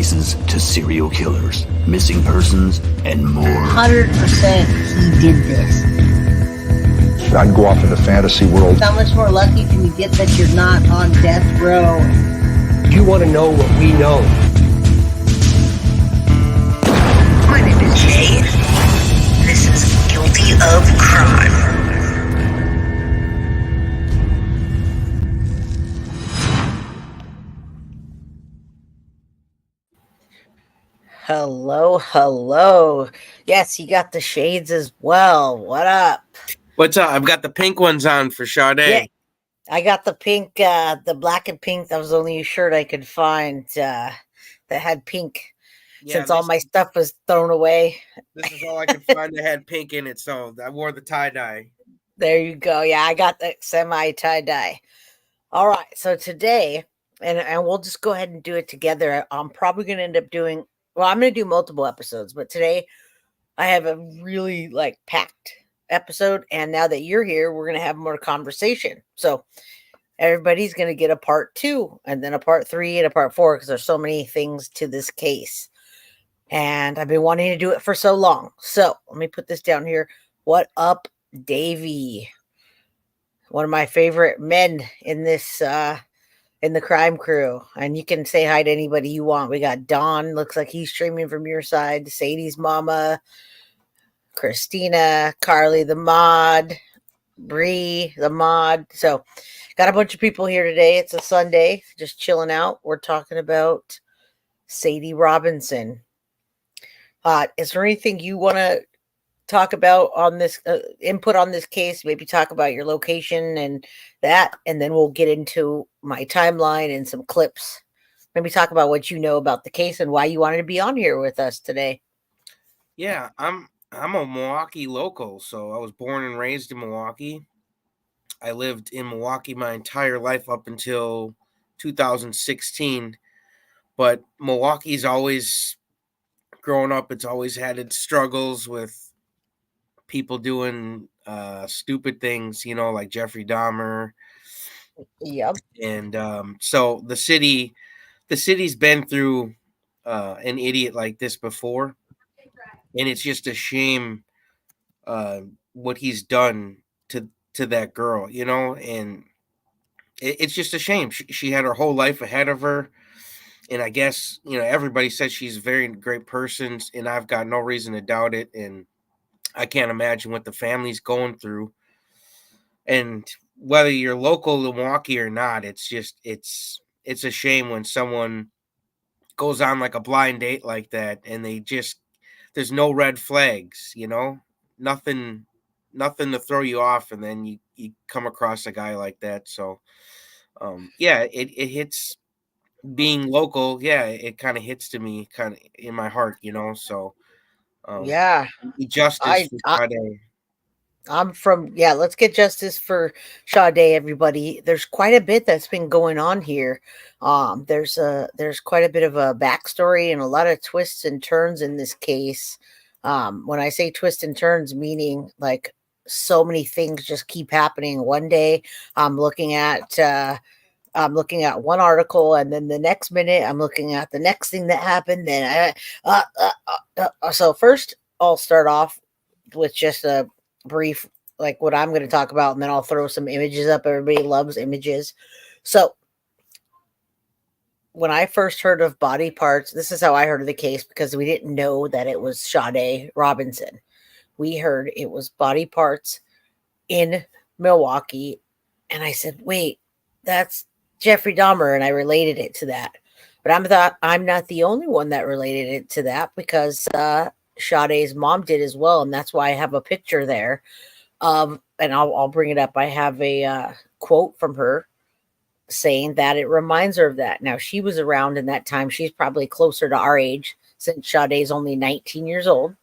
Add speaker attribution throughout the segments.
Speaker 1: cases to serial killers, missing persons, and more.
Speaker 2: 100% he did this.
Speaker 3: I'd go off into fantasy world.
Speaker 2: How much more lucky can you get that you're not on death row?
Speaker 4: You want to know what we know.
Speaker 5: My name is Jay. This is Guilty of Crime.
Speaker 6: Hello. Yes, you got the shades as well. What up?
Speaker 7: What's up? I've got the pink ones on for Sade.
Speaker 6: Yeah, I got the pink, the black and pink. That was the only shirt I could find that had pink. Since all my stuff was thrown away.
Speaker 7: This is all I could find that had pink in it, so I wore the tie-dye.
Speaker 6: There you go. Yeah, I got the semi tie-dye. All right, so today, and we'll just go ahead and do it together. I'm probably going to end up doing, well, I'm going to do multiple episodes, but today I have a really packed episode. And now that you're here, we're going to have more conversation. So everybody's going to get a part 2 and then a part 3 and a part 4 because there's so many things to this case. And I've been wanting to do it for so long. So let me put this down here. What up, Davey? One of my favorite men in this, in the crime crew. And you can say hi to anybody you want. We got Don. Looks like he's streaming from your side. Sadie's mama. Christina. Carly the mod. Bree the mod. So got a bunch of people here today. It's a Sunday. Just chilling out. We're talking about Sade Robinson. Is there anything you want to talk about on this input on this case? Maybe talk about your location and that, and then we'll get into my timeline and some clips. Maybe talk about what you know about the case and why you wanted to be on here with us today.
Speaker 7: Yeah, I'm a Milwaukee local, so I was born and raised in Milwaukee. I lived in Milwaukee my entire life up until 2016, but Milwaukee's always growing up, it's always had its struggles with people doing stupid things, like Jeffrey Dahmer.
Speaker 6: Yep.
Speaker 7: And so the city's been through an idiot like this before, and it's just a shame what he's done to that girl, and it's just a shame. She had her whole life ahead of her. And I guess, everybody says she's a very great person, and I've got no reason to doubt it. And I can't imagine what the family's going through. And whether you're local to Milwaukee or not, it's a shame when someone goes on like a blind date like that, and there's no red flags, nothing to throw you off, and then you come across a guy like that. So, it hits. Being local, it kind of hits to me kind of in my heart, so justice for Sade.
Speaker 6: I'm from, let's get justice for Sade, everybody. There's quite a bit that's been going on here. There's quite a bit of a backstory and a lot of twists and turns in this case. When I say twists and turns, meaning so many things just keep happening. One day I'm looking at one article, and then the next minute I'm looking at the next thing that happened. Then so first I'll start off with just a brief, what I'm going to talk about, and then I'll throw some images up. Everybody loves images. So when I first heard of body parts, this is how I heard of the case, because we didn't know that it was Sade Robinson. We heard it was body parts in Milwaukee. And I said, wait, that's Jeffrey Dahmer, and I related it to that. But I'm not the only one that related it to that, because Sade's mom did as well, and that's why I have a picture there. And I'll bring it up. I have a quote from her saying that it reminds her of that. Now, she was around in that time. She's probably closer to our age, since Sade's only 19 years old.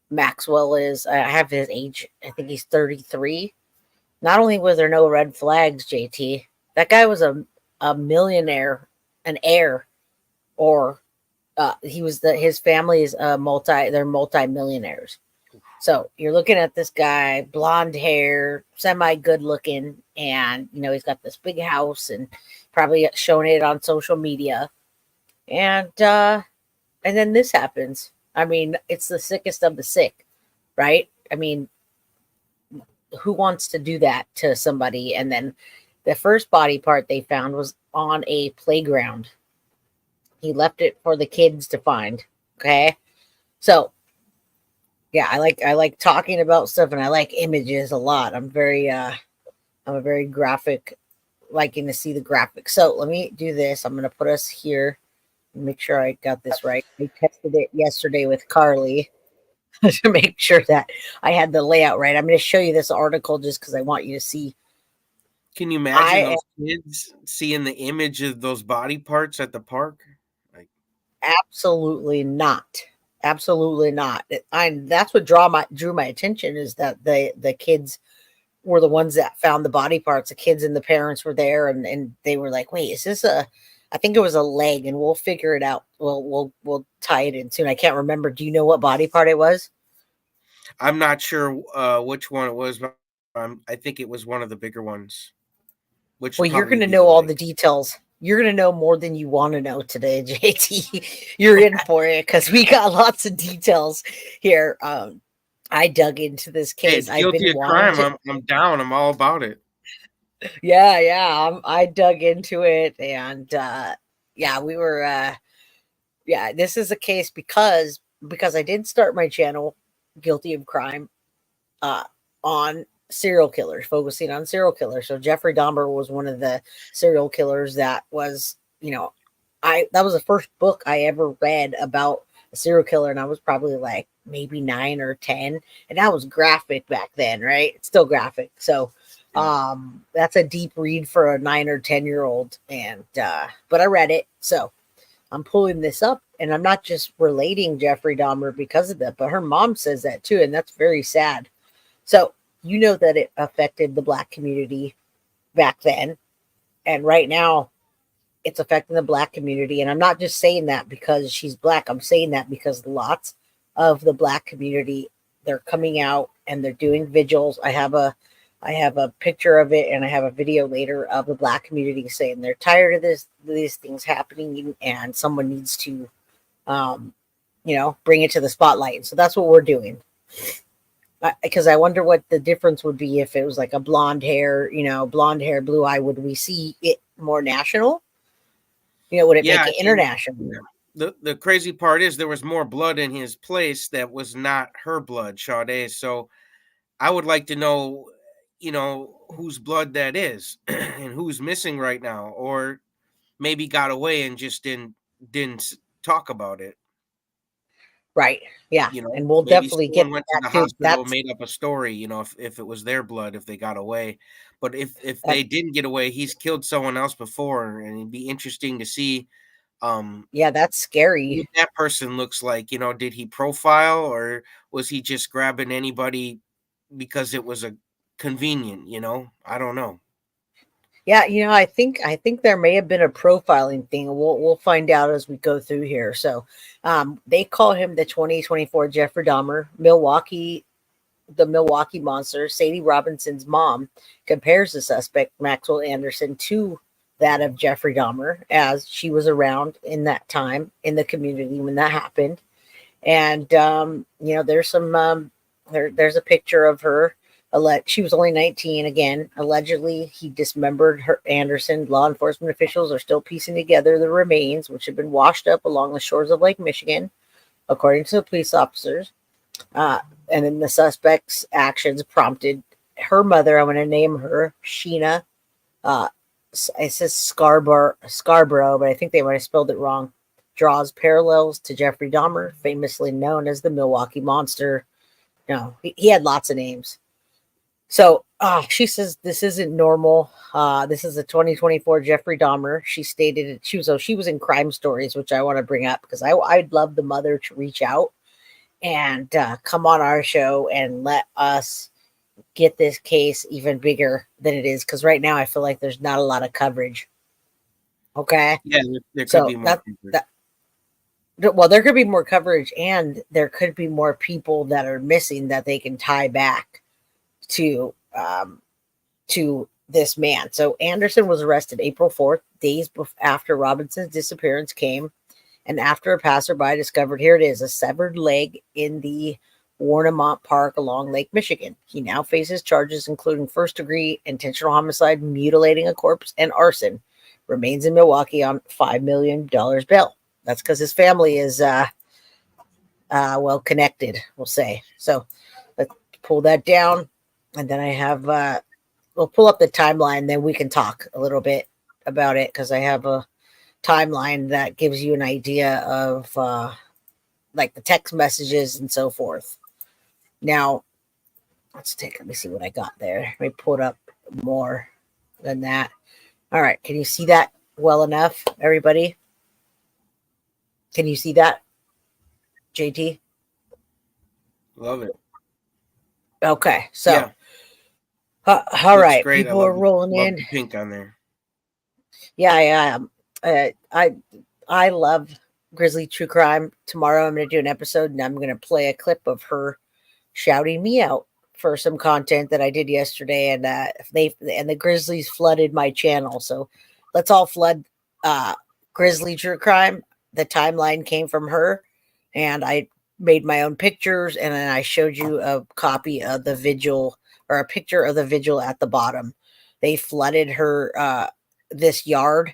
Speaker 6: Maxwell is, I have his age, I think he's 33. Not only was there no red flags, JT, that guy was a millionaire, an heir, or his family is they're multi-millionaires. So you're looking at this guy, blonde hair, semi good looking, and he's got this big house and probably showing it on social media. And then this happens. I mean, it's the sickest of the sick, right? I mean, who wants to do that to somebody? And then the first body part they found was on a playground. He left it for the kids to find. Okay. So yeah, I like talking about stuff, and I like images a lot. I'm a very graphic, liking to see the graphics. So let me do this. I'm gonna put us here. Make sure I got this right. We tested it yesterday with Carly to make sure that I had the layout right. I'm going to show you this article just because I want you to see.
Speaker 7: Can you imagine those kids seeing the image of those body parts at the park? Like,
Speaker 6: absolutely not. Absolutely not. That's what drew my attention, is that the kids were the ones that found the body parts. The kids and the parents were there, and they were like, "Wait, is this a?" I think it was a leg, and we'll figure it out. We'll tie it in soon. I can't remember. Do you know what body part it was?
Speaker 7: I'm not sure which one it was, but I think it was one of the bigger ones. Which
Speaker 6: Well, you're going to know all the details. You're going to know more than you want to know today, JT. You're in for it because we got lots of details here. I dug into this case.
Speaker 7: Hey, guilty of crime. I'm down. I'm all about it.
Speaker 6: Yeah. I dug into it, and we were. This is a case because I did start my channel, Guilty of Crime, on serial killers, focusing on serial killers. So Jeffrey Dahmer was one of the serial killers that was, that was the first book I ever read about a serial killer, and I was probably like maybe 9 or 10, and that was graphic back then, right? It's still graphic. So that's a deep read for a 9 or 10-year-old, and but I read it. So I'm pulling this up, and I'm not just relating Jeffrey Dahmer because of that, but her mom says that too, and that's very sad. So you know that it affected the Black community back then, and right now it's affecting the Black community. And I'm not just saying that because she's Black. I'm saying that because lots of the Black community, they're coming out and they're doing vigils. I have a picture of it, and I have a video later of the Black community saying they're tired of these things happening, and someone needs to, bring it to the spotlight. And so that's what we're doing. Because I wonder what the difference would be if it was like a blonde hair, blue eye. Would we see it more national? Would it make it international?
Speaker 7: The crazy part is there was more blood in his place that was not her blood, Sade. So I would like to know, whose blood that is and who's missing right now, or maybe got away and just didn't talk about it.
Speaker 6: Right. Yeah. And we'll definitely get
Speaker 7: went to the hospital, made up a story, if it was their blood, if they got away. But if they didn't get away, he's killed someone else before, and it'd be interesting to see.
Speaker 6: That's scary.
Speaker 7: What that person looks like. Did he profile, or was he just grabbing anybody because it was a convenient? I don't know.
Speaker 6: Yeah, I think there may have been a profiling thing. We'll find out as we go through here. So, they call him the 2024 Jeffrey Dahmer. The Milwaukee monster. Sade Robinson's mom compares the suspect Maxwell Anderson to that of Jeffrey Dahmer, as she was around in that time in the community when that happened. And there's some there's a picture of her. She was only 19 again. Allegedly, he dismembered her. Anderson. Law enforcement officials are still piecing together the remains, which have been washed up along the shores of Lake Michigan, according to the police officers. And then the suspect's actions prompted her mother. I'm going to name her Sheena. It says Scarborough, but I think they might have spelled it wrong. Draws parallels to Jeffrey Dahmer, famously known as the Milwaukee Monster. No, he had lots of names. So she says this isn't normal. This is a 2024 Jeffrey Dahmer. She stated she was in Crime Stories, which I want to bring up because I'd love the mother to reach out and come on our show and let us get this case even bigger than it is. Because right now I feel like there's not a lot of coverage. Okay.
Speaker 7: Yeah, there could be more.
Speaker 6: Well, there could be more coverage, and there could be more people that are missing that they can tie back to this man. So Anderson was arrested April 4th, days after Robinson's disappearance came. And after a passerby discovered, here it is, a severed leg in the Warnemont Park along Lake Michigan. He now faces charges including first-degree intentional homicide, mutilating a corpse, and arson. Remains in Milwaukee on $5 million bail. That's because his family is well connected, we'll say. So let's pull that down. And then I have, we'll pull up the timeline, then we can talk a little bit about it because I have a timeline that gives you an idea of like the text messages and so forth. Now, let me see what I got there. Let me pull it up more than that. All right. Can you see that well enough, everybody? Can you see that, JT?
Speaker 7: Love it.
Speaker 6: Okay. So,
Speaker 7: Yeah.
Speaker 6: all right.
Speaker 7: Great.
Speaker 6: People are rolling in.
Speaker 7: The pink on there.
Speaker 6: Yeah, I love Grizzly True Crime. Tomorrow I'm going to do an episode and I'm going to play a clip of her shouting me out for some content that I did yesterday, and the Grizzlies flooded my channel. So let's all flood Grizzly True Crime. The timeline came from her, and I made my own pictures, and then I showed you a copy of the vigil, or a picture of the vigil at the bottom. They flooded her this yard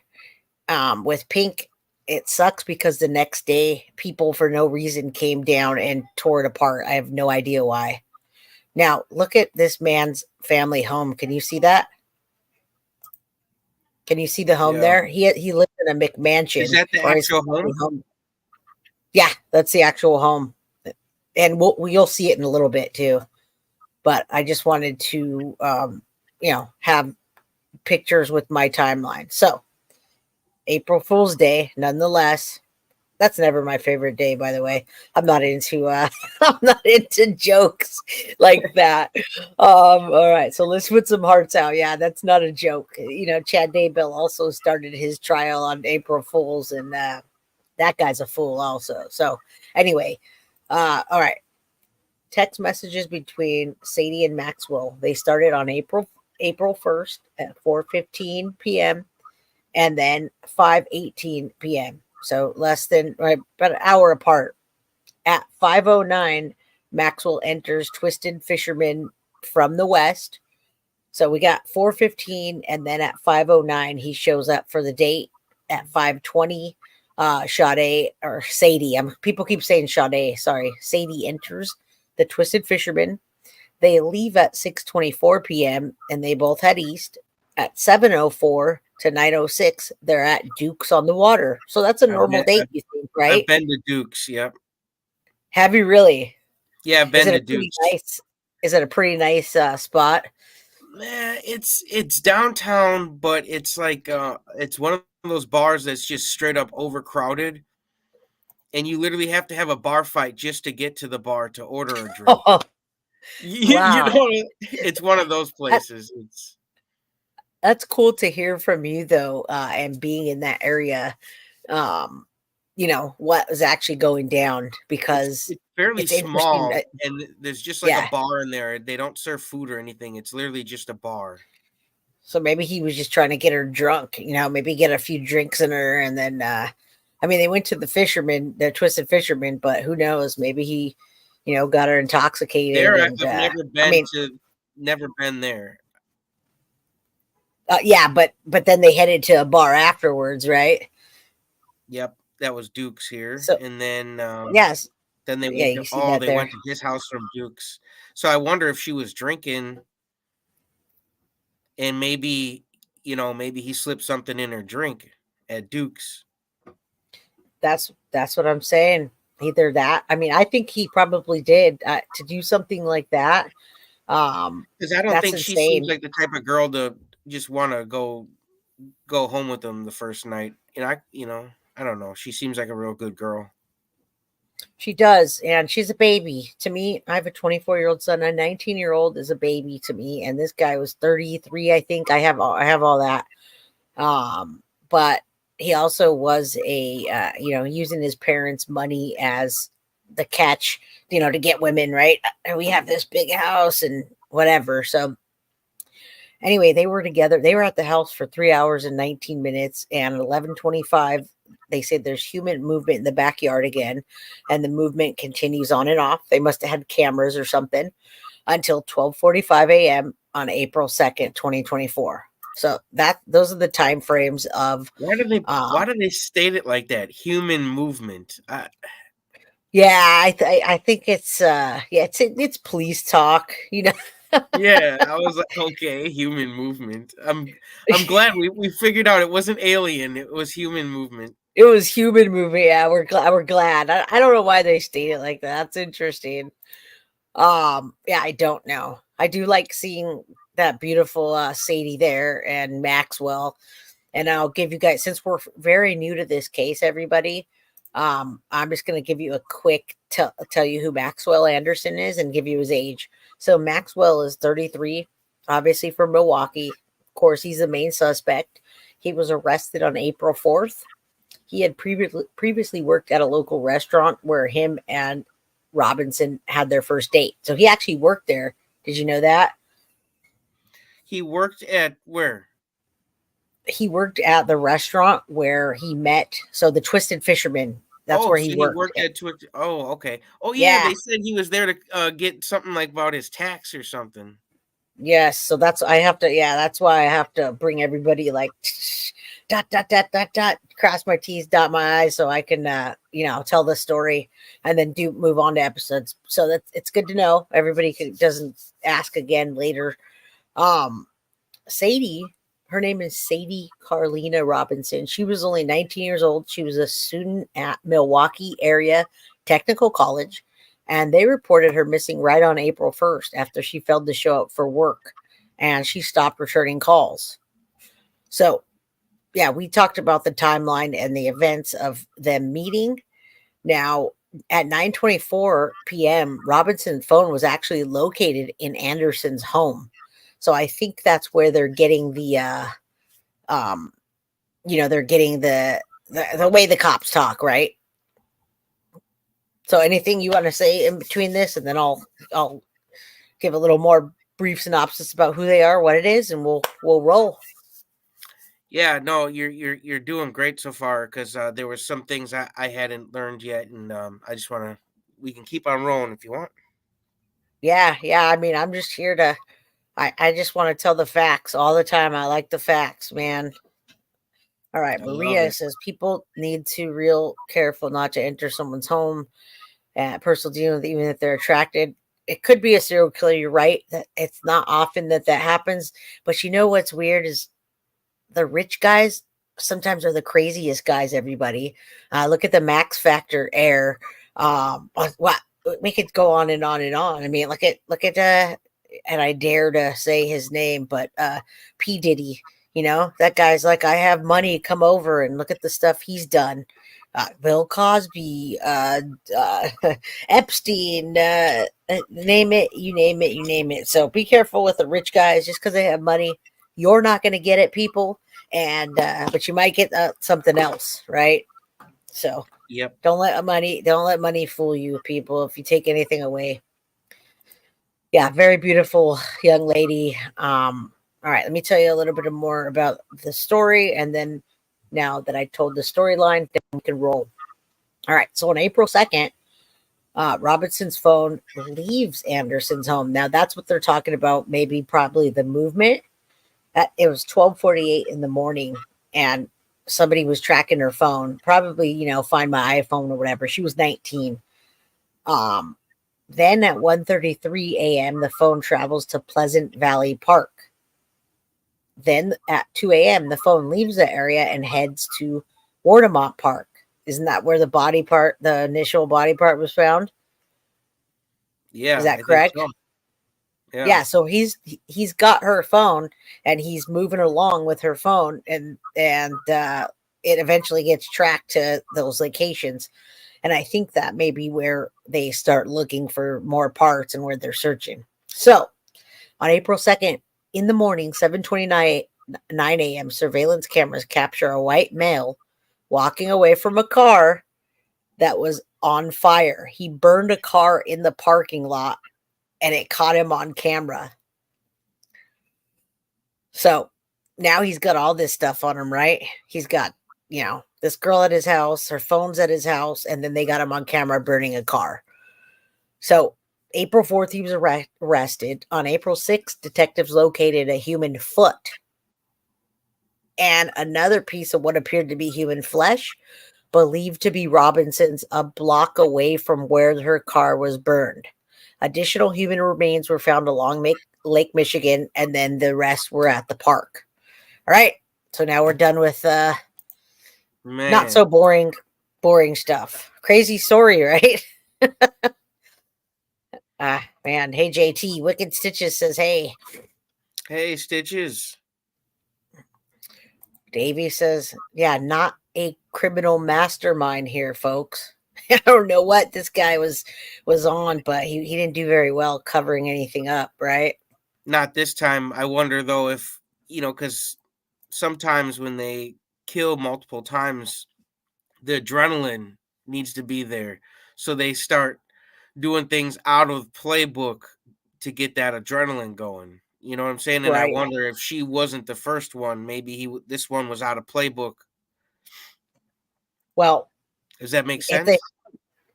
Speaker 6: with pink. It sucks because the next day people for no reason came down and tore it apart. I have no idea why. Now look at this man's family home. Can you see that? Can you see the home there? He lives in a McMansion.
Speaker 7: Is that the actual home?
Speaker 6: Yeah, that's the actual home. And you'll see it in a little bit too. But I just wanted to have pictures with my timeline. So April Fool's Day, nonetheless. That's never my favorite day, by the way. I'm not into I'm not into jokes like that. All right, so let's put some hearts out. Yeah, that's not a joke. Chad Daybell also started his trial on April Fool's, and that guy's a fool also. So anyway, all right. Text messages between Sadie and Maxwell. They started on April 1st at 4:15 p.m. and then 5:18 p.m. So less than about an hour apart. At 5:09, Maxwell enters Twisted Fisherman from the west. So we got 4:15, and then at 5:09, he shows up for the date. At 5:20, Sadie. People keep saying Sade. Sorry, Sadie enters the Twisted Fisherman. They leave at 6:24 p.m. and they both head east. At 7:04 to 9:06, they're at Duke's on the Water. So that's a normal date, you think, right?
Speaker 7: I've been to Duke's, yep.
Speaker 6: Have you really?
Speaker 7: Yeah, I've been to Duke's.
Speaker 6: Is it a pretty nice spot?
Speaker 7: It's downtown, but it's like it's one of those bars that's just straight up overcrowded, and you literally have to have a bar fight just to get to the bar to order a drink.
Speaker 6: Wow.
Speaker 7: It's one of those places.
Speaker 6: That's cool to hear from you, though, and being in that area, what was actually going down, because
Speaker 7: it's fairly small, and there's just like a bar in there. They don't serve food or anything. It's literally just a bar.
Speaker 6: So maybe he was just trying to get her drunk, maybe get a few drinks in her, and then, they went to the Twisted Fisherman, but who knows? Maybe he, got her intoxicated.
Speaker 7: I've never been there.
Speaker 6: But then they headed to a bar afterwards, right?
Speaker 7: Yep, that was Duke's here, and then
Speaker 6: yes,
Speaker 7: then they went to his house from Duke's. So I wonder if she was drinking, and maybe he slipped something in her drink at Duke's.
Speaker 6: That's what I'm saying. Either that. I think he probably did to do something like that.
Speaker 7: Because I don't think she seems like the type of girl to just want to go home with them the first night. And I don't know. She seems like a real good girl.
Speaker 6: She does, and she's a baby to me. I have a 24-year-old son. A 19-year-old is a baby to me, and this guy was 33. I think I have all that. But he also was using his parents' money as the catch, to get women, right? And we have this big house and whatever. So anyway, they were together. They were at the house for 3 hours and 19 minutes, and at 11:25, They said there's human movement in the backyard again, and the movement continues on and off. They must have had cameras or something until 12:45 a.m. on April 2nd, 2024. So those are the time frames of
Speaker 7: why do they state it like that? Human movement.
Speaker 6: yeah, I think it's it's police talk, you know.
Speaker 7: Yeah, I was like, okay, human movement. I'm glad we figured out it wasn't alien, it was human movement.
Speaker 6: It was human movement. Yeah, we're glad. I don't know why they state it like that. That's interesting. Yeah, I don't know. I do like seeing that beautiful Sadie there and Maxwell. And I'll give you guys, since we're very new to this case, everybody, I'm just going to give you a quick tell you who Maxwell Anderson is and give you his age. So Maxwell is 33, obviously from Milwaukee. Of course, he's the main suspect. He was arrested on April 4th. He had previously worked at a local restaurant where him and Robinson had their first date. So he actually worked there. Did you know that?
Speaker 7: He worked at where?
Speaker 6: He worked at the restaurant where he met. So the Twisted Fisherman. That's where he worked.
Speaker 7: He worked at Twisted. Oh, okay. Oh, yeah. They said he was there to get something like about his tax or something.
Speaker 6: Yes. So that's why I have to bring everybody like dot, cross my T's, dot my I's so I can, tell the story and then move on to episodes. So it's good to know. Everybody doesn't ask again later. Sadie, her name is Sade Carlina Robinson. She was only 19 years old. She was a student at Milwaukee area technical college, and they reported her missing right on April 1st after she failed to show up for work, and she stopped returning calls. So, yeah, we talked about the timeline and the events of them meeting. Now, at 9:24 p.m., Robinson's phone was actually located in Anderson's home. So I think that's where they're getting the they're getting the way the cops talk, right? So anything you want to say in between this, and then I'll give a little more brief synopsis about who they are, what it is, and we'll roll.
Speaker 7: Yeah, no, you're doing great so far, because there were some things I hadn't learned yet, and I just we can keep on rolling if you want.
Speaker 6: Yeah. I mean, I'm just here to. I just want to tell the facts all the time. I like the facts, man. All right. Maria says people need to real careful not to enter someone's home at personal dealing, even if they're attracted. It could be a serial killer. You're right. That it's not often that happens. But you know what's weird is the rich guys sometimes are the craziest guys. Everybody, look at the Max Factor heir. We could go on and on and on. I mean, look at and I dare to say his name, but P. Diddy, that guy's like, I have money, come over and look at the stuff he's done. Bill Cosby, Epstein, name it, you name it. So be careful with the rich guys. Just because they have money, you're not going to get it, people. And but you might get something else, right? So
Speaker 7: yep.
Speaker 6: Don't let money fool you, people. If you take anything away. Yeah, very beautiful young lady. All right, let me tell you a little bit more about the story, and then now that I told the storyline, then we can roll. All right, so on April 2nd, Robinson's phone leaves Anderson's home. Now that's what they're talking about, probably the movement. It was 12:48 in the morning, and somebody was tracking her phone, probably, find my iPhone or whatever. She was 19. Then at 1:33 a.m., the phone travels to Pleasant Valley Park. Then at 2 a.m., the phone leaves the area and heads to Wardamont Park. Isn't that where the initial body part was found?
Speaker 7: Yeah.
Speaker 6: Is that correct?
Speaker 7: So.
Speaker 6: Yeah. So he's got her phone and he's moving along with her phone, and it eventually gets tracked to those locations. And I think that may be where they start looking for more parts and where they're searching. So on April 2nd in the morning, 7:29 a.m., surveillance cameras capture a white male walking away from a car that was on fire. He burned a car in the parking lot and it caught him on camera. So now he's got all this stuff on him, right? He's got this girl at his house, her phone's at his house, and then they got him on camera burning a car. So April 4th, he was arrested. On April 6th, detectives located a human foot and another piece of what appeared to be human flesh, believed to be Robinson's, a block away from where her car was burned. Additional human remains were found along Lake Michigan, and then the rest were at the park. All right, so now we're done with not so boring stuff. Crazy story, right? Man. Hey, JT, Wicked Stitches says, hey.
Speaker 7: Hey, Stitches.
Speaker 6: Davey says, yeah, not a criminal mastermind here, folks. I don't know what this guy was on, but he didn't do very well covering anything up, right?
Speaker 7: Not this time. I wonder, though, if, because sometimes when they kill multiple times, the adrenaline needs to be there. So they start doing things out of playbook to get that adrenaline going. You know what I'm saying? And right. I wonder if she wasn't the first one. Maybe this one was out of playbook.
Speaker 6: Well,
Speaker 7: does that make sense?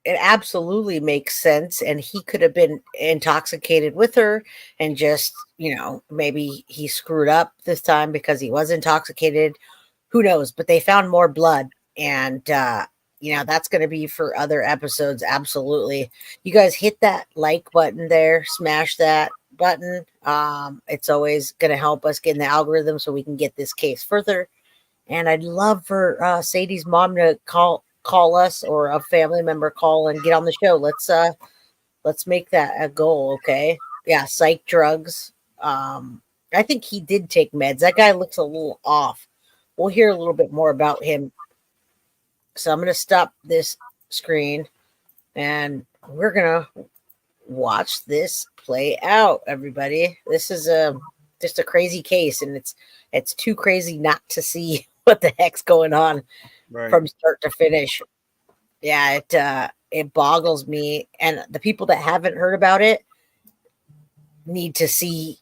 Speaker 6: It absolutely makes sense. And he could have been intoxicated with her and just, maybe he screwed up this time because he was intoxicated. Who knows? But they found more blood. And, that's going to be for other episodes. Absolutely. You guys hit that like button there. Smash that button. It's always going to help us get in the algorithm so we can get this case further. And I'd love for Sadie's mom to call us, or a family member call and get on the show. Let's make that a goal. Okay. Yeah. Psych drugs. I think he did take meds. That guy looks a little off. We'll hear a little bit more about him. So I'm going to stop this screen and we're going to watch this play out, everybody. This is just a crazy case, and it's too crazy not to see what the heck's going on from start to finish. Yeah, it boggles me, and the people that haven't heard about it need to see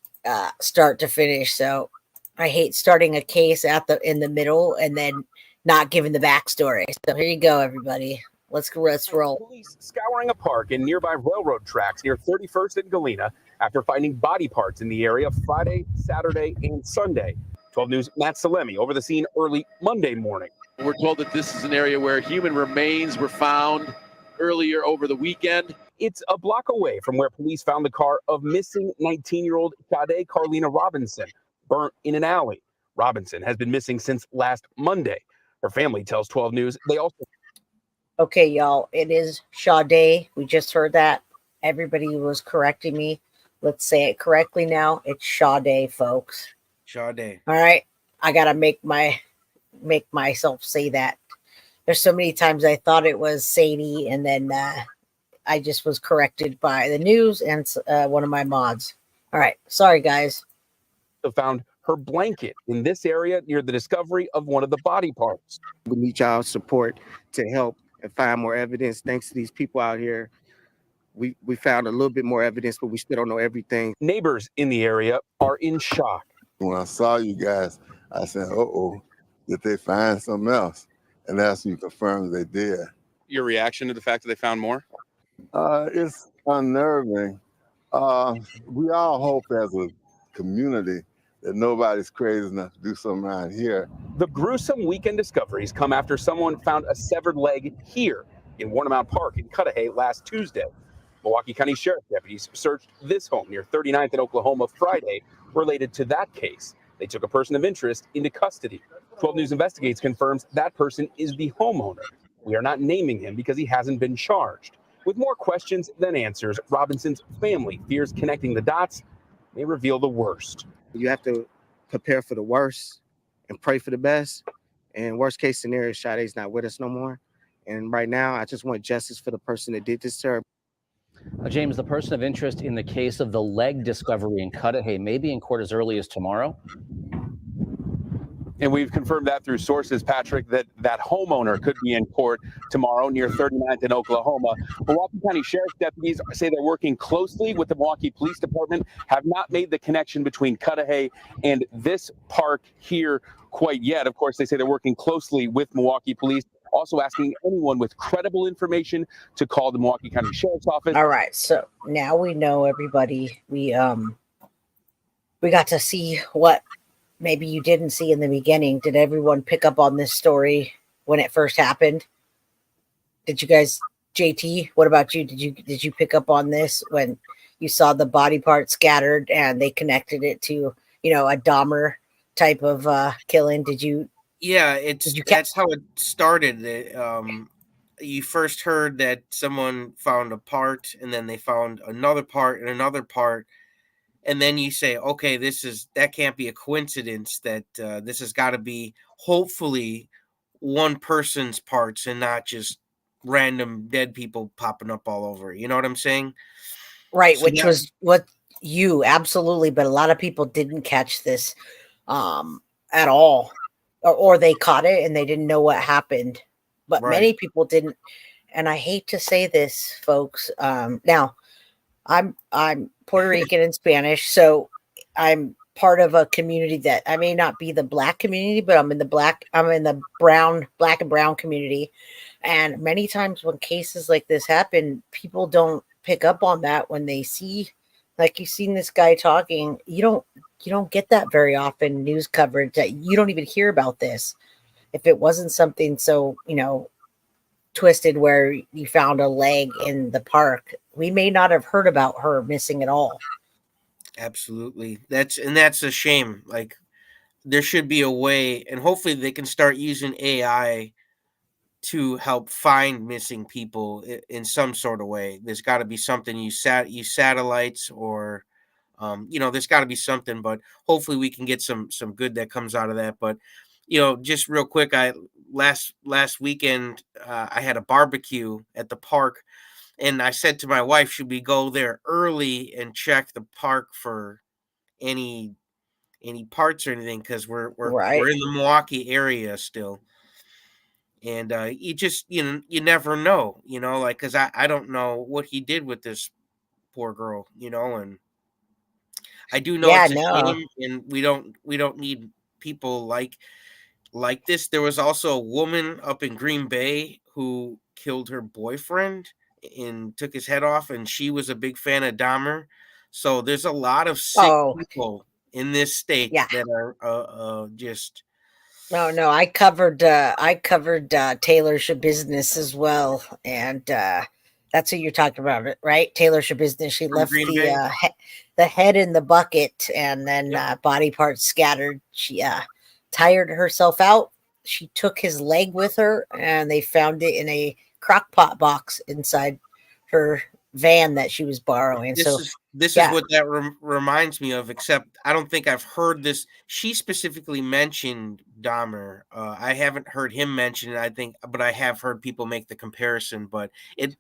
Speaker 6: start to finish. So I hate starting a case in the middle and then not giving the backstory. So here you go, everybody. Let's roll.
Speaker 8: Police scouring a park in nearby railroad tracks near 31st and Galena after finding body parts in the area Friday, Saturday, and Sunday. 12 News' Matt Salemi over the scene early Monday morning.
Speaker 9: We're told that this is an area where human remains were found earlier over the weekend.
Speaker 8: It's a block away from where police found the car of missing 19-year-old Sade Robinson, burnt in an alley. Robinson has been missing since last Monday. Her family tells 12 News they also...
Speaker 6: Okay, y'all, it is Sade. We just heard that. Everybody was correcting me. Let's say it correctly now. It's Sade, folks.
Speaker 7: Sade.
Speaker 6: All right. I got to make myself say that. There's so many times I thought it was Sadie, and then I just was corrected by the news and one of my mods. All right. Sorry, guys.
Speaker 8: Found her blanket in this area near the discovery of one of the body parts.
Speaker 10: We need y'all's support to help and find more evidence. Thanks to these people out here, we found a little bit more evidence, but we still don't know everything.
Speaker 8: Neighbors in the area are in shock.
Speaker 11: When I saw you guys, I said, did they find something else? And that's you confirmed they did.
Speaker 9: Your reaction to the fact that they found more?
Speaker 11: It's unnerving. We all hope as a community that nobody's crazy enough to do something around here.
Speaker 8: The gruesome weekend discoveries come after someone found a severed leg here in Warnemount Park in Cudahy last Tuesday. Milwaukee County Sheriff deputies searched this home near 39th in Oklahoma Friday related to that case. They took a person of interest into custody. 12 News Investigates confirms that person is the homeowner. We are not naming him because he hasn't been charged. With more questions than answers, Robinson's family fears connecting the dots may reveal the worst.
Speaker 10: You have to prepare for the worst and pray for the best. And worst case scenario, Sade's not with us no more. And right now, I just want justice for the person that did this to her.
Speaker 12: James, the person of interest in the case of the leg discovery in Cudahy may be in court as early as tomorrow.
Speaker 8: And we've confirmed that through sources, Patrick, that homeowner could be in court tomorrow near 39th in Oklahoma. Milwaukee County Sheriff's deputies say they're working closely with the Milwaukee Police Department, have not made the connection between Cudahy and this park here quite yet. Of course, they say they're working closely with Milwaukee Police, also asking anyone with credible information to call the Milwaukee County Sheriff's Office.
Speaker 6: All right, so now we know, everybody. We got to see what maybe you didn't see in the beginning. Did everyone pick up on this story when it first happened? Did you guys, JT, what about you? Did you pick up on this when you saw the body parts scattered and they connected it to, a Dahmer type of killing? Did you?
Speaker 7: Yeah, that's how it started. You first heard that someone found a part, and then they found another part and another part. And then you say, okay, that can't be a coincidence, that this has got to be hopefully one person's parts and not just random dead people popping up all over. You know what I'm saying?
Speaker 6: Right, so which was what you absolutely, but a lot of people didn't catch this at all, or they caught it and they didn't know what happened. But many people didn't. And I hate to say this, folks. Now, I'm Puerto Rican and Spanish, so I'm part of a community that I may not be the black community, but I'm in the black and brown community. And many times when cases like this happen, people don't pick up on that when they see, like you've seen this guy talking. You don't get that very often, news coverage, that you don't even hear about this. If it wasn't something so, twisted where you found a leg in the park, we may not have heard about her missing at all.
Speaker 7: Absolutely. That's a shame. Like, there should be a way, and hopefully they can start using AI to help find missing people in some sort of way. There's got to be something, use satellites, or there's got to be something, but hopefully we can get some good that comes out of that. But just real quick, last weekend I had a barbecue at the park, and I said to my wife, should we go there early and check the park for any parts or anything, because we're in the Milwaukee area still. And you never know, because I don't know what he did with this poor girl, and I do know it's a shame, and we don't need people like this. There was also a woman up in Green Bay who killed her boyfriend and took his head off, and she was a big fan of Dahmer. So there's a lot of sick people in this state that are just.
Speaker 6: No, I covered Taylor Shabusiness as well, and that's what you're talking about, right? Taylor Shabusiness. She left the head in the bucket, and then body parts scattered. She tired herself out. She took his leg with her, and they found it in a crock pot box inside her van that she was borrowing.
Speaker 7: This is what that reminds me of, except I don't think I've heard this. She specifically mentioned Dahmer. I haven't heard him mention it, I think, but I have heard people make the comparison. But it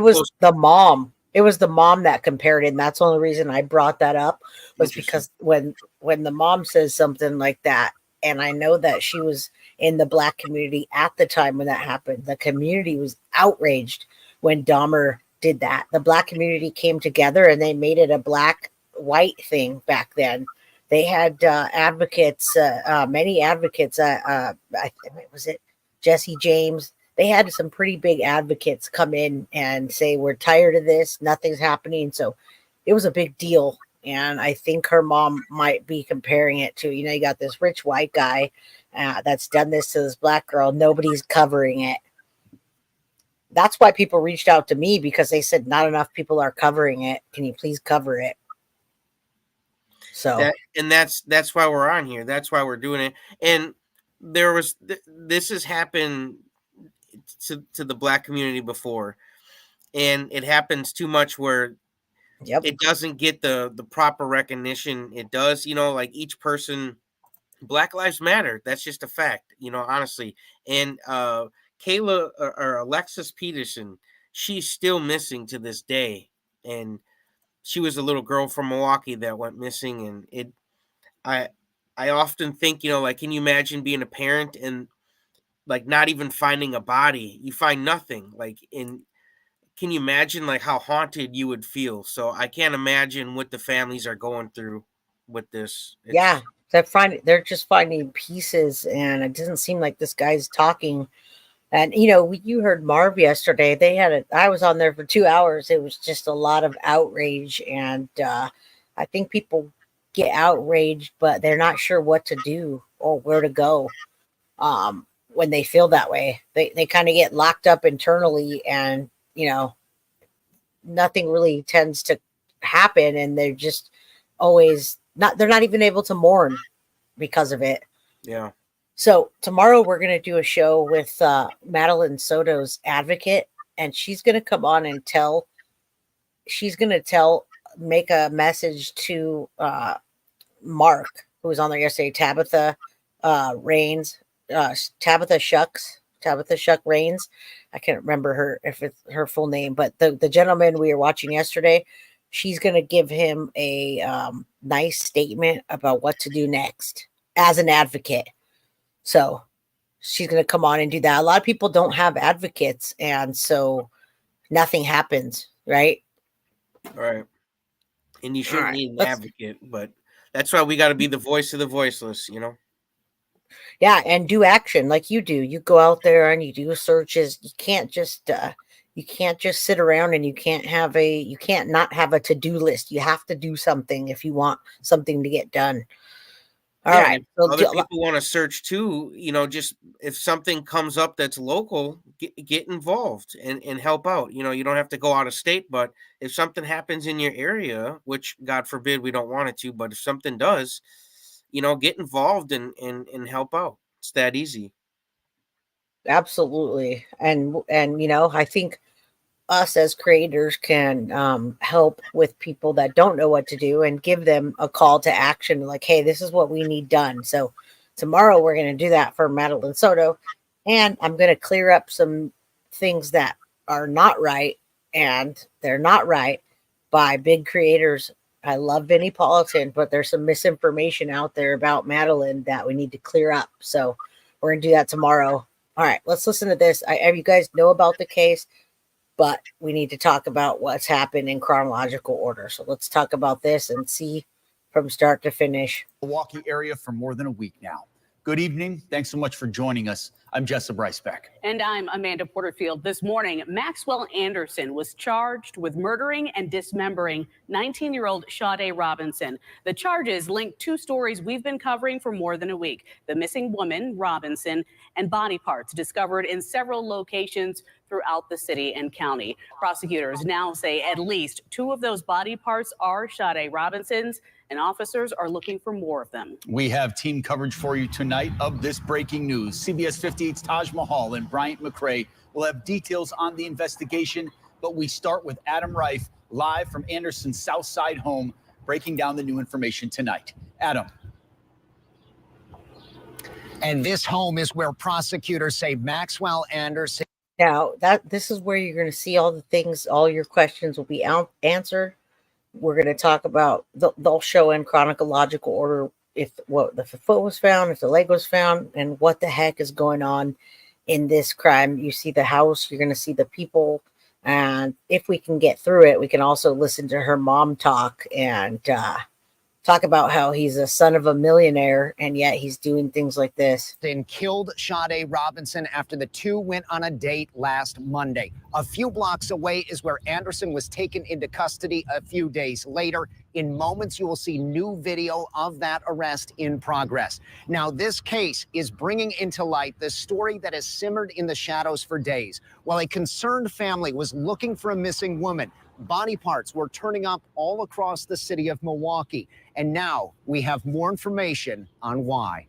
Speaker 7: was
Speaker 6: the mom. It was the mom that compared it, and that's the only reason I brought that up, was because when the mom says something like that, and I know that she was in the black community at the time when that happened, the community was outraged when Dahmer did that. The black community came together and they made it a black-white thing back then. They had advocates, many advocates. Was it Jesse James? They had some pretty big advocates come in and say, we're tired of this. Nothing's happening. So it was a big deal. And I think her mom might be comparing it to, you got this rich white guy that's done this to this black girl. Nobody's covering it. That's why people reached out to me, because they said not enough people are covering it. Can you please cover it? So,
Speaker 7: that's why we're on here. That's why we're doing it. And this has happened to the black community before, and it happens too much where it doesn't get the proper recognition it does. Like each person, Black Lives Matter. That's just a fact, honestly. And Kayla or Alexis Peterson, she's still missing to this day. And she was a little girl from Milwaukee that went missing. And I often think, like, can you imagine being a parent and like not even finding a body? You find nothing. Like, can you imagine like how haunted you would feel? So I can't imagine what the families are going through with this.
Speaker 6: Yeah, they're just finding pieces, and it doesn't seem like this guy's talking. And you heard Marv yesterday. I was on there for 2 hours. It was just a lot of outrage, and I think people get outraged, but they're not sure what to do or where to go. When they feel that way, they kind of get locked up internally, and nothing really tends to happen, and they're just always they're not even able to mourn because of it.
Speaker 7: Yeah.
Speaker 6: So tomorrow we're going to do a show with Madeline Soto's advocate, and she's going to come on and make a message to Mark, who was on there yesterday, Tabitha Shuck Rains. I can't remember if it's her full name, but the gentleman we were watching yesterday, she's going to give him a nice statement about what to do next as an advocate. So she's going to come on and do that. A lot of people don't have advocates, and so nothing happens, right?
Speaker 7: Right. And you shouldn't need an advocate, but that's why we got to be the voice of the voiceless,
Speaker 6: Yeah, and do action like you do. You go out there and you do searches. You can't just sit around, and you can't not have a to-do list. You have to do something if you want something to get done. All right.
Speaker 7: So other people want to search too, just if something comes up that's local, get involved and help out. You don't have to go out of state, but if something happens in your area, which God forbid we don't want it to, but if something does, get involved and help out. It's that easy.
Speaker 6: Absolutely. And I think us as creators can help with people that don't know what to do and give them a call to action, like, hey, this is what we need done. So tomorrow we're going to do that for Madeline Soto, and I'm going to clear up some things that are not right, and they're not right by big creators. I love Vinnie Politan, but there's some misinformation out there about Madeline that we need to clear up. So we're going to do that tomorrow. All right, let's listen to this. You guys know about the case, but we need to talk about what's happened in chronological order. So let's talk about this and see from start to finish.
Speaker 13: Milwaukee area for more than a week now. Good evening. Thanks so much for joining us. I'm Jessa Brycebeck.
Speaker 14: And I'm Amanda Porterfield. This morning, Maxwell Anderson was charged with murdering and dismembering 19-year-old Sade Robinson. The charges link two stories we've been covering for more than a week: the missing woman, Robinson, and body parts discovered in several locations throughout the city and county. Prosecutors now say at least two of those body parts are Sade Robinson's, and officers are looking for more of them.
Speaker 13: We have team coverage for you tonight of this breaking news. CBS 58's Taj Mahal and Bryant McRae will have details on the investigation, but we start with Adam Reif live from Anderson's South Side home, breaking down the new information tonight. Adam.
Speaker 15: And this home is where prosecutors say Maxwell Anderson.
Speaker 6: Now, this is where you're going to see all the things, all your questions will be answered. We're going to talk about, they'll show in chronological order if the foot was found, if the leg was found, and what the heck is going on in this crime. You see the house, you're going to see the people, and if we can get through it, we can also listen to her mom talk and talk about how he's a son of a millionaire, and yet he's doing things like this.
Speaker 15: And killed Sade Robinson after the two went on a date last Monday. A few blocks away is where Anderson was taken into custody a few days later. In moments, you will see new video of that arrest in progress. Now, this case is bringing into light the story that has simmered in the shadows for days. While a concerned family was looking for a missing woman, body parts were turning up all across the city of Milwaukee. And now we have more information on why.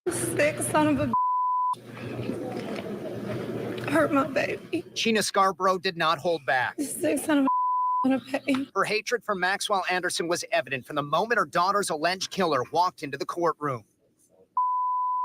Speaker 16: Sick son of a hurt my baby.
Speaker 15: Sheena Scrabrough did not hold back.
Speaker 16: Sick son of a
Speaker 15: her hatred for Maxwell Anderson was evident from the moment her daughter's alleged killer walked into the courtroom.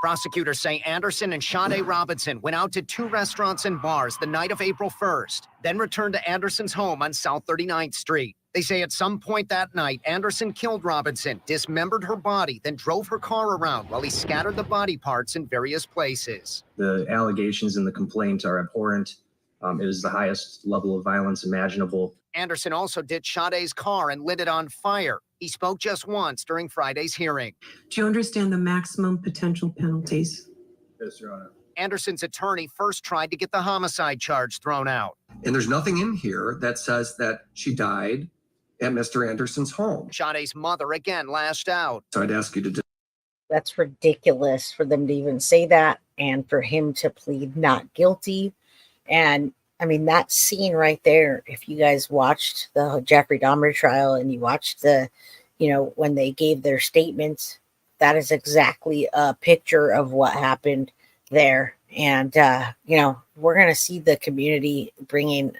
Speaker 15: Prosecutors say Anderson and Sade Robinson went out to 2 restaurants and bars the night of April 1st, then returned to Anderson's home on South 39th Street. They say at some point that night, Anderson killed Robinson, dismembered her body, then drove her car around while he scattered the body parts in various places.
Speaker 17: The allegations in the complaint are abhorrent. It is the highest level of violence imaginable.
Speaker 15: Anderson also ditched Sade's car and lit it on fire. He spoke just once during Friday's hearing.
Speaker 18: Do you understand the maximum potential penalties?
Speaker 17: Yes, Your Honor.
Speaker 15: Anderson's attorney first tried to get the homicide charge thrown out.
Speaker 19: And there's nothing in here that says that she died at Mr. Anderson's home.
Speaker 15: Sade's mother again lashed out.
Speaker 19: So I'd ask you to...
Speaker 6: That's ridiculous for them to even say that and for him to plead not guilty. And I mean, that scene right there, if you guys watched the Jeffrey Dahmer trial and you watched the, when they gave their statements, that is exactly a picture of what happened there. And, we're going to see the community bringing,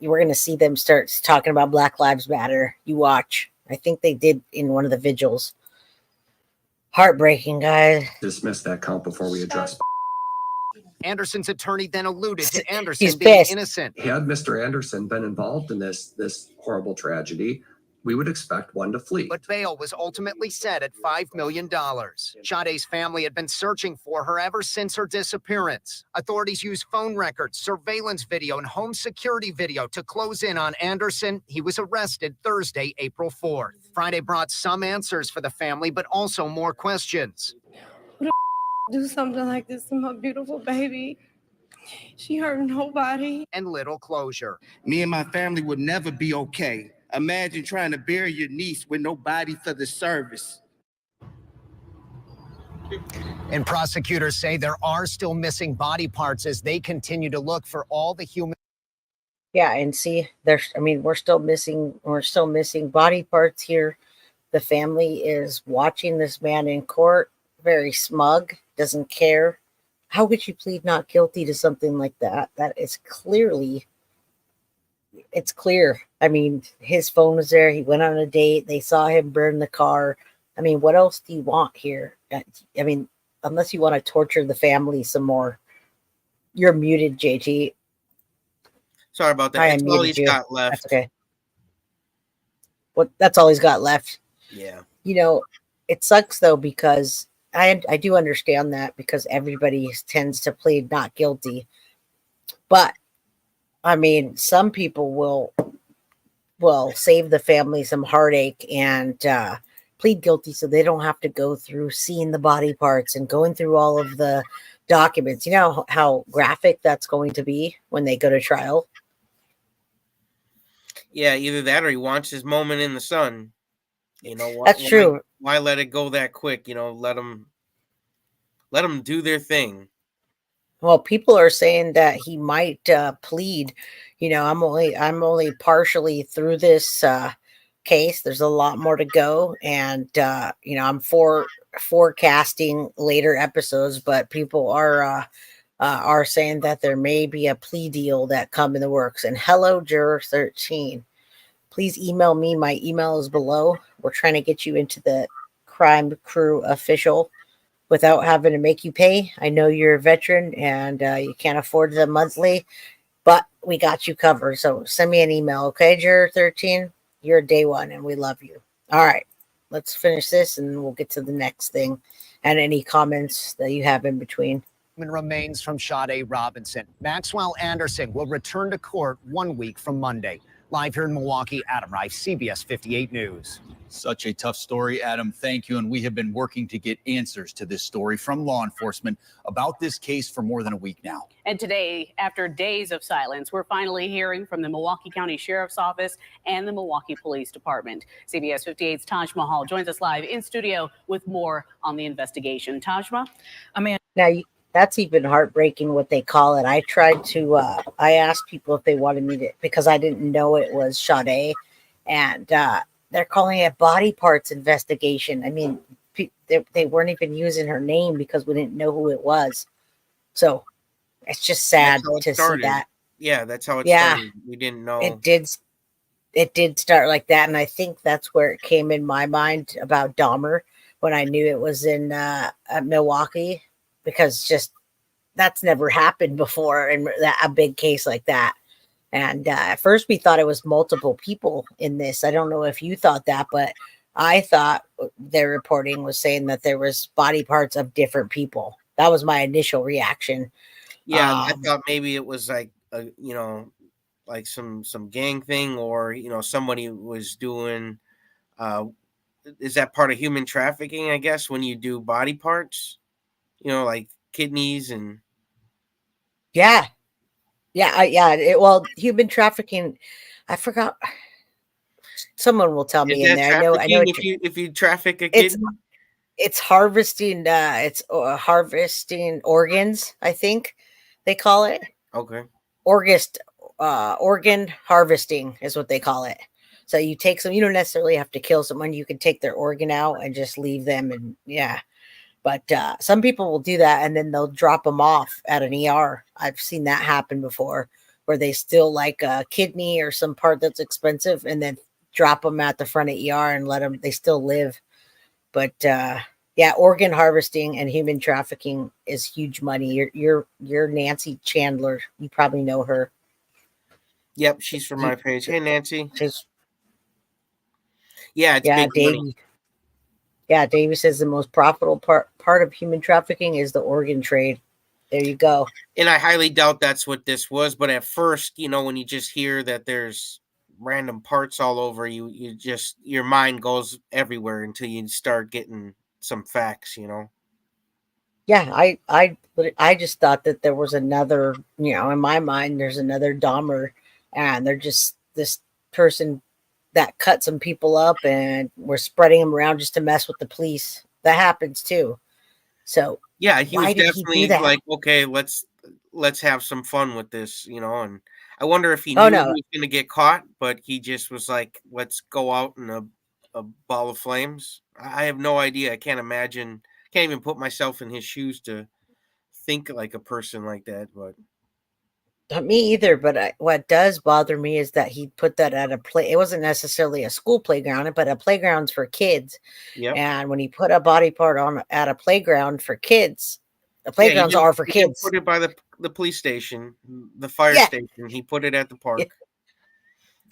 Speaker 6: we're going to see them start talking about Black Lives Matter. You watch. I think they did in one of the vigils. Heartbreaking, guys.
Speaker 19: Dismiss that count before we address...
Speaker 15: Anderson's attorney then alluded to Anderson being innocent.
Speaker 19: Had Mr. Anderson been involved in this horrible tragedy, we would expect one to flee.
Speaker 15: But bail was ultimately set at $5 million. Sade's family had been searching for her ever since her disappearance. Authorities used phone records, surveillance video, and home security video to close in on Anderson. He was arrested Thursday, April 4th. Friday brought some answers for the family, but also more questions.
Speaker 16: Do something like this to my beautiful baby. She hurt nobody.
Speaker 15: And little closure.
Speaker 20: Me and my family would never be okay. Imagine trying to bury your niece with no body for the service.
Speaker 15: And prosecutors say there are still missing body parts as they continue to look for all the human.
Speaker 6: Yeah, and see, we're still missing body parts here. The family is watching this man in court, very smug, doesn't care. How could you plead not guilty to something like that? That is it's clear. I mean, his phone was there. He went on a date. They saw him burn the car. I mean, what else do you want here? I mean, unless you want to torture the family some more. You're muted, JT.
Speaker 7: Sorry about that. That's all he's got left.
Speaker 6: That's okay. That's all he's got left.
Speaker 7: Yeah.
Speaker 6: It sucks though, because I do understand that, because everybody tends to plead not guilty. But I mean, some people will save the family some heartache and plead guilty so they don't have to go through seeing the body parts and going through all of the documents. You know how graphic that's going to be when they go to trial?
Speaker 7: Yeah, either that or he wants his moment in the sun.
Speaker 6: That's true.
Speaker 7: Why let it go that quick? Let them do their thing.
Speaker 6: Well, people are saying that he might plead. I'm only partially through this case. There's a lot more to go, and I'm forecasting later episodes. But people are saying that there may be a plea deal that come in the works. And hello, Juror 13. Please email me. My email is below. We're trying to get you into the Crime Crew official without having to make you pay. I know you're a veteran and you can't afford the monthly, but we got you covered. So send me an email, okay, Juror 13? You're a day one and we love you. All right, let's finish this and we'll get to the next thing and any comments that you have in between.
Speaker 15: Remains from Sade Robinson. Maxwell Anderson will return to court 1 week from Monday. Live here in Milwaukee, Adam Reif, CBS 58 News.
Speaker 13: Such a tough story, Adam. Thank you. And we have been working to get answers to this story from law enforcement about this case for more than a week now.
Speaker 14: And today, after days of silence, we're finally hearing from the Milwaukee County Sheriff's Office and the Milwaukee Police Department. CBS 58's Taj Mahal joins us live in studio with more on the investigation. Tajma?
Speaker 6: Now, that's even heartbreaking what they call it. I tried to, I asked people if they wanted me to, because I didn't know it was Sade, and they're calling it body parts investigation. I mean, they weren't even using her name because we didn't know who it was. So it's just sad to see that.
Speaker 7: Yeah, that's how it started. We didn't know.
Speaker 6: It did start like that. And I think that's where it came in my mind about Dahmer, when I knew it was in Milwaukee, because just that's never happened before in a big case like that. And at first we thought it was multiple people in this. I don't know if you thought that, but I thought their reporting was saying that there was body parts of different people. That was my initial reaction.
Speaker 7: Yeah, I thought maybe it was like like some gang thing, or somebody was doing. Is that part of human trafficking? I guess when you do body parts, like kidneys and.
Speaker 6: Yeah. Well, human trafficking. I forgot. Someone will tell me
Speaker 7: Is
Speaker 6: in
Speaker 7: that
Speaker 6: there. I know.
Speaker 7: trafficking if you traffic a kidney?
Speaker 6: It's harvesting. It's harvesting organs, I think they call it.
Speaker 7: Okay.
Speaker 6: Organ harvesting is what they call it. So you take some. You don't necessarily have to kill someone. You can take their organ out and just leave them. And yeah, but some people will do that, and then they'll drop them off at an ER. I've seen that happen before, where they steal like a kidney or some part that's expensive, and then drop them at the front of ER and let them. They still live. But yeah, organ harvesting and human trafficking is huge money. You're Nancy Chandler. You probably know her.
Speaker 7: Yep, she's from my page. Hey, Nancy. Yeah, it's
Speaker 6: yeah,
Speaker 7: big
Speaker 6: Davey.
Speaker 7: money.
Speaker 6: Yeah, Davey says the most profitable part of human trafficking is the organ trade. There you go.
Speaker 7: And I highly doubt that's what this was. But at first, when you just hear that there's random parts all over, you just your mind goes everywhere until you start getting some facts.
Speaker 6: Yeah, I just thought that there was another. In my mind, there's another Dahmer, and they're just this person that cut some people up, and we're spreading them around just to mess with the police. That happens too. So
Speaker 7: yeah, he was definitely
Speaker 6: that?
Speaker 7: like, okay, let's have some fun with this, and I wonder if he knew he was going to get caught, but he just was like, let's go out in a ball of flames. I have no idea. I can't imagine. Can't even put myself in his shoes to think like a person like that. But
Speaker 6: not me either. But what does bother me is that he put that at a play. It wasn't necessarily a school playground, but a playground's for kids.
Speaker 7: Yep.
Speaker 6: And when he put a body part on at a playground for kids, the playgrounds are for kids.
Speaker 7: He put it by the police station, the fire station. He put it at the park.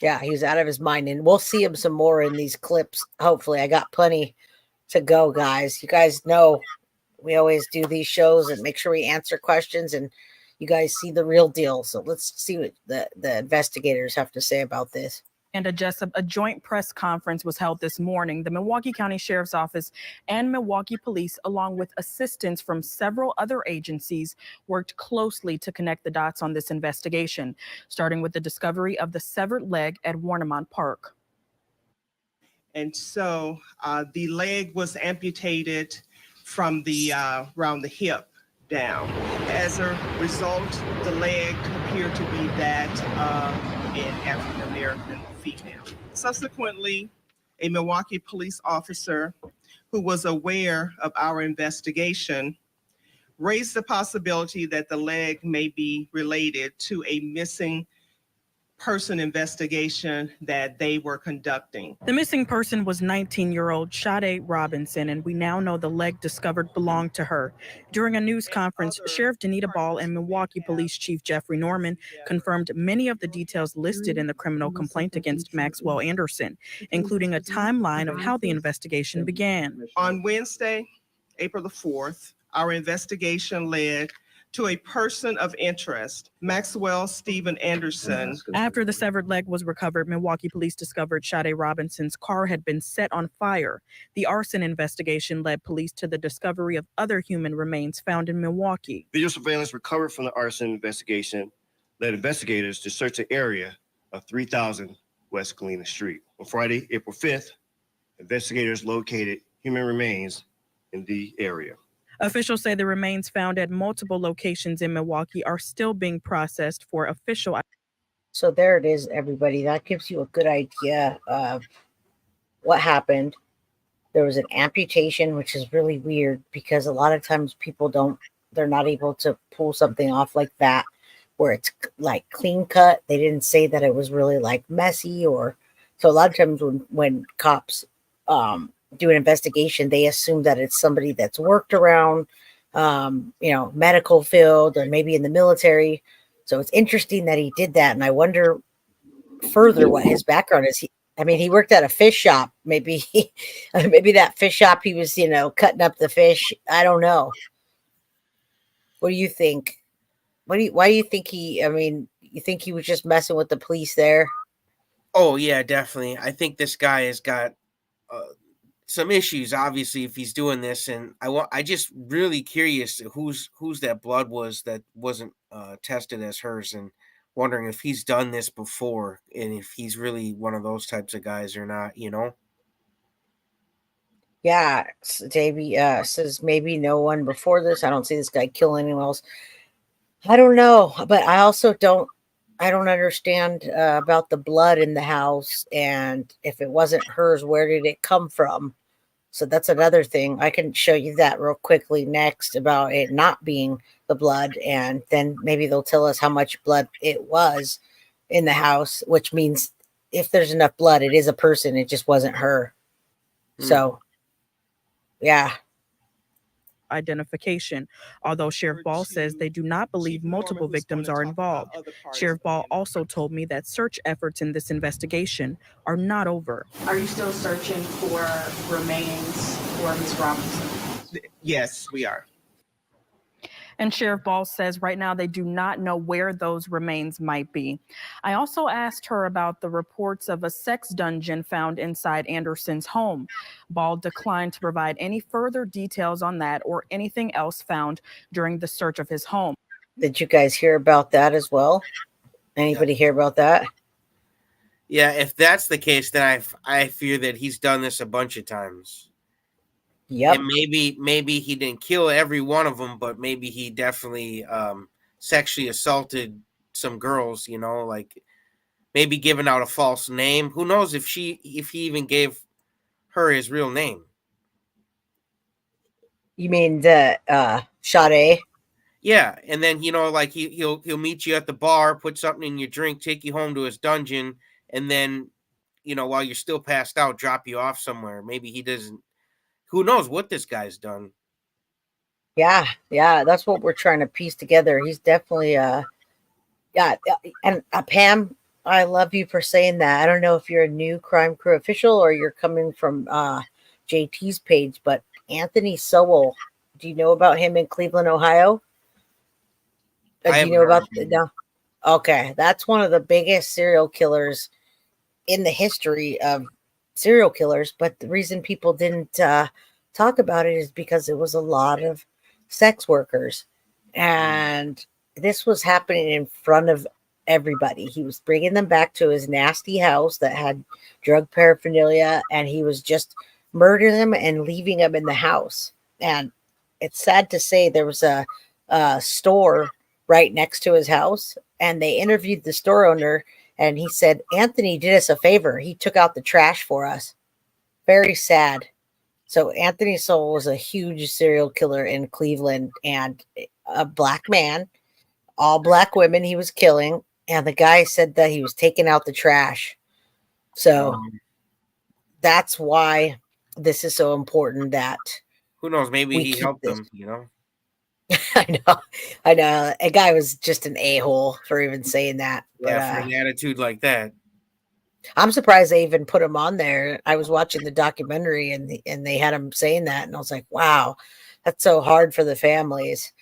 Speaker 6: Yeah, he was out of his mind, and we'll see him some more in these clips. Hopefully, I got plenty to go, guys. You guys know we always do these shows and make sure we answer questions, and you guys see the real deal. So let's see what the investigators have to say about this.
Speaker 21: And a joint press conference was held this morning. The Milwaukee County Sheriff's Office and Milwaukee Police, along with assistance from several other agencies, worked closely to connect the dots on this investigation, starting with the discovery of the severed leg at Warnemont Park.
Speaker 22: And so the leg was amputated from the around the hip down. As a result, the leg appeared to be that of an African-American female. Subsequently, a Milwaukee police officer who was aware of our investigation raised the possibility that the leg may be related to a missing person investigation that they were conducting.
Speaker 21: The missing person was 19-year-old Sade Robinson, and we now know the leg discovered belonged to her. During a news conference, Sheriff Danita Ball and Milwaukee Police Chief Jeffrey Norman confirmed many of the details listed in the criminal complaint against Maxwell Anderson, including a timeline of how the investigation began.
Speaker 22: On Wednesday, April the 4th, our investigation led to a person of interest, Maxwell Stephen Anderson.
Speaker 21: After the severed leg was recovered, Milwaukee police discovered Sade Robinson's car had been set on fire. The arson investigation led police to the discovery of other human remains found in Milwaukee.
Speaker 23: Video surveillance recovered from the arson investigation led investigators to search the area of 3000 West Galena Street. On Friday, April 5th, investigators located human remains in the area.
Speaker 21: Officials say the remains found at multiple locations in Milwaukee are still being processed for official.
Speaker 6: So there it is, everybody. That gives you a good idea of what happened. There was an amputation, which is really weird because a lot of times they're not able to pull something off like that, where it's like clean cut. They didn't say that it was really like messy, or so a lot of times when cops do an investigation, they assume that it's somebody that's worked around, medical field or maybe in the military. So it's interesting that he did that. And I wonder further what his background is. He worked at a fish shop. Maybe that fish shop, he was, cutting up the fish. I don't know. What do you think? Why do you think you think he was just messing with the police there?
Speaker 7: Oh yeah, definitely. I think this guy has got some issues, obviously, if he's doing this. And I just really curious whose that blood was that wasn't tested as hers, and wondering if he's done this before and if he's really one of those types of guys or not.
Speaker 6: Yeah, Davey says maybe no one before this. I don't see this guy kill anyone else. I don't know, but I also don't understand about the blood in the house, and if it wasn't hers, where did it come from? So that's another thing. I can show you that real quickly next about it not being the blood, and then maybe they'll tell us how much blood it was in the house, which means if there's enough blood, it is a person. It just wasn't her. So, yeah.
Speaker 21: Identification. Although Sheriff Ball says they do not believe multiple victims are involved. Sheriff Ball also told me that search efforts in this investigation are not over.
Speaker 1: Are you still searching for remains for Ms. Robinson?
Speaker 22: Yes, we are.
Speaker 21: And Sheriff Ball says right now they do not know where those remains might be. I also asked her about the reports of a sex dungeon found inside Anderson's home. Ball declined to provide any further details on that or anything else found during the search of his home.
Speaker 6: Did you guys hear about that as well? Anybody hear about that?
Speaker 7: Yeah, if that's the case, then I fear that he's done this a bunch of times.
Speaker 6: Yep.
Speaker 7: And maybe he didn't kill every one of them, but maybe he definitely sexually assaulted some girls, like maybe giving out a false name. Who knows if he even gave her his real name.
Speaker 6: You mean the Sade?
Speaker 7: Yeah, and then like he'll meet you at the bar, put something in your drink, take you home to his dungeon, and then while you're still passed out, drop you off somewhere. Maybe he doesn't. Who knows what this guy's done?
Speaker 6: Yeah, that's what we're trying to piece together. He's definitely and Pam, I love you for saying that. I don't know if you're a new Crime Crew official or you're coming from JT's page, but Anthony Soell, do you know about him in Cleveland, Ohio? Do you know about no? Okay, that's one of the biggest serial killers in the history of serial killers, but the reason people didn't talk about it is because it was a lot of sex workers, and this was happening in front of everybody. He was bringing them back to his nasty house that had drug paraphernalia, and he was just murdering them and leaving them in the house. And it's sad to say there was a store right next to his house, and they interviewed the store owner, and he said, Anthony did us a favor. He took out the trash for us. Very sad. So Anthony Soell was a huge serial killer in Cleveland, and a black man, all black women he was killing. And the guy said that he was taking out the trash. So that's why this is so important that
Speaker 7: who knows, maybe he helped them,
Speaker 6: I know. A guy was just an a-hole for even saying that.
Speaker 7: Yeah, for an attitude like that.
Speaker 6: I'm surprised they even put him on there. I was watching the documentary and they had him saying that, and I was like, wow, that's so hard for the families.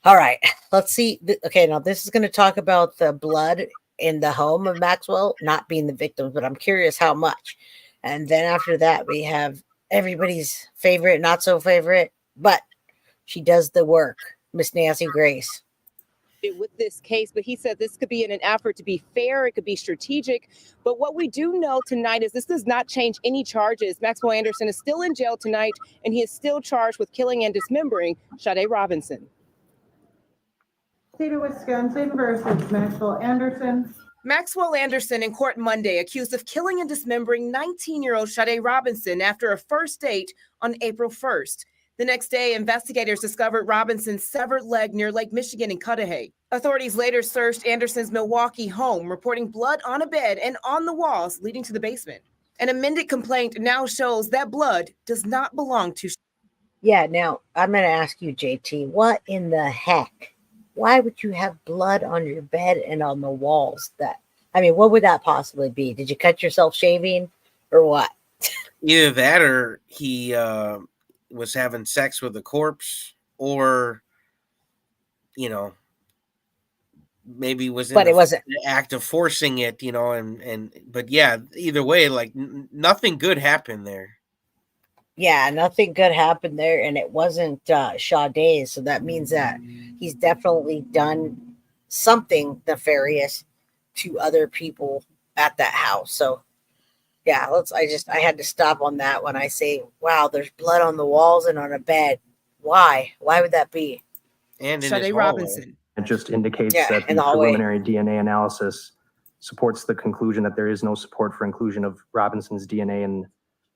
Speaker 6: All right, let's see. Okay, now this is going to talk about the blood in the home of Maxwell not being the victims, but I'm curious how much. And then after that, we have everybody's favorite, not so favorite, but she does the work, Miss Nancy Grace.
Speaker 2: With this case, but he said this could be in an effort to be fair, it could be strategic. But what we do know tonight is this does not change any charges. Maxwell Anderson is still in jail tonight, and he is still charged with killing and dismembering Sade Robinson.
Speaker 3: State of Wisconsin versus Maxwell Anderson.
Speaker 2: Maxwell Anderson in court Monday accused of killing and dismembering 19-year-old Sade Robinson after a first date on April 1st. The next day, investigators discovered Robinson's severed leg near Lake Michigan in Cudahy. Authorities later searched Anderson's Milwaukee home, reporting blood on a bed and on the walls leading to the basement. An amended complaint now shows that blood does not belong to.
Speaker 6: Yeah, now I'm going to ask you, JT, what in the heck? Why would you have blood on your bed and on the walls? What would that possibly be? Did you cut yourself shaving or what?
Speaker 7: Either that or he was having sex with a corpse, or, maybe was in
Speaker 6: But it wasn't
Speaker 7: the act of forcing it, but yeah, either way, like nothing good happened there.
Speaker 6: Yeah, nothing good happened there, and it wasn't Sade, so that means that he's definitely done something nefarious to other people at that house. So yeah, I had to stop on that when I say, wow, there's blood on the walls and on a bed. Why would that be?
Speaker 7: And in
Speaker 2: Sade Robinson.
Speaker 4: It just indicates
Speaker 6: Yeah,
Speaker 4: that
Speaker 6: in
Speaker 4: the
Speaker 6: the hallway.
Speaker 4: preliminary DNA analysis supports the conclusion that there is no support for inclusion of Robinson's DNA in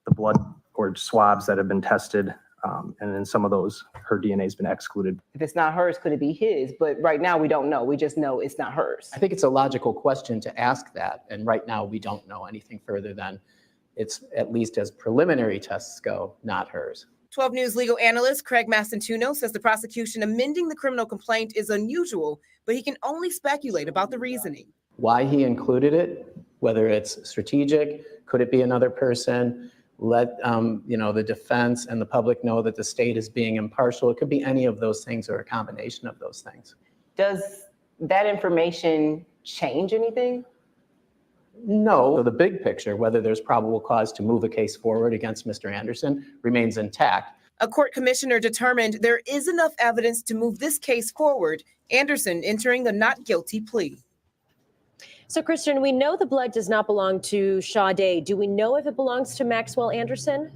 Speaker 4: the blood or swabs that have been tested. And in some of those, her DNA has been excluded.
Speaker 2: If it's not hers, could it be his? But right now we don't know. We just know it's not hers.
Speaker 5: I think it's a logical question to ask that. And right now we don't know anything further than it's, at least as preliminary tests go, not hers.
Speaker 2: 12 News legal analyst Craig Mastantuno says the prosecution amending the criminal complaint is unusual, but he can only speculate about the reasoning.
Speaker 5: Why he included it, whether it's strategic, could it be another person? Let the defense and the public know that the state is being impartial. It could be any of those things or a combination of those things.
Speaker 2: Does that information change anything?
Speaker 5: No, the big picture, whether there's probable cause to move a case forward against Mr. Anderson, remains intact.
Speaker 2: A court commissioner determined there is enough evidence to move this case forward. Anderson entering a not guilty plea.
Speaker 9: So, Kristen, we know the blood does not belong to Sade. Do we know if it belongs to Maxwell Anderson?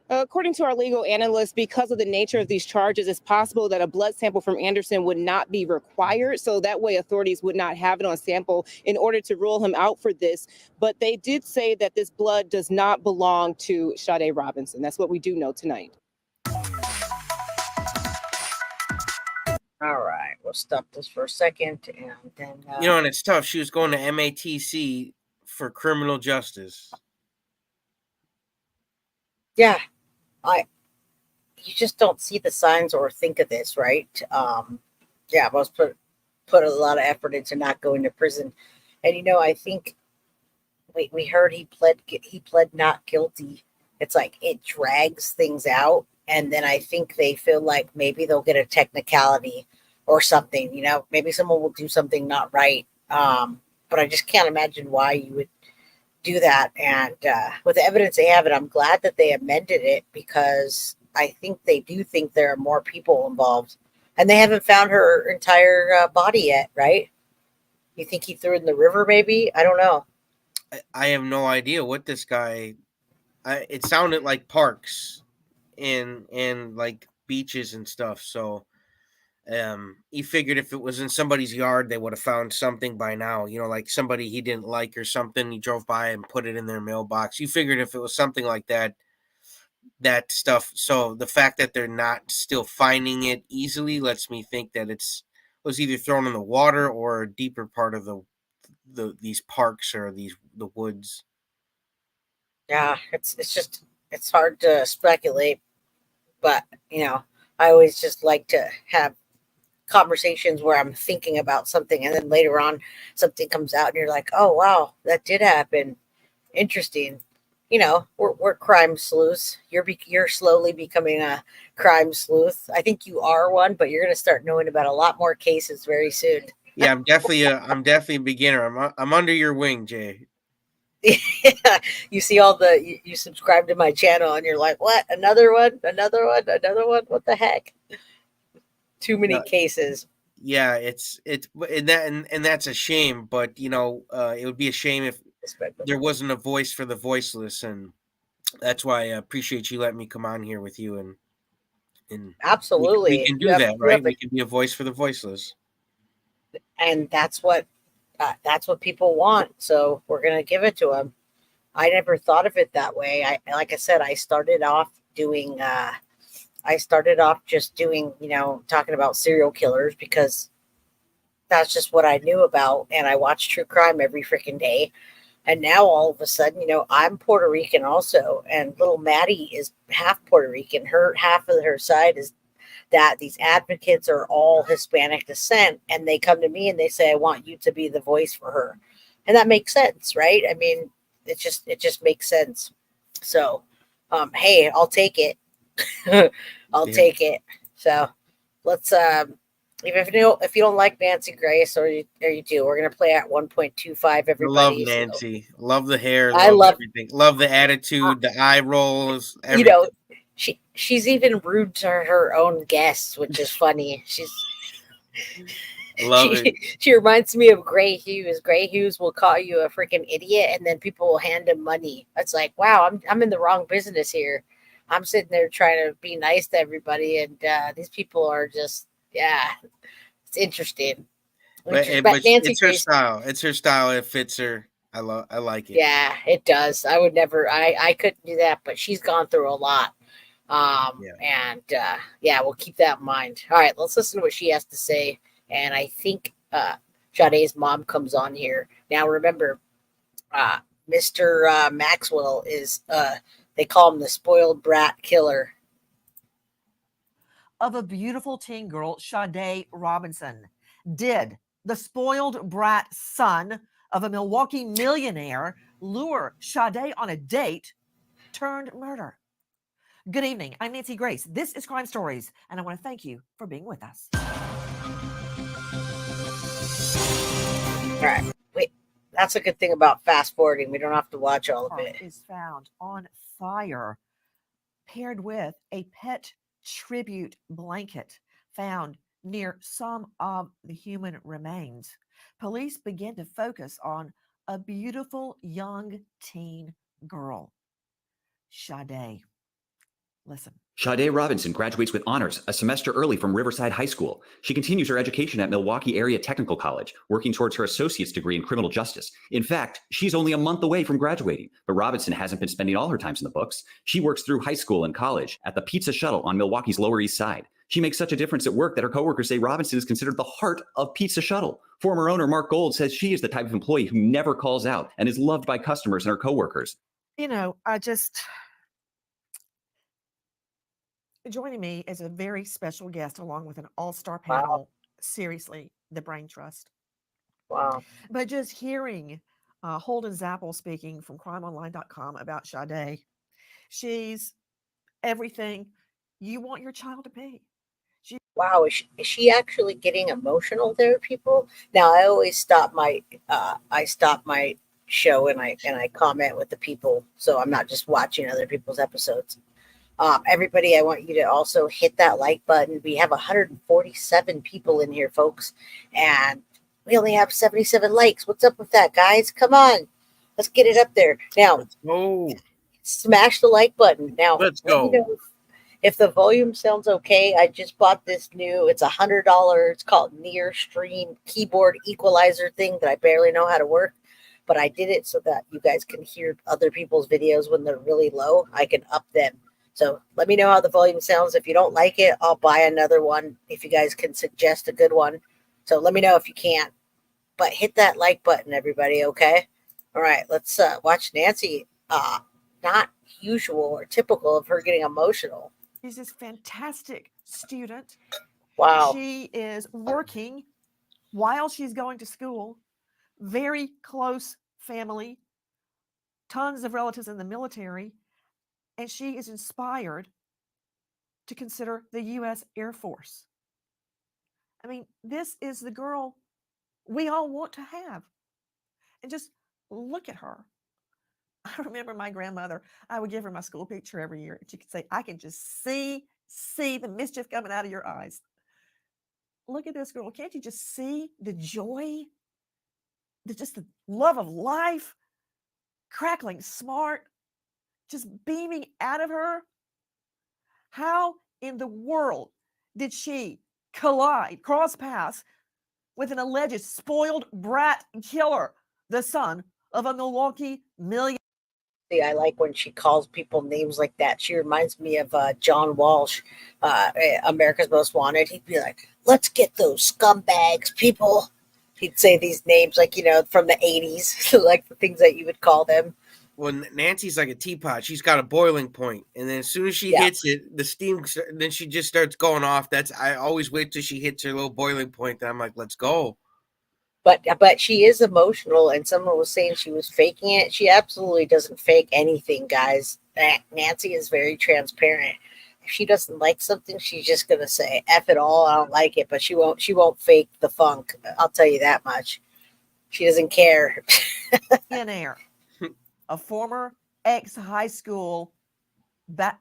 Speaker 2: According to our legal analyst, because of the nature of these charges, it's possible that a blood sample from Anderson would not be required. So that way authorities would not have it on sample in order to rule him out for this. But they did say that this blood does not belong to Sade Robinson. That's what we do know tonight.
Speaker 6: All right, we'll stop this for a second, and then
Speaker 7: And it's tough. She was going to MATC for criminal justice.
Speaker 6: Yeah, you just don't see the signs or think of this, right? Most put a lot of effort into not going to prison, and I think we heard he pled not guilty. It's like it drags things out. And then I think they feel like maybe they'll get a technicality or something, maybe someone will do something not right. But I just can't imagine why you would do that. And with the evidence they have, and I'm glad that they amended it because I think they do think there are more people involved. And they haven't found her entire body yet, right? You think he threw it in the river maybe? I don't know.
Speaker 7: I have no idea what this guy... it sounded like parks and like beaches and stuff. So he figured if it was in somebody's yard, they would have found something by now, like somebody he didn't like or something. He drove by and put it in their mailbox. You figured if it was something like that stuff. So the fact that they're not still finding it easily lets me think that was either thrown in the water or a deeper part of these parks or the woods.
Speaker 6: Yeah, it's hard to speculate, but I always just like to have conversations where I'm thinking about something and then later on something comes out and you're like, oh wow, that did happen. Interesting. We're crime sleuths. You're slowly becoming a crime sleuth. I think you are one, but you're going to start knowing about a lot more cases very soon.
Speaker 7: Yeah, I'm definitely a beginner. I'm under your wing, Jay.
Speaker 6: You see you subscribe to my channel and you're like, what? Another one? What the heck? Too many cases.
Speaker 7: Yeah, it's and that's a shame, but it would be a shame if there wasn't a voice for the voiceless, and that's why I appreciate you letting me come on here with you and
Speaker 6: absolutely
Speaker 7: we can do that, right? We can be a voice for the voiceless.
Speaker 6: And that's what people want. So we're going to give it to them. I never thought of it that way. Like I said, I started off just doing, talking about serial killers because that's just what I knew about. And I watch true crime every freaking day. And now all of a sudden, I'm Puerto Rican also, and little Maddie is half Puerto Rican. Her half of her side is that these advocates are all Hispanic descent, and they come to me and they say, I want you to be the voice for her. And that makes sense, right? I mean, it just makes sense. So, hey, I'll take it. I'll take it. So let's even if you don't like Nancy Grace or you do, we're gonna play at 1.25 everybody.
Speaker 7: I love Nancy. Love the hair.
Speaker 6: I love
Speaker 7: everything. Love the attitude, the eye rolls, everything.
Speaker 6: She's even rude to her own guests, which is funny.
Speaker 7: Love it.
Speaker 6: She reminds me of Gray Hughes. Gray Hughes will call you a freaking idiot, and then people will hand him money. It's like, wow, I'm in the wrong business here. I'm sitting there trying to be nice to everybody, and these people are just, it's interesting.
Speaker 7: But it's her style. It's her style. It fits her. I like it.
Speaker 6: Yeah, it does. I would never. I couldn't do that, but she's gone through a lot. And we'll keep that in mind. All right, let's listen to what she has to say. And I think Sade's mom comes on here now. Remember, Mr. Maxwell is they call him the spoiled brat killer
Speaker 10: of a beautiful teen girl, Sade Robinson. Did the spoiled brat son of a Milwaukee millionaire lure Sade on a date turned murder? Good evening. I'm Nancy Grace. This is Crime Stories, and I want to thank you for being with us.
Speaker 6: All right. Wait, that's a good thing about fast forwarding. We don't have to watch all of it.
Speaker 10: Is found on fire, paired with a pet tribute blanket found near some of the human remains. Police begin to focus on a beautiful young teen girl, Sade. Listen.
Speaker 11: Sade Robinson graduates with honors a semester early from Riverside High School. She continues her education at Milwaukee Area Technical College, working towards her associate's degree in criminal justice. In fact, she's only a month away from graduating, but Robinson hasn't been spending all her time in the books. She works through high school and college at the Pizza Shuttle on Milwaukee's Lower East Side. She makes such a difference at work that her coworkers say Robinson is considered the heart of Pizza Shuttle. Former owner Mark Gold says she is the type of employee who never calls out and is loved by customers and her coworkers.
Speaker 10: Joining me is a very special guest along with an all-star panel. Wow. Seriously, the Brain Trust.
Speaker 6: Wow.
Speaker 10: But just hearing Holden Zappel speaking from crimeonline.com about Sade, she's everything you want your child to be.
Speaker 6: Wow, is she actually getting emotional there, people? Now, I always stop my show and I comment with the people, so I'm not just watching other people's episodes. Everybody, I want you to also hit that like button. We have 147 people in here, folks, and we only have 77 likes. What's up with that, guys? Come on, let's get it up there. Now, smash the like button. Now,
Speaker 7: let's go.
Speaker 6: If the volume sounds okay, I just bought this new, it's $100. It's called Near Stream keyboard equalizer thing that I barely know how to work, but I did it so that you guys can hear other people's videos when they're really low. I can up them. So let me know how the volume sounds. If you don't like it, I'll buy another one if you guys can suggest a good one. So let me know if you can't. But hit that like button, everybody, okay? All right, let's watch Nancy. Not usual or typical of her getting emotional.
Speaker 10: She's this fantastic student.
Speaker 6: Wow.
Speaker 10: She is working while she's going to school. Very close family. Tons of relatives in the military. And she is inspired to consider the U.S. Air Force. I mean, this is the girl we all want to have. And just look at her. I remember my grandmother, I would give her my school picture every year. And she could say, I can just see the mischief coming out of your eyes. Look at this girl. Can't you just see the joy, the love of life, crackling smart, just beaming out of her? How in the world did she cross paths with an alleged spoiled brat killer, the son of a Milwaukee millionaire?
Speaker 6: I like when she calls people names like that. She reminds me of John Walsh, America's Most Wanted. He'd be like, let's get those scumbags, people. He'd say these names like, from the 80s, like the things that you would call them.
Speaker 7: Well, Nancy's like a teapot. She's got a boiling point, and then as soon as she hits it, the steam. Then she just starts going off. I always wait till she hits her little boiling point. Then I'm like, let's go.
Speaker 6: But she is emotional, and someone was saying she was faking it. She absolutely doesn't fake anything, guys. Nancy is very transparent. If she doesn't like something, she's just gonna say "F it all, I don't like it," but she won't fake the funk. I'll tell you that much. She doesn't care.
Speaker 10: In air, a former ex-high school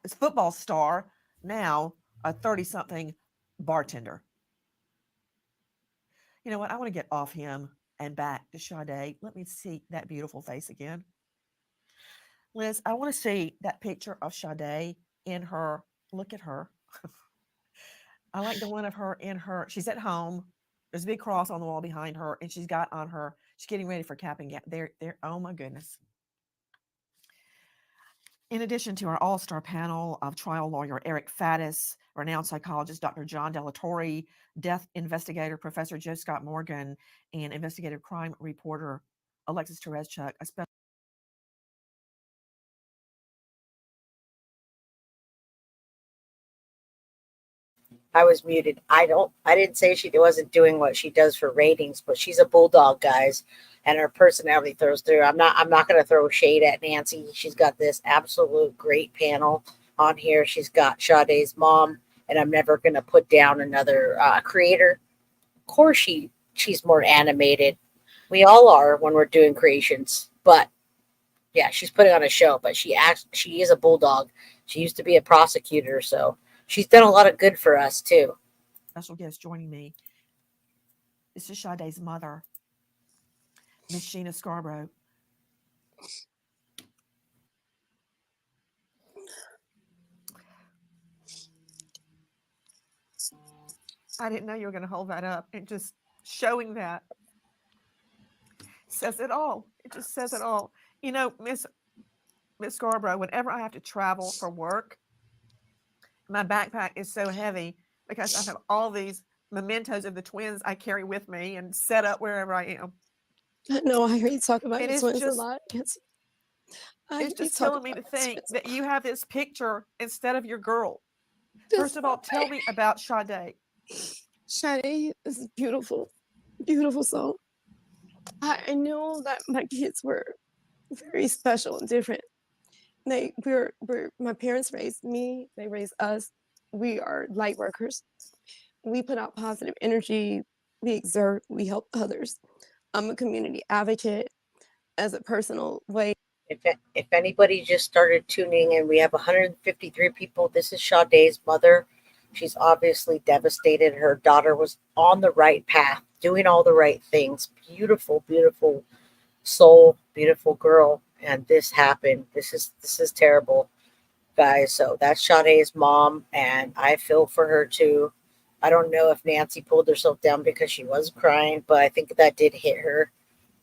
Speaker 10: football star, now a 30-something bartender. You know what? I want to get off him and back to Sade. Let me see that beautiful face again. Liz, I want to see that picture of Sade in her. Look at her. I like the one of her in her. She's at home. There's a big cross on the wall behind her, and she's got on her. She's getting ready for cap and gown. There. Oh my goodness. In addition to our all-star panel of trial lawyer Eric Faddis, renowned psychologist Dr. John Delatorre, death investigator Professor Joe Scott Morgan, and investigative crime reporter Alexis Tereszchuk, a special
Speaker 6: I was muted. I didn't say she wasn't doing what she does for ratings, but she's a bulldog, guys, and her personality throws through. I'm not going to throw shade at Nancy. She's got this absolute great panel on here. She's got Sade's mom, and I'm never going to put down another creator. Of course, she's more animated. We all are when we're doing creations, but yeah, she's putting on a show. But she is a bulldog. She used to be a prosecutor, so she's done a lot of good for us too.
Speaker 10: Special guest joining me. This is Sade's mother, Miss Sheena Scrabrough. I didn't know you were going to hold that up, and just showing that says it all. It just says it all. Miss Scarborough, whenever I have to travel for work, my backpack is so heavy because I have all these mementos of the twins I carry with me and set up wherever I am.
Speaker 16: No, I hear you talk about
Speaker 10: It
Speaker 16: your
Speaker 10: is
Speaker 16: twins
Speaker 10: just,
Speaker 16: a lot. It's
Speaker 10: just killing me to think that you have this picture instead of your girl. First of all, tell me about Sade.
Speaker 16: Sade is a beautiful, beautiful soul. I know that my kids were very special and different. My parents raised me, they raised us. We are light workers. We put out positive energy, we exert, we help others. I'm a community advocate as a personal way.
Speaker 6: If anybody just started tuning in, we have 153 people. This is Sade's mother. She's obviously devastated. Her daughter was on the right path, doing all the right things. Beautiful, beautiful soul, beautiful girl. And this happened. This is terrible, guys. So that's Sade's mom, and I feel for her too. I don't know if Nancy pulled herself down because she was crying, but I think that did hit her.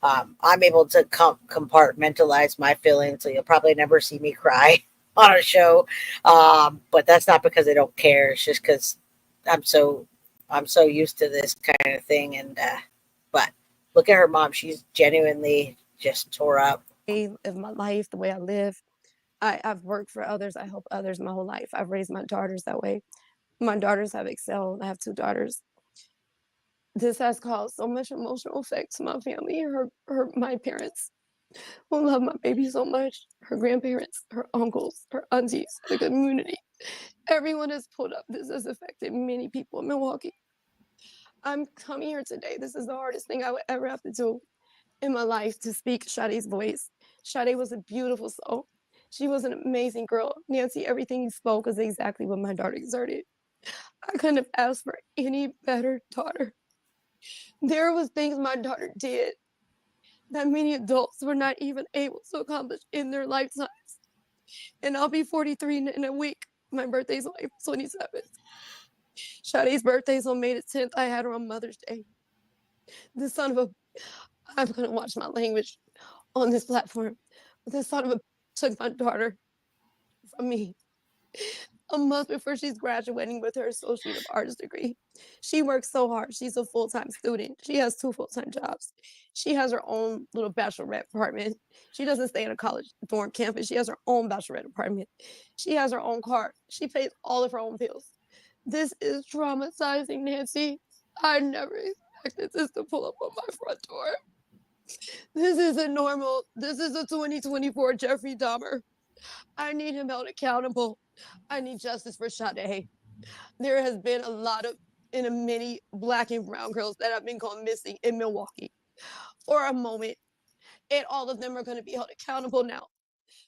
Speaker 6: I'm able to compartmentalize my feelings, so you'll probably never see me cry on a show. But that's not because I don't care. It's just because I'm so used to this kind of thing. And but look at her mom; she's genuinely just tore up.
Speaker 16: Of my life, the way I live, I've worked for others. I help others my whole life. I've raised my daughters that way. My daughters have excelled. I have 2 daughters. This has caused so much emotional effect to my family, my parents who love my baby so much, her grandparents, her uncles, her aunties, the community. Everyone has pulled up. This has affected many people in Milwaukee. I'm coming here today. This is the hardest thing I would ever have to do in my life, to speak Sade's voice. Sade was a beautiful soul. She was an amazing girl. Nancy, everything you spoke is exactly what my daughter exerted. I couldn't have asked for any better daughter. There was things my daughter did that many adults were not even able to accomplish in their lifetimes. And I'll be 43 in a week. My birthday's on April 27th. Sade's birthday's on May the 10th. I had her on Mother's Day. The son of a... I'm going to watch my language on this platform. The son of a took my daughter from me. a month before she's graduating with her Associate of Arts degree. She works so hard. She's a full-time student. She has 2 full-time jobs. She has her own little bachelorette apartment. She doesn't stay in a college dorm campus. She has her own bachelorette apartment. She has her own car. She pays all of her own bills. This is traumatizing, Nancy. I never expected this to pull up on my front door. This isn't normal. This is a 2024 Jeffrey Dahmer. I need him held accountable. I need justice for Sade. There has been a lot of, many Black and brown girls that have been gone missing in Milwaukee for a moment, and all of them are going to be held accountable now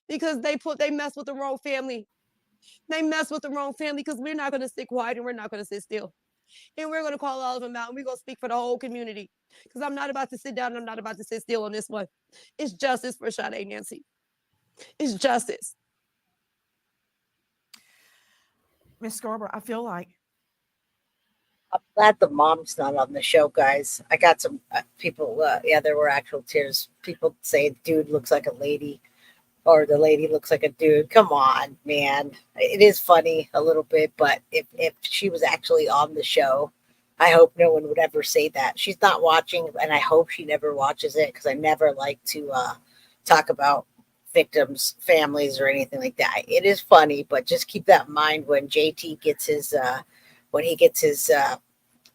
Speaker 16: because they mess with the wrong family. They mess with the wrong family because we're not going to sit quiet and we're not going to sit still. And we're going to call all of them out and we're going to speak for the whole community because I'm not about to sit down and I'm not about to sit still on this one. It's justice for Sade, Nancy. It's justice.
Speaker 10: Miss Scarborough, I feel like
Speaker 6: I'm glad the mom's not on the show, guys. I got some people, there were actual tears. People say dude looks like a lady or the lady looks like a dude. Come on, man. It is funny a little bit, but if she was actually on the show, I hope no one would ever say that. She's not watching, and I hope she never watches it because I never like to talk about victims' families or anything like that. It is funny, but just keep that in mind when JT gets his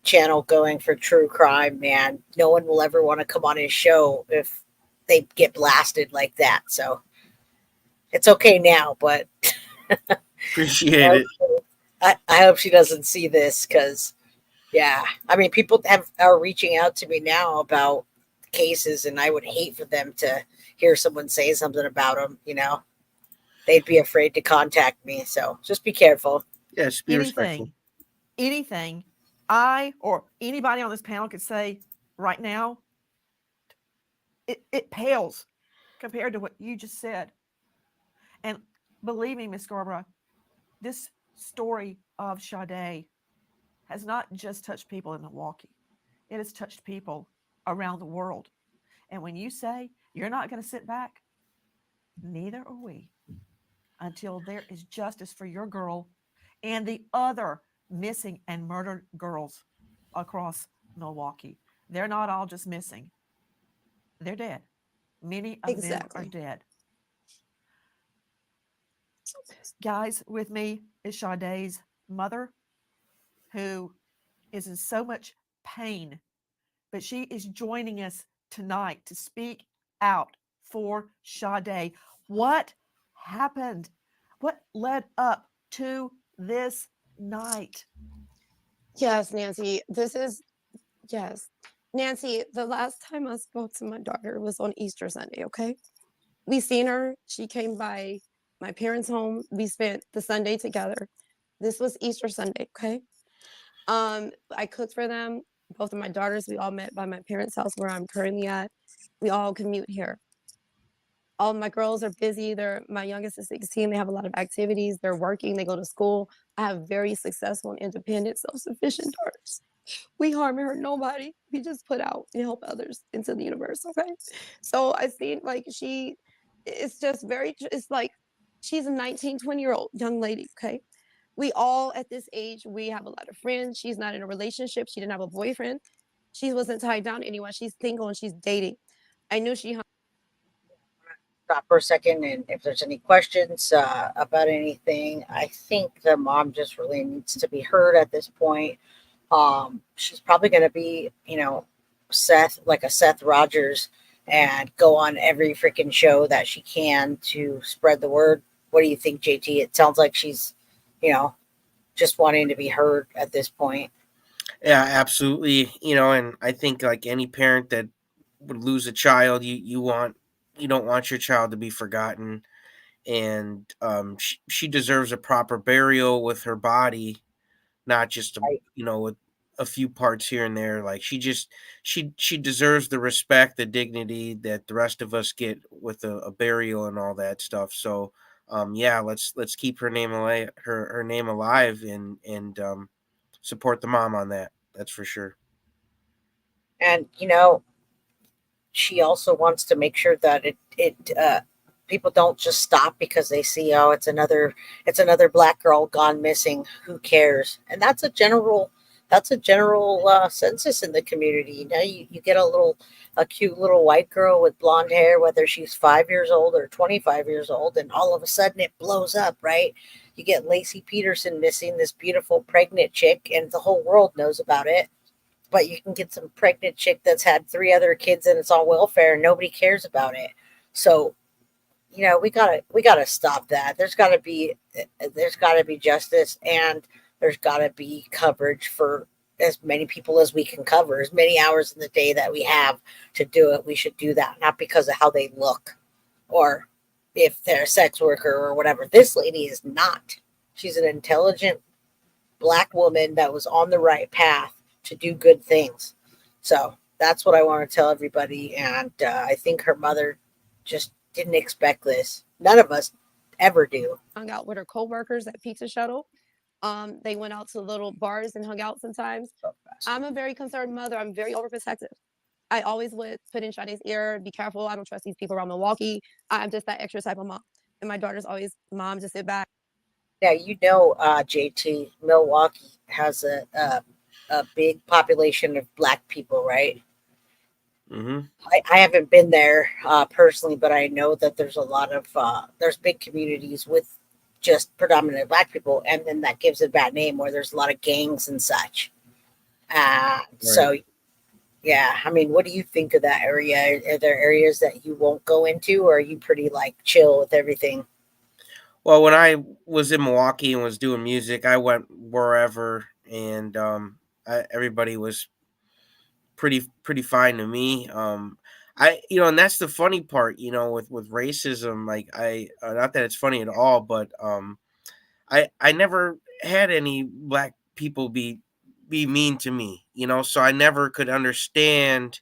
Speaker 6: channel going for true crime, man. No one will ever want to come on his show if they get blasted like that. So it's okay now, but
Speaker 7: Appreciate it.
Speaker 6: I hope she doesn't see this because, yeah, I mean, people are reaching out to me now about cases, and I would hate for them to hear someone say something about them. You know, they'd be afraid to contact me. So just be careful.
Speaker 7: Yeah, just be respectful.
Speaker 10: Anything I or anybody on this panel could say right now, it pales compared to what you just said. And believe me, Miss Scarborough, this story of Sade has not just touched people in Milwaukee. It has touched people around the world. And when you say you're not going to sit back, neither are we until there is justice for your girl and the other missing and murdered girls across Milwaukee. They're not all just missing. They're dead. Many of them are dead. Guys, with me is Sade's mother, who is in so much pain, but she is joining us tonight to speak out for Sade. What happened? What led up to this night?
Speaker 16: Yes, Nancy, yes. Nancy, the last time I spoke to my daughter was on Easter Sunday, okay? We seen her. She came by my parents' home. We spent the Sunday together. This was Easter Sunday, okay? I cooked for them. Both of my daughters, we all met by my parents' house where I'm currently at. We all commute here. All my girls are busy. My youngest is 16. They have a lot of activities. They're working. They go to school. I have very successful and independent, self-sufficient daughters. We harm and hurt nobody. We just put out and help others into the universe, okay? So I see like it's like she's a 19, 20-year-old young lady, okay? We all at this age, we have a lot of friends. She's not in a relationship. She didn't have a boyfriend. She wasn't tied down to anyone. She's single and she's dating. I knew she
Speaker 6: Stop for a second, and if there's any questions about anything, I think the mom just really needs to be heard at this point. She's probably going to be, Seth Rogers, and go on every freaking show that she can to spread the word. What do you think, JT? It sounds like she's, just wanting to be heard at this point.
Speaker 7: Yeah, absolutely. And I think like any parent that would lose a child, you don't want your child to be forgotten. And she deserves a proper burial with her body, not just with a few parts here and there. Like she deserves the respect, the dignity that the rest of us get with a burial and all that stuff. So let's keep her name alive, her name alive, and support the mom on that. That's for sure.
Speaker 6: And she also wants to make sure that people don't just stop because they see, oh, it's another black girl gone missing. Who cares? And that's a general census in the community. You know, you get a cute little white girl with blonde hair, whether she's 5 years old or 25 years old, and all of a sudden it blows up, right? You get Lacey Peterson missing, this beautiful pregnant chick, and the whole world knows about it. But you can get some pregnant chick that's had 3 other kids and it's on welfare and nobody cares about it. So, you know, we gotta stop that. There's gotta be justice, and there's gotta be coverage for as many people as we can cover, as many hours in the day that we have to do it. We should do that, not because of how they look or if they're a sex worker or whatever. This lady is not. She's an intelligent Black woman that was on the right path to do good things. So that's what I want to tell everybody. And I think her mother just didn't expect this. None of us ever do.
Speaker 16: Hung out with her coworkers at Pizza Shuttle. They went out to little bars and hung out sometimes. I'm a very concerned mother. I'm very overprotective. I always would put in Sade's ear, be careful. I don't trust these people around Milwaukee. I'm just that extra type of mom. And my daughter's always, Mom, just sit back.
Speaker 6: Now, you know, JT, Milwaukee has a big population of Black people, right?
Speaker 7: Mm-hmm.
Speaker 6: I haven't been there personally, but I know that there's a lot of there's big communities with just predominantly Black people, and then that gives it a bad name where there's a lot of gangs and such. So, yeah, I mean, what do you think of that area? Are there areas that you won't go into, or are you pretty like chill with everything?
Speaker 7: Well, when I was in Milwaukee and was doing music, I went wherever, and everybody was pretty fine to me. And that's the funny part, with racism. Like not that it's funny at all, but I never had any Black people be mean to me, so I never could understand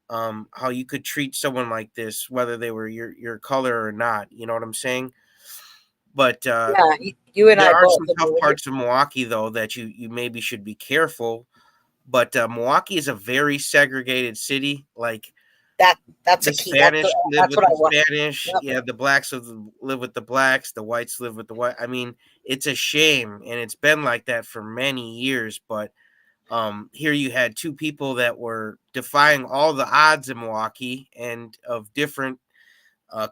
Speaker 7: how you could treat someone like this, whether they were your color or not. You know what I'm saying? But
Speaker 6: Yeah, you and
Speaker 7: there
Speaker 6: I
Speaker 7: are
Speaker 6: both.
Speaker 7: some tough parts of Milwaukee, though, that you maybe should be careful. But Milwaukee is a very segregated city. Like
Speaker 6: that's
Speaker 7: the
Speaker 6: a key.
Speaker 7: Spanish live
Speaker 6: That's
Speaker 7: with
Speaker 6: what I
Speaker 7: the
Speaker 6: want.
Speaker 7: Spanish.
Speaker 6: Yep.
Speaker 7: Yeah, the blacks live with the blacks. The whites live with the white. I mean, it's a shame, and it's been like that for many years. But here you had 2 people that were defying all the odds in Milwaukee and of different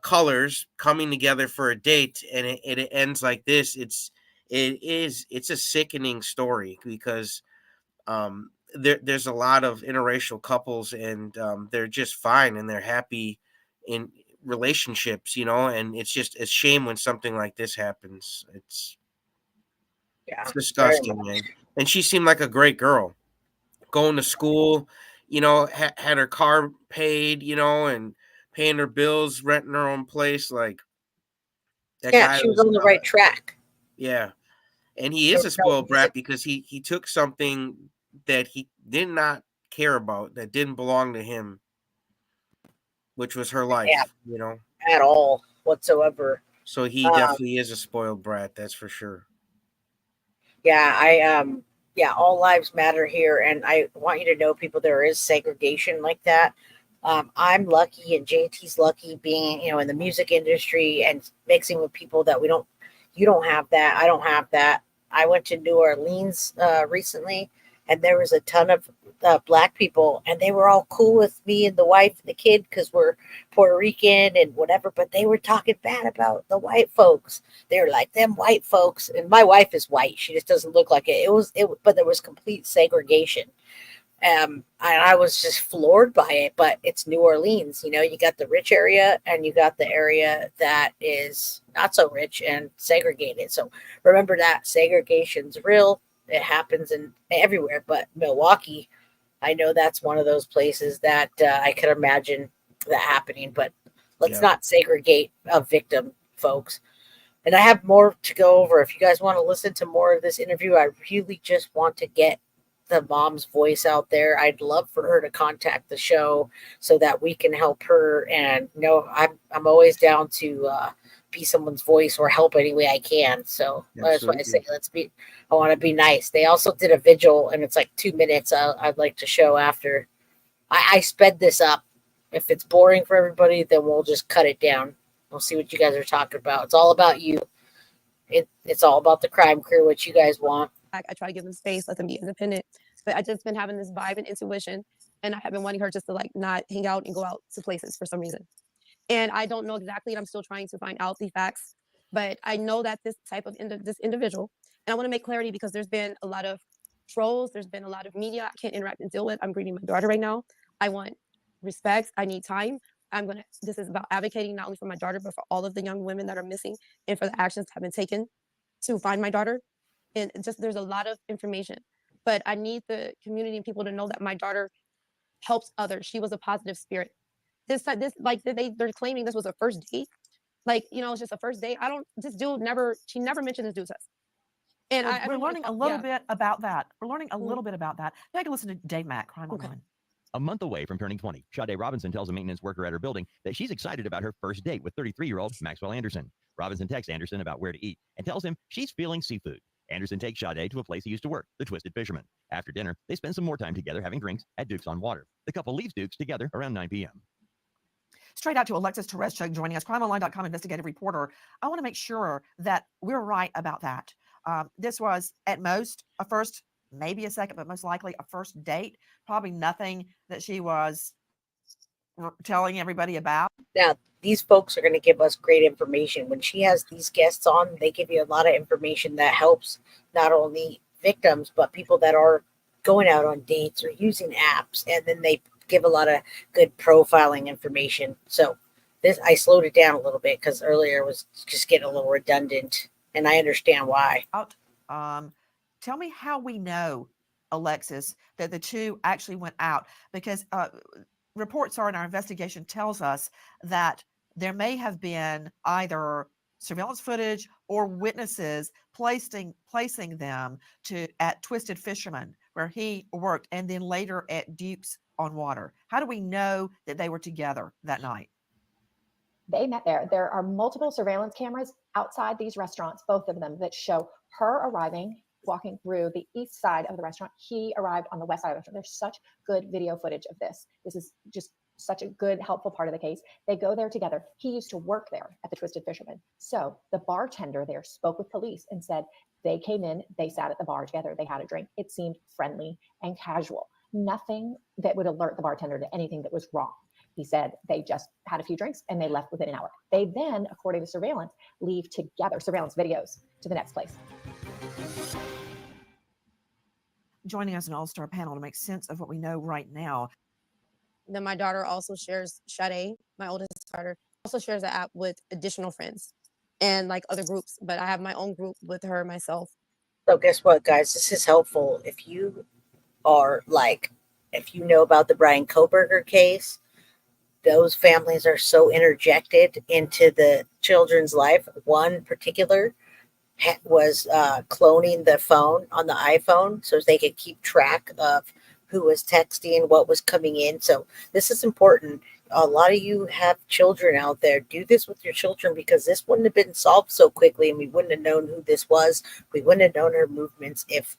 Speaker 7: colors coming together for a date, and it ends like this. It's a sickening story because there's a lot of interracial couples, and they're just fine and they're happy in relationships, and it's just a shame when something like this happens. It's disgusting, man. And she seemed like a great girl, going to school, had her car paid, and paying her bills, renting her own place. Like that
Speaker 6: Yeah,
Speaker 7: guy
Speaker 6: she was on the right track.
Speaker 7: Yeah. And he is a spoiled brat because he took something that he did not care about, that didn't belong to him, which was her life,
Speaker 6: At all whatsoever.
Speaker 7: So he definitely is a spoiled brat, that's for sure.
Speaker 6: Yeah, all lives matter here, and I want you to know, people, there is segregation like that. I'm lucky, and JT's lucky being, in the music industry and mixing with people that you don't have that. I don't have that. I went to New Orleans recently, and there was a ton of Black people, and they were all cool with me and the wife and the kid because we're Puerto Rican and whatever, but they were talking bad about the white folks. They were like, them white folks, and my wife is white. She just doesn't look like it. But there was complete segregation. And I was just floored by it, but it's New Orleans. You got the rich area and you got the area that is not so rich and segregated. So remember that segregation's real. It happens everywhere, but Milwaukee, I know that's one of those places that I could imagine that happening, but let's not segregate a victim, folks. And I have more to go over. If you guys want to listen to more of this interview, I really just want to get the mom's voice out there. I'd love for her to contact the show so that we can help her. And I'm always down to be someone's voice or help any way I can. So that's why I say I want to be nice. They also did a vigil, and it's like 2 minutes. I'd like to show after. I sped this up. If it's boring for everybody, then we'll just cut it down. We'll see what you guys are talking about. It's all about you. It's all about the crime crew, what you guys want.
Speaker 16: I try to give them space, let them be independent. But I just been having this vibe and intuition, and I have been wanting her just to like not hang out and go out to places for some reason. And I don't know exactly, and I'm still trying to find out the facts, but I know that this type of this individual, and I want to make clarity because there's been a lot of trolls, there's been a lot of media I can't interact and deal with. I'm greeting my daughter right now. I want respect. I need time. This is about advocating not only for my daughter, but for all of the young women that are missing and for the actions that have been taken to find my daughter. And just there's a lot of information, but I need the community and people to know that my daughter helps others. She was a positive spirit. This like they're claiming this was a first date. Like, it's just a first date. She never mentioned this dude to us. And
Speaker 10: we're learning a little bit about that. We're learning a little bit about that. Take a listen to Dave Mack, Crime Online.
Speaker 8: A month away from turning 20, Sade Robinson tells a maintenance worker at her building that she's excited about her first date with 33-year-old Maxwell Anderson. Robinson texts Anderson about where to eat and tells him she's feeling seafood. Anderson takes Sade to a place he used to work, the Twisted Fisherman. After dinner, they spend some more time together having drinks at Duke's on Water. The couple leaves Duke's together around 9 p.m.
Speaker 10: Straight out to Alexis Tereshchuk joining us, crimeonline.com investigative reporter. I want to make sure that we're right about that. This was at most a first, maybe a second, but most likely a first date. Probably nothing that she was telling everybody about.
Speaker 6: Now, these folks are going to give us great information. When she has these guests on, they give you a lot of information that helps not only victims, but people that are going out on dates or using apps. And then they give a lot of good profiling information. So I slowed it down a little bit because earlier it was just getting a little redundant. And I understand why.
Speaker 10: Tell me how we know, Alexis, that the two actually went out, because reports are in our investigation tells us that there may have been either surveillance footage or witnesses placing them at Twisted Fisherman, where he worked, and then later at Duke's on Water. How do we know that they were together that night?
Speaker 12: They met there. There are multiple surveillance cameras outside these restaurants, both of them, that show her arriving, walking through the east side of the restaurant. He arrived on the west side of the restaurant. There's such good video footage of this. This is just such a good, helpful part of the case. They go there together. He used to work there at the Twisted Fisherman. So the bartender there spoke with police and said they came in, they sat at the bar together, they had a drink. It seemed friendly and casual. Nothing that would alert the bartender to anything that was wrong. He said they just had a few drinks and they left within an hour. They then, according to surveillance, leave together, surveillance videos, to the next place.
Speaker 10: Joining us an all-star panel to make sense of what we know right now.
Speaker 16: Then my daughter also shares, Sade, my oldest daughter, also shares the app with additional friends and like other groups, but I have my own group with her myself.
Speaker 6: So guess what, guys? This is helpful. If you know about the Brian Koberger case, those families are so interjected into the children's life. One particular was cloning the phone on the iPhone so they could keep track of who was texting, what was coming in. So this is important. A lot of you have children out there. Do this with your children, because this wouldn't have been solved so quickly, and we wouldn't have known who this was. We wouldn't have known her movements if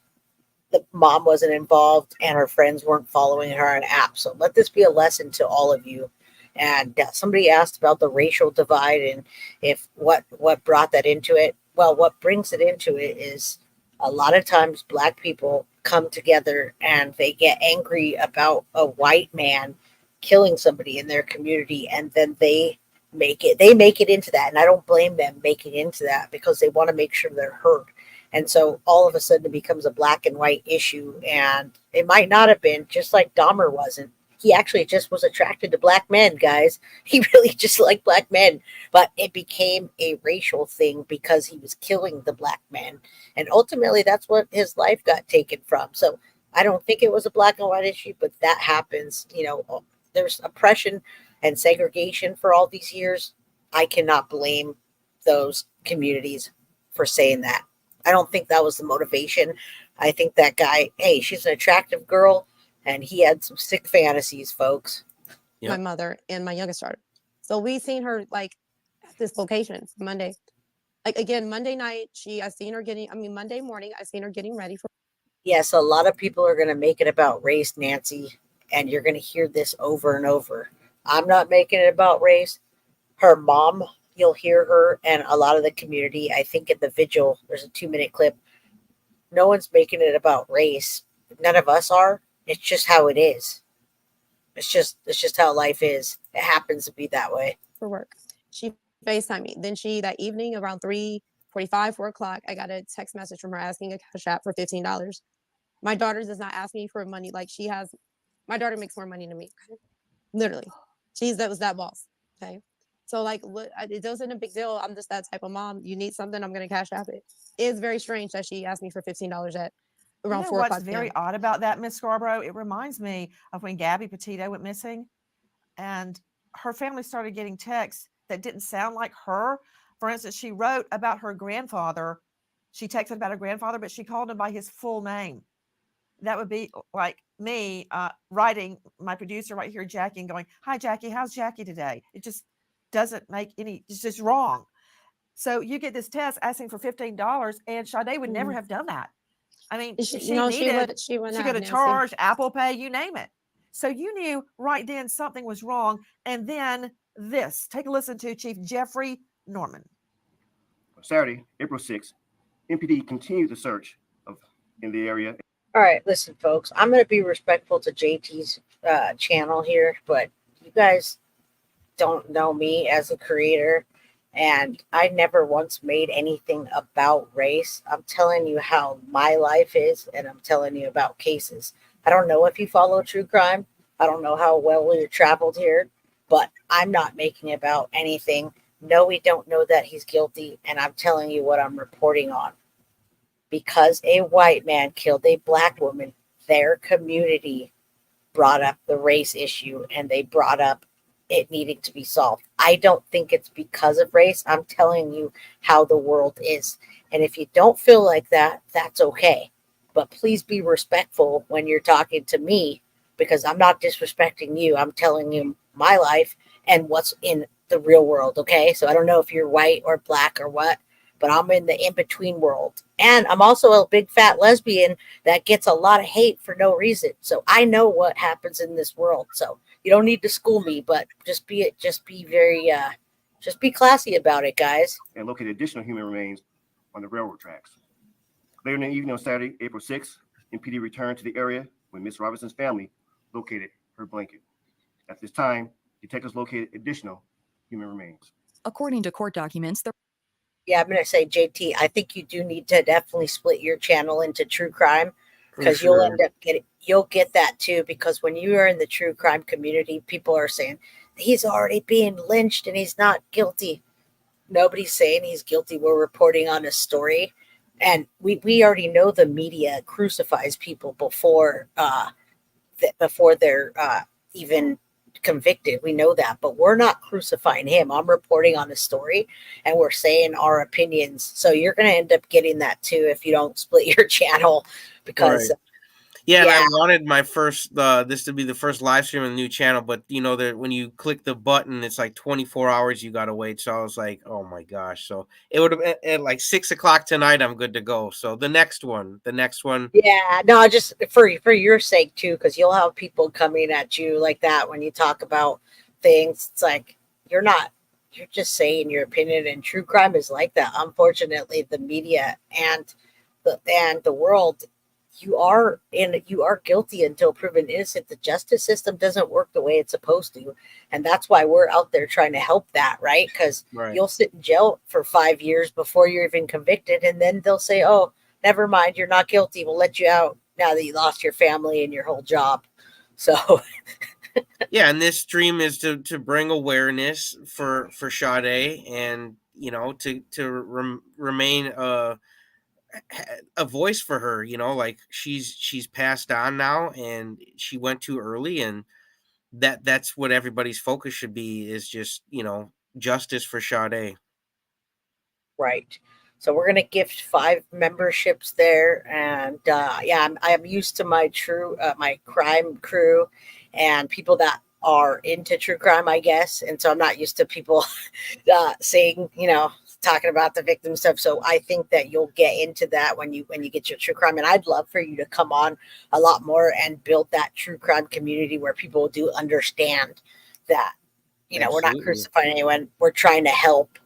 Speaker 6: the mom wasn't involved and her friends weren't following her on apps. So let this be a lesson to all of you. And somebody asked about the racial divide and if what brought that into it. Well, what brings it into it is a lot of times Black people come together and they get angry about a white man killing somebody in their community, and then they make it into that. And I don't blame them making into that, because they want to make sure they're heard. And so all of a sudden it becomes a black and white issue, and it might not have been, just like Dahmer wasn't. He actually just was attracted to Black men, guys. He really just liked Black men, but it became a racial thing because he was killing the Black men. And ultimately that's what his life got taken from. So I don't think it was a black and white issue, but that happens. There's oppression and segregation for all these years. I cannot blame those communities for saying that. I don't think that was the motivation. I think that guy, hey, she's an attractive girl, and he had some sick fantasies, folks.
Speaker 16: My mother and my youngest daughter. So we seen her like at this location Monday. Like again, Monday night, Monday morning, I seen her getting ready for.
Speaker 6: Yes, a lot of people are going to make it about race, Nancy, and you're going to hear this over and over. I'm not making it about race. Her mom, you'll hear her and a lot of the community. I think in the vigil, there's a 2-minute clip. No one's making it about race. None of us are. It's just how it is. It's just how life is. It happens to be that way.
Speaker 16: For work. She FaceTimed me. Then that evening around 3:45, 4 o'clock, I got a text message from her asking a cash app for $15. My daughter does not ask me for money like she has. My daughter makes more money than me. Literally. That was that boss. Okay. So like, it wasn't a big deal. I'm just that type of mom. You need something, I'm going to cash app it. It's very strange that she asked me for $15 at around 4 o'clock.
Speaker 10: What's very odd about that, Miss Scarborough? It reminds me of when Gabby Petito went missing, and her family started getting texts that didn't sound like her. For instance, she wrote about her grandfather. She texted about her grandfather, but she called him by his full name. That would be like me writing my producer right here, Jackie, and going, "Hi, Jackie, how's Jackie today?" It just doesn't make it's just wrong. So you get this text asking for $15, and Sade would never have done that. I mean, she could have charged Apple Pay, you name it. So you knew right then something was wrong. And then this, take a listen to Chief Jeffrey Norman.
Speaker 23: Saturday, April 6th, MPD continued the search in the area.
Speaker 6: All right, listen, folks, I'm going to be respectful to JT's channel here, but you guys don't know me as a creator, and I never once made anything about race. I'm telling you how my life is, and I'm telling you about cases. I don't know if you follow true crime. I don't know how well you're traveled here, but I'm not making about anything. No, we don't know that he's guilty, and I'm telling you what I'm reporting on. Because a white man killed a black woman, their community brought up the race issue, and they brought up it needing to be solved. I don't think it's because of race. I'm telling you how the world is. And if you don't feel like that, that's okay. But please be respectful when you're talking to me, because I'm not disrespecting you. I'm telling you my life and what's in the real world, okay? So I don't know if you're white or black or what, but I'm in the in-between world. And I'm also a big fat lesbian that gets a lot of hate for no reason. So I know what happens in this world. So you don't need to school me, but just be classy about it, guys.
Speaker 23: And located additional human remains on the railroad tracks. Later in the evening on Saturday, April 6th, MPD returned to the area when Miss Robinson's family located her blanket. At this time, detectives located additional human remains.
Speaker 17: According to court documents,
Speaker 6: I'm going to say, JT, I think you do need to definitely split your channel into true crime, because you'll end up you'll get that too, because when you are in the true crime community, people are saying he's already being lynched and he's not guilty. Nobody's saying he's guilty. We're reporting on a story, and we already know the media crucifies people before they're even convicted. We know that, but we're not crucifying him. I'm reporting on a story, and we're saying our opinions. So you're going to end up getting that too if you don't split your channel, because
Speaker 7: right. Yeah, and I wanted my first this to be the first live stream on the new channel, but you know that when you click the button, it's like 24 hours you gotta wait. So I was like, oh my gosh. So it would have at like 6 o'clock tonight. I'm good to go. So the next one.
Speaker 6: Yeah, no, just for your sake too, because you'll have people coming at you like that when you talk about things. It's like you're just saying your opinion, and true crime is like that. Unfortunately, the media and the world. You are guilty until proven innocent. The justice system doesn't work the way it's supposed to. And that's why we're out there trying to help that, right? Because you'll sit in jail for 5 years before you're even convicted. And then they'll say, oh, never mind, you're not guilty. We'll let you out now that you lost your family and your whole job. So
Speaker 7: yeah, and this stream is to bring awareness for Sade, and you know, to remain a voice for her, you know, like she's passed on now and she went too early, and that's what everybody's focus should be, is just, you know, justice for Sade.
Speaker 6: Right. So we're gonna gift 5 memberships there, and I'm used to my my crime crew and people that are into true crime, I guess, and so I'm not used to people saying, you know, talking about the victim stuff. So I think that you'll get into that when you get your true crime, and I'd love for you to come on a lot more and build that true crime community where people do understand that, you know, Absolutely. We're not crucifying anyone. We're trying to help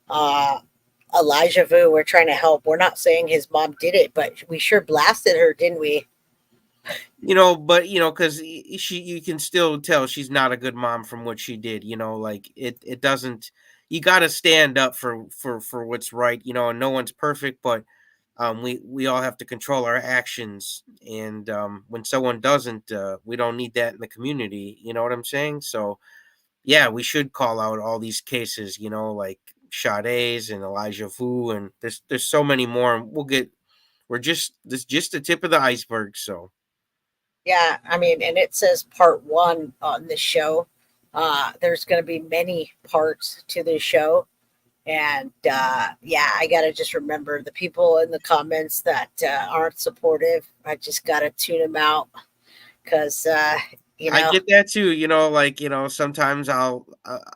Speaker 6: Elijah Vu, we're trying to help. We're not saying his mom did it, but we sure blasted her, didn't we?
Speaker 7: But because you can still tell she's not a good mom from what she did. Like it doesn't. You got to stand up for what's right. And no one's perfect, but we all have to control our actions. And when someone doesn't, we don't need that in the community. You know what I'm saying? So yeah, we should call out all these cases. Like Sade's and Elijah Vu, and there's so many more. And we're just the tip of the iceberg. So.
Speaker 6: Yeah, I mean, and it says part 1 on the show. There's going to be many parts to the show. And yeah, I got to just remember the people in the comments that aren't supportive. I just got to tune them out because,
Speaker 7: I get that too. Sometimes I'll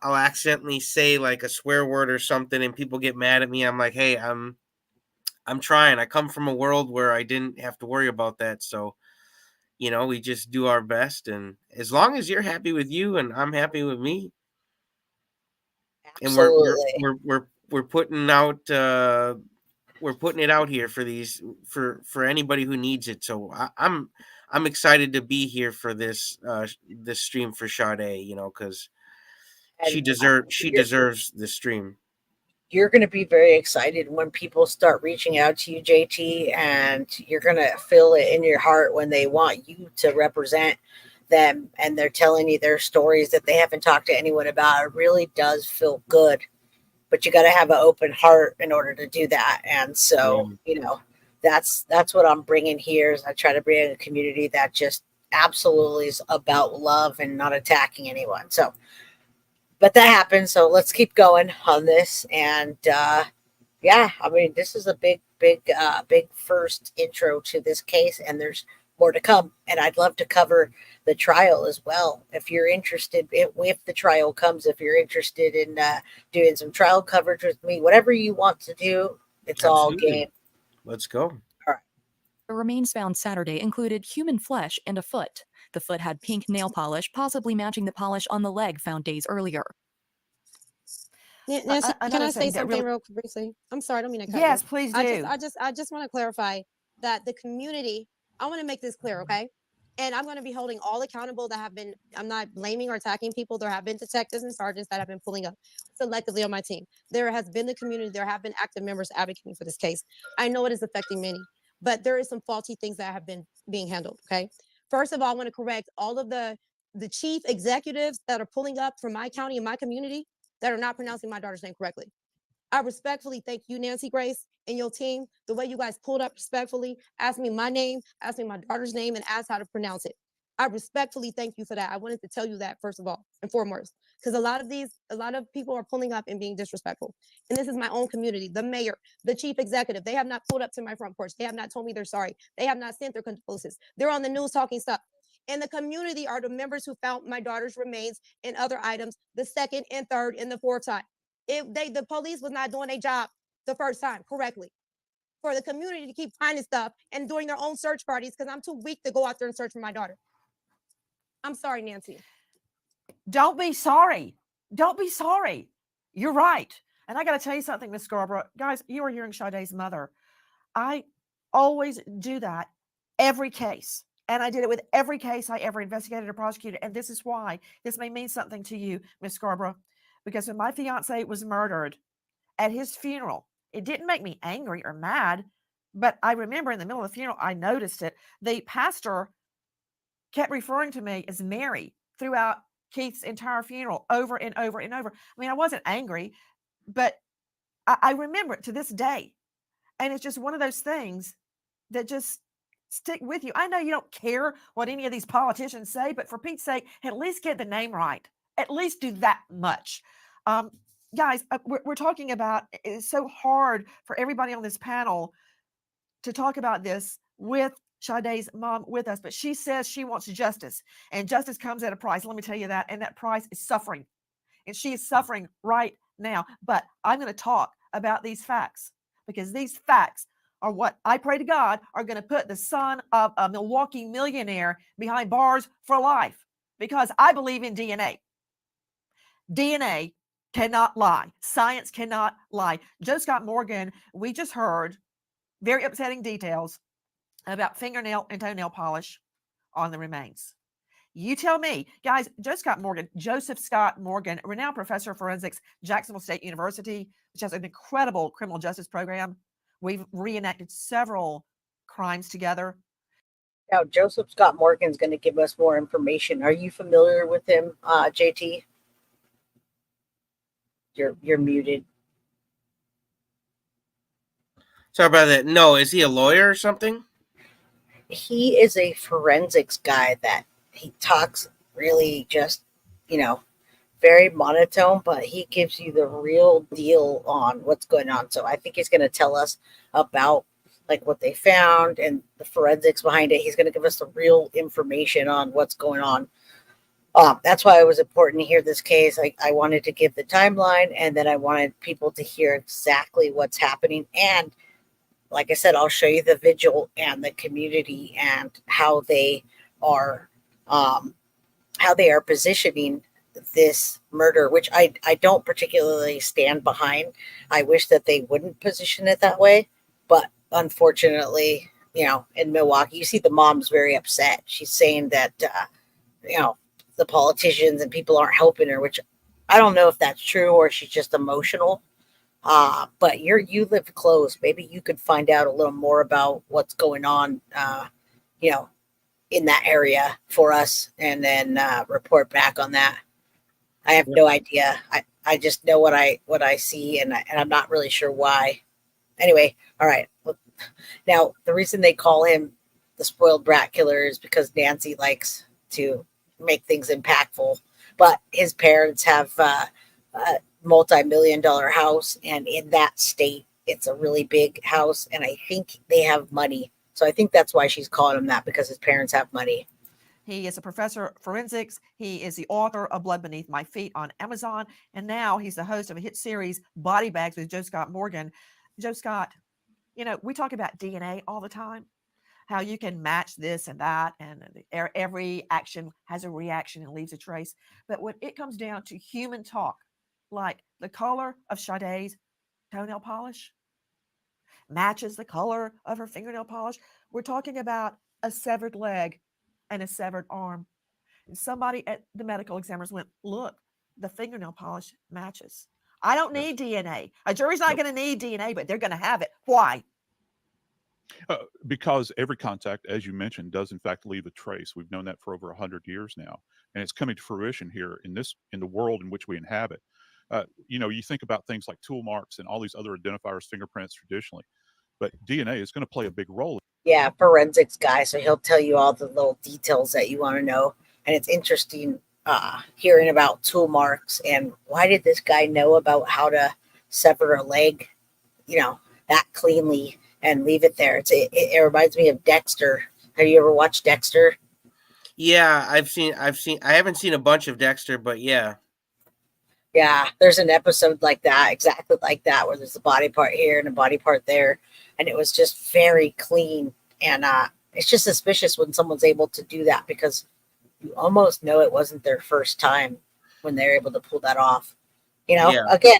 Speaker 7: accidentally say like a swear word or something and people get mad at me. I'm like, hey, I'm trying. I come from a world where I didn't have to worry about that. So, we just do our best, and as long as you're happy with you and I'm happy with me,
Speaker 6: absolutely.
Speaker 7: And we're putting out we're putting it out here for anybody who needs it. So I'm excited to be here for this stream for Sade, because she deserves the stream.
Speaker 6: You're going to be very excited when people start reaching out to you, JT, and you're going to feel it in your heart when they want you to represent them and they're telling you their stories that they haven't talked to anyone about. It really does feel good, but you got to have an open heart in order to do that. And so, that's what I'm bringing here is I try to bring a community that just absolutely is about love and not attacking anyone. So, but that happened. So let's keep going on this. And yeah, I mean, this is a big first intro to this case, and there's more to come. And I'd love to cover the trial as well. If you're interested, if the trial comes, if you're interested in doing some trial coverage with me, whatever you want to do, it's all game.
Speaker 7: Let's go.
Speaker 17: The remains found Saturday included human flesh and a foot. The foot had pink nail polish, possibly matching the polish on the leg found days earlier.
Speaker 16: Nancy, can I say something real briefly? I'm sorry, I don't mean to cut you.
Speaker 10: Yes, please do.
Speaker 16: I just want to clarify that the community, I want to make this clear, okay? And I'm going to be holding all accountable that have been, I'm not blaming or attacking people. There have been detectives and sergeants that have been pulling up selectively on my team. There has been the community, there have been active members advocating for this case. I know it is affecting many, but there is some faulty things that have been being handled, okay? First of all, I want to correct all of the chief executives that are pulling up from my county and my community that are not pronouncing my daughter's name correctly. I respectfully thank you, Nancy Grace, and your team, the way you guys pulled up respectfully, asked me my name, asked me my daughter's name, and asked how to pronounce it. I respectfully thank you for that. I wanted to tell you that first of all and foremost, because a lot of people are pulling up and being disrespectful. And this is my own community, the mayor, the chief executive. They have not pulled up to my front porch. They have not told me they're sorry. They have not sent their condolences. They're on the news talking stuff. And the community are the members who found my daughter's remains and other items the second and third and the fourth time. The police was not doing their job the first time correctly. For the community to keep finding stuff and doing their own search parties because I'm too weak to go out there and search for my daughter. I'm sorry, Nancy.
Speaker 10: Don't be sorry. Don't be sorry. You're right. And I got to tell you something, Miss Scarborough. Guys, you are hearing Sade's mother. I always do that every case. And I did it with every case I ever investigated or prosecuted. And this is why this may mean something to you, Miss Scarborough. Because when my fiance was murdered at his funeral, it didn't make me angry or mad. But I remember in the middle of the funeral, I noticed it. The pastor kept referring to me as Mary throughout Keith's entire funeral over and over and over. I mean, I wasn't angry, but I remember it to this day. And it's just one of those things that just stick with you. I know you don't care what any of these politicians say, but for Pete's sake, at least get the name right. At least do that much. Guys, we're talking about, it's so hard for everybody on this panel to talk about this with Sade's mom with us, but she says she wants justice, and justice comes at a price. Let me tell you that. And that price is suffering, and she is suffering right now. But I'm going to talk about these facts because these facts are what I pray to God are going to put the son of a Milwaukee millionaire behind bars for life, because I believe in DNA. DNA cannot lie. Science cannot lie. Joe Scott Morgan, we just heard very upsetting details about fingernail and toenail polish on the remains. You tell me, guys. Joseph Scott Morgan, renowned professor of forensics, Jacksonville State University, which has an incredible criminal justice program. We've reenacted several crimes together.
Speaker 6: Now, Joseph Scott Morgan's going to give us more information. Are you familiar with him, JT? You're muted.
Speaker 7: Sorry about that. No, is he a lawyer or something?
Speaker 6: He is a forensics guy that he talks really just, very monotone, but he gives you the real deal on what's going on. So I think he's going to tell us about like what they found and the forensics behind it. He's going to give us the real information on what's going on. That's why it was important to hear this case. I wanted to give the timeline, and then I wanted people to hear exactly what's happening. And like I said, I'll show you the vigil and the community and how they are positioning this murder, which I don't particularly stand behind. I wish that they wouldn't position it that way, but unfortunately, in Milwaukee, you see the mom's very upset. She's saying that the politicians and people aren't helping her, which I don't know if that's true or she's just emotional. But you live close. Maybe you could find out a little more about what's going on, in that area for us, and then report back on that. I have no idea. I just know what I see, and I'm not really sure why. Anyway, all right. Now, the reason they call him the spoiled brat killer is because Nancy likes to make things impactful, but his parents have a multi-million-dollar house, and in that state, it's a really big house, and I think they have money. So I think that's why she's calling him that, because his parents have money.
Speaker 10: He is a professor of forensics. He is the author of Blood Beneath My Feet on Amazon. And now he's the host of a hit series, Body Bags with Joe Scott Morgan. Joe Scott, we talk about DNA all the time, how you can match this and that, and every action has a reaction and leaves a trace. But when it comes down to human talk, like the color of Sade's toenail polish matches the color of her fingernail polish, we're talking about a severed leg and a severed arm. And somebody at the medical examiners went, look, the fingernail polish matches. I don't need DNA. A jury's not going to need DNA, but they're going to have it. Why?
Speaker 18: Because every contact, as you mentioned, does in fact leave a trace. We've known that for over 100 years now, and it's coming to fruition here in the world in which we inhabit. You think about things like tool marks and all these other identifiers, fingerprints traditionally, but DNA is going to play a big role.
Speaker 6: Yeah, forensics guy, so he'll tell you all the little details that you want to know. And it's interesting hearing about tool marks and why did this guy know about how to sever a leg, that cleanly and leave it there. It reminds me of Dexter. Have you ever watched Dexter?
Speaker 7: Yeah, I haven't seen a bunch of Dexter, but yeah.
Speaker 6: Yeah, there's an episode like that, exactly like that, where there's a body part here and a body part there. And it was just very clean. And it's just suspicious when someone's able to do that, because you almost know it wasn't their first time when they're able to pull that off. Again,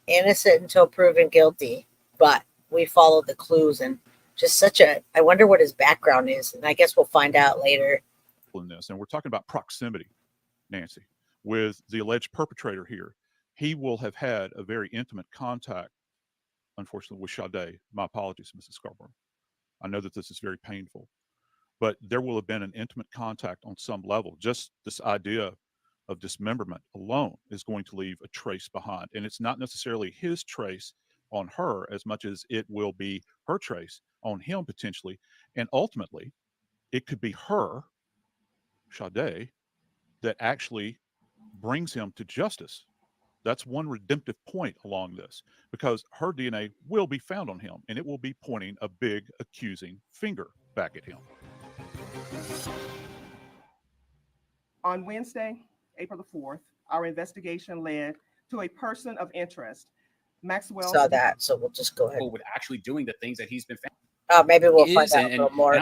Speaker 6: innocent until proven guilty, but we followed the clues, and just I wonder what his background is. And I guess we'll find out later.
Speaker 18: In this, and we're talking about proximity, Nancy, with the alleged perpetrator here. He will have had a very intimate contact, unfortunately, with Sade. My apologies, Mrs. Scarborough. I know that this is very painful, but there will have been an intimate contact on some level. Just this idea of dismemberment alone is going to leave a trace behind. And it's not necessarily his trace on her as much as it will be her trace on him potentially. And ultimately, it could be her, Sade, that actually brings him to justice. That's one redemptive point along this, because her DNA will be found on him, and it will be pointing a big accusing finger back at him.
Speaker 22: On Wednesday, April the 4th, our investigation led to a person of interest, Maxwell.
Speaker 6: Saw that, so we'll just go ahead.
Speaker 19: With actually doing the things that he's been found.
Speaker 6: Maybe we'll find out a little more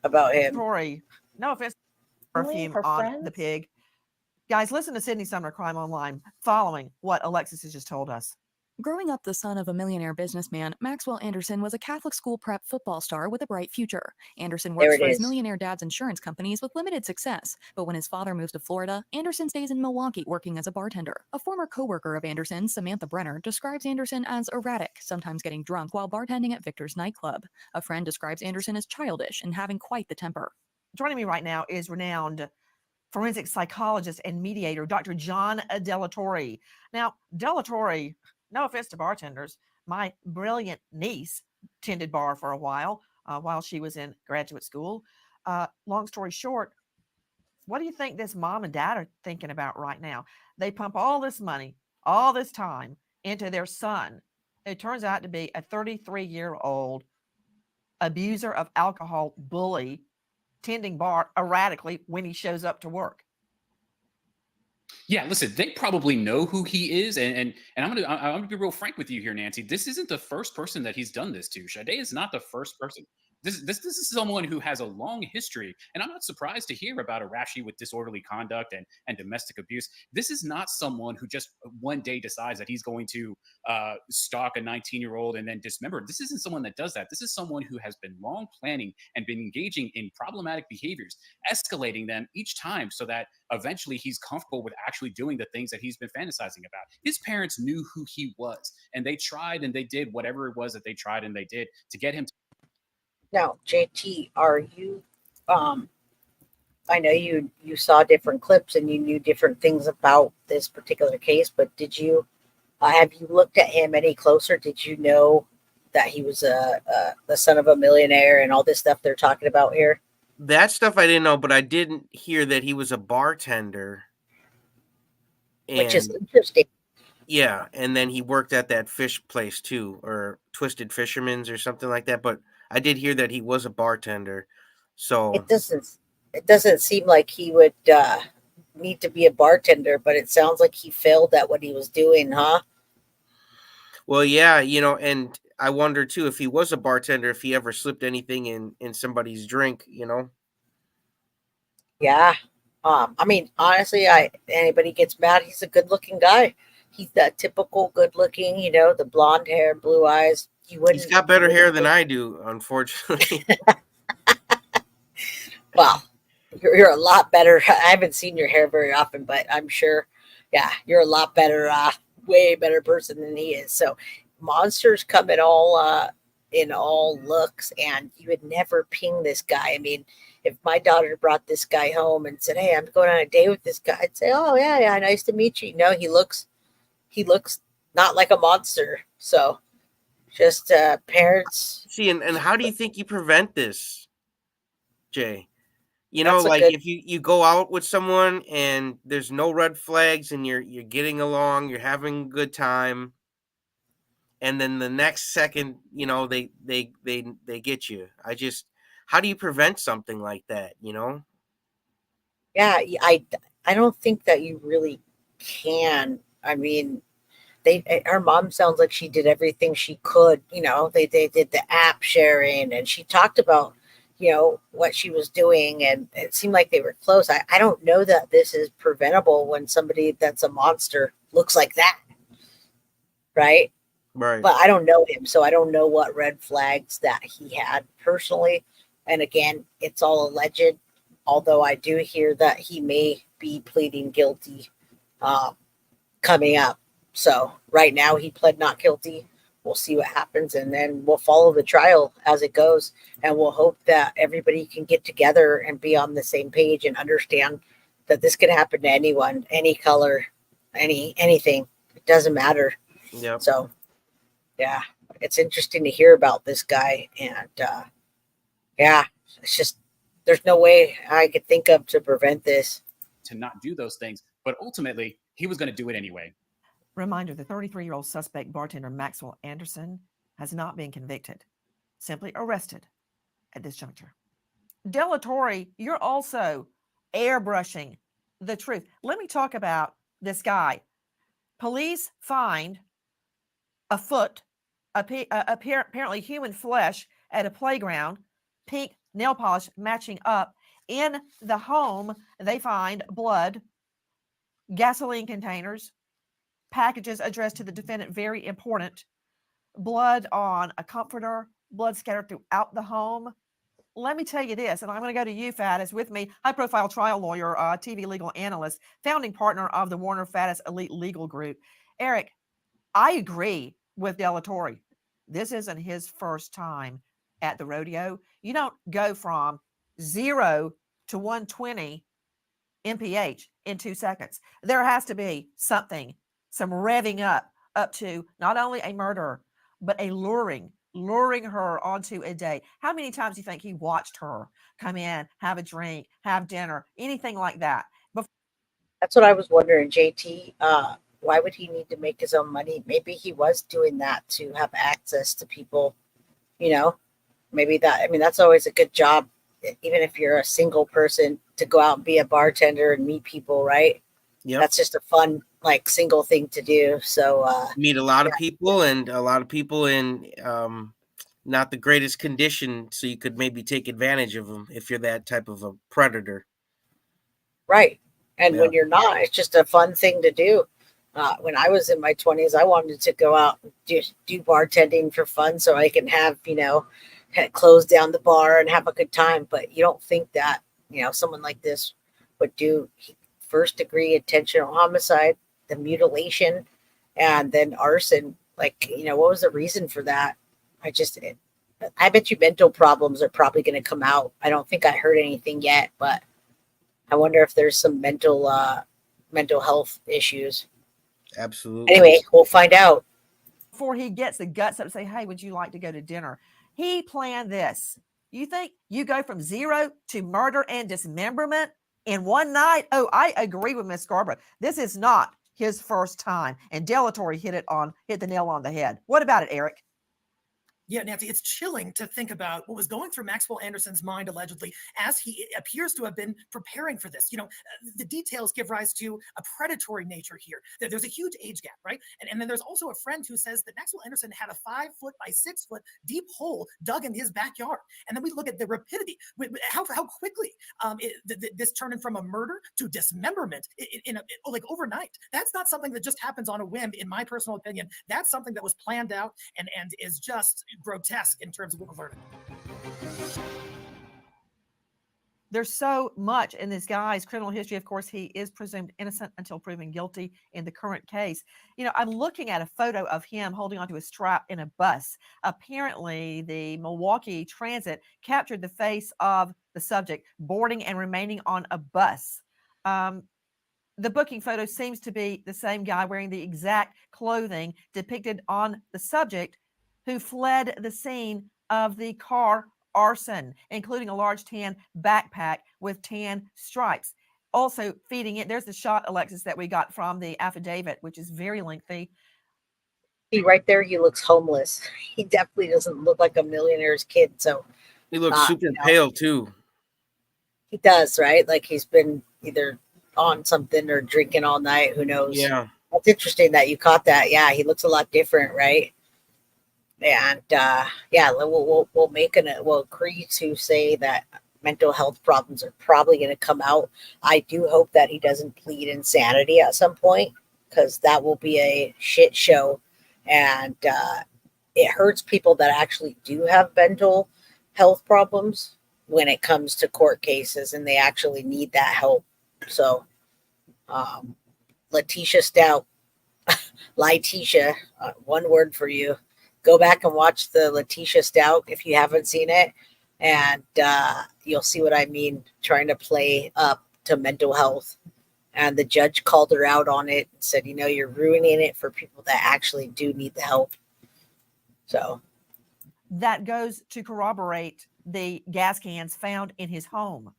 Speaker 6: about him.
Speaker 10: Story. No offense. Perfume on the pig. Guys, listen to Sydney Sumner Crime Online following what Alexis has just told us.
Speaker 17: Growing up the son of a millionaire businessman, Maxwell Anderson was a Catholic school prep football star with a bright future. Anderson
Speaker 6: There
Speaker 17: works
Speaker 6: it
Speaker 17: for his
Speaker 6: is.
Speaker 17: millionaire dad's insurance companies with limited success. But when his father moves to Florida, Anderson stays in Milwaukee working as a bartender. A former coworker of Anderson, Samantha Brenner, describes Anderson as erratic, sometimes getting drunk while bartending at Victor's nightclub. A friend describes Anderson as childish and having quite the temper.
Speaker 10: Joining me right now is renowned forensic psychologist and mediator, Dr. John Delatorre. Now, Delatorre, no offense to bartenders, my brilliant niece tended bar for a while she was in graduate school. Long story short, what do you think this mom and dad are thinking about right now? They pump all this money, all this time into their son. It turns out to be a 33-year-old abuser of alcohol, bully, tending bar erratically when he shows up to work.
Speaker 19: Yeah, listen, they probably know who he is, and I'm gonna be real frank with you here, Nancy. This isn't the first person that he's done this to. Sade is not the first person. This is someone who has a long history, and I'm not surprised to hear about Arashi with disorderly conduct and domestic abuse. This is not someone who just one day decides that he's going to stalk a 19-year-old and then dismember. This isn't someone that does that. This is someone who has been long planning and been engaging in problematic behaviors, escalating them each time so that eventually he's comfortable with actually doing the things that he's been fantasizing about. His parents knew who he was, and they tried and they did whatever it was that they tried and they did to get him to.
Speaker 6: Now, JT, are you, I know you saw different clips and you knew different things about this particular case, but did you, have you looked at him any closer? Did you know that he was the son of a millionaire and all this stuff they're talking about here?
Speaker 7: That stuff I didn't know, but I didn't hear that he was a bartender.
Speaker 6: Which is interesting.
Speaker 7: Yeah, and then he worked at that fish place too, or Twisted Fisherman's or something like that, but I did hear that he was a bartender. So
Speaker 6: it doesn't seem like he would need to be a bartender, but it sounds like he failed at what he was doing, huh?
Speaker 7: Well, yeah, and I wonder too if he was a bartender, if he ever slipped anything in somebody's drink,
Speaker 6: Yeah. I mean, honestly, anybody gets mad, he's a good-looking guy. He's that typical good-looking, the blonde hair, blue eyes.
Speaker 7: He's got better hair than I do, unfortunately.
Speaker 6: Well, you're a lot better. I haven't seen your hair very often, but I'm sure, yeah, you're a lot better, way better person than he is. So monsters come in all looks, and you would never ping this guy. I mean, if my daughter brought this guy home and said, "Hey, I'm going on a date with this guy," I'd say, "Oh yeah, nice to meet you." No, he looks not like a monster. So just parents.
Speaker 7: See, and how do you think you prevent this, Jay? If you go out with someone and there's no red flags and you're getting along, you're having a good time, and then the next second, they get you. How do you prevent something like that,
Speaker 6: Yeah, I don't think that you really can. I mean, her mom sounds like she did everything she could. They did the app sharing, and she talked about what she was doing, and it seemed like they were close. I don't know that this is preventable when somebody that's a monster looks like that, right?
Speaker 7: Right.
Speaker 6: But I don't know him, so I don't know what red flags that he had personally. And again, it's all alleged, although I do hear that he may be pleading guilty coming up. So right now he pled not guilty. We'll see what happens, and then we'll follow the trial as it goes, and we'll hope that everybody can get together and be on the same page and understand that this could happen to anyone, any color, anything. It doesn't matter.
Speaker 7: Yep.
Speaker 6: So, yeah, it's interesting to hear about this guy, and yeah, it's just there's no way I could think of to prevent this.
Speaker 19: To not do those things, but ultimately he was going to do it anyway.
Speaker 10: Reminder, the 33-year-old suspect bartender Maxwell Anderson has not been convicted, simply arrested at this juncture. Delatorre, you're also airbrushing the truth. Let me talk about this guy. Police find a foot, apparently human flesh at a playground, pink nail polish matching up. In the home, they find blood gasoline containers, packages addressed to the defendant, very important, blood on a comforter, blood scattered throughout the home. Let me tell you this, and I'm going to go to you, Faddis, with me, high-profile trial lawyer, TV legal analyst, founding partner of the Warner Faddis Elite Legal Group. Eric, I agree with Della Torre. This isn't his first time at the rodeo. You don't go from 0 to 120 mph in 2 seconds. There has to be something, some revving up to not only a murder, but a luring her onto a date. How many times do you think he watched her come in, have a drink, have dinner, anything like that?
Speaker 6: That's what I was wondering, JT. Why would he need to make his own money? Maybe he was doing that to have access to people, you know, maybe that, I mean, that's always a good job, even if you're a single person, to go out and be a bartender and meet people, right?
Speaker 7: Yeah.
Speaker 6: That's just a fun, like, single thing to do. So,
Speaker 7: meet a lot of people, and a lot of people in not the greatest condition, so you could maybe take advantage of them if you're that type of a predator.
Speaker 6: Right. And when you're not, it's just a fun thing to do. When I was in my 20s, I wanted to go out and do bartending for fun so I can have, you know, close down the bar and have a good time. But you don't think that, you know, someone like this would do first degree intentional homicide, the mutilation, and then arson. Like, you know, what was the reason for that? I bet you mental problems are probably going to come out. I don't think I heard anything yet, but I wonder if there's some mental health issues.
Speaker 7: Absolutely.
Speaker 6: Anyway, we'll find out.
Speaker 10: Before he gets the guts up to say, hey, would you like to go to dinner? He planned this. You think you go from 0 to murder and dismemberment in one night? Oh, I agree with Ms. Scarborough. This is not his first time. And Della Torre hit the nail on the head. What about it, Eric?
Speaker 13: Yeah, Nancy, it's chilling to think about what was going through Maxwell Anderson's mind, allegedly, as he appears to have been preparing for this. You know, the details give rise to a predatory nature here. There's a huge age gap, right? And then there's also a friend who says that Maxwell Anderson had a 5 foot by 6 foot deep hole dug in his backyard. And then we look at the rapidity, how quickly this turned from a murder to dismemberment like overnight. That's not something that just happens on a whim, in my personal opinion. That's something that was planned out and is just grotesque in terms of what we've learned.
Speaker 10: There's so much in this guy's criminal history. Of course, he is presumed innocent until proven guilty in the current case. You know, I'm looking at a photo of him holding onto a strap in a bus. Apparently, the Milwaukee Transit captured the face of the subject boarding and remaining on a bus. The booking photo seems to be the same guy wearing the exact clothing depicted on the subject, who fled the scene of the car arson, including a large tan backpack with tan stripes. Also feeding it, there's the shot, Alexis, that we got from the affidavit, which is very lengthy.
Speaker 6: See, right there, he looks homeless. He definitely doesn't look like a millionaire's kid. So
Speaker 7: he looks super pale too.
Speaker 6: He does, right? Like he's been either on something or drinking all night. Who knows?
Speaker 7: Yeah.
Speaker 6: That's interesting that you caught that. Yeah, he looks a lot different, right? And yeah, we'll agree to say that mental health problems are probably going to come out. I do hope that he doesn't plead insanity at some point, because that will be a shit show, and it hurts people that actually do have mental health problems when it comes to court cases, and they actually need that help. So, Letitia Stout, one word for you. Go back and watch the Letitia Stout if you haven't seen it, and you'll see what I mean, trying to play up to mental health. And the judge called her out on it and said, you know, you're ruining it for people that actually do need the help. So
Speaker 10: that goes to corroborate the gas cans found in his home.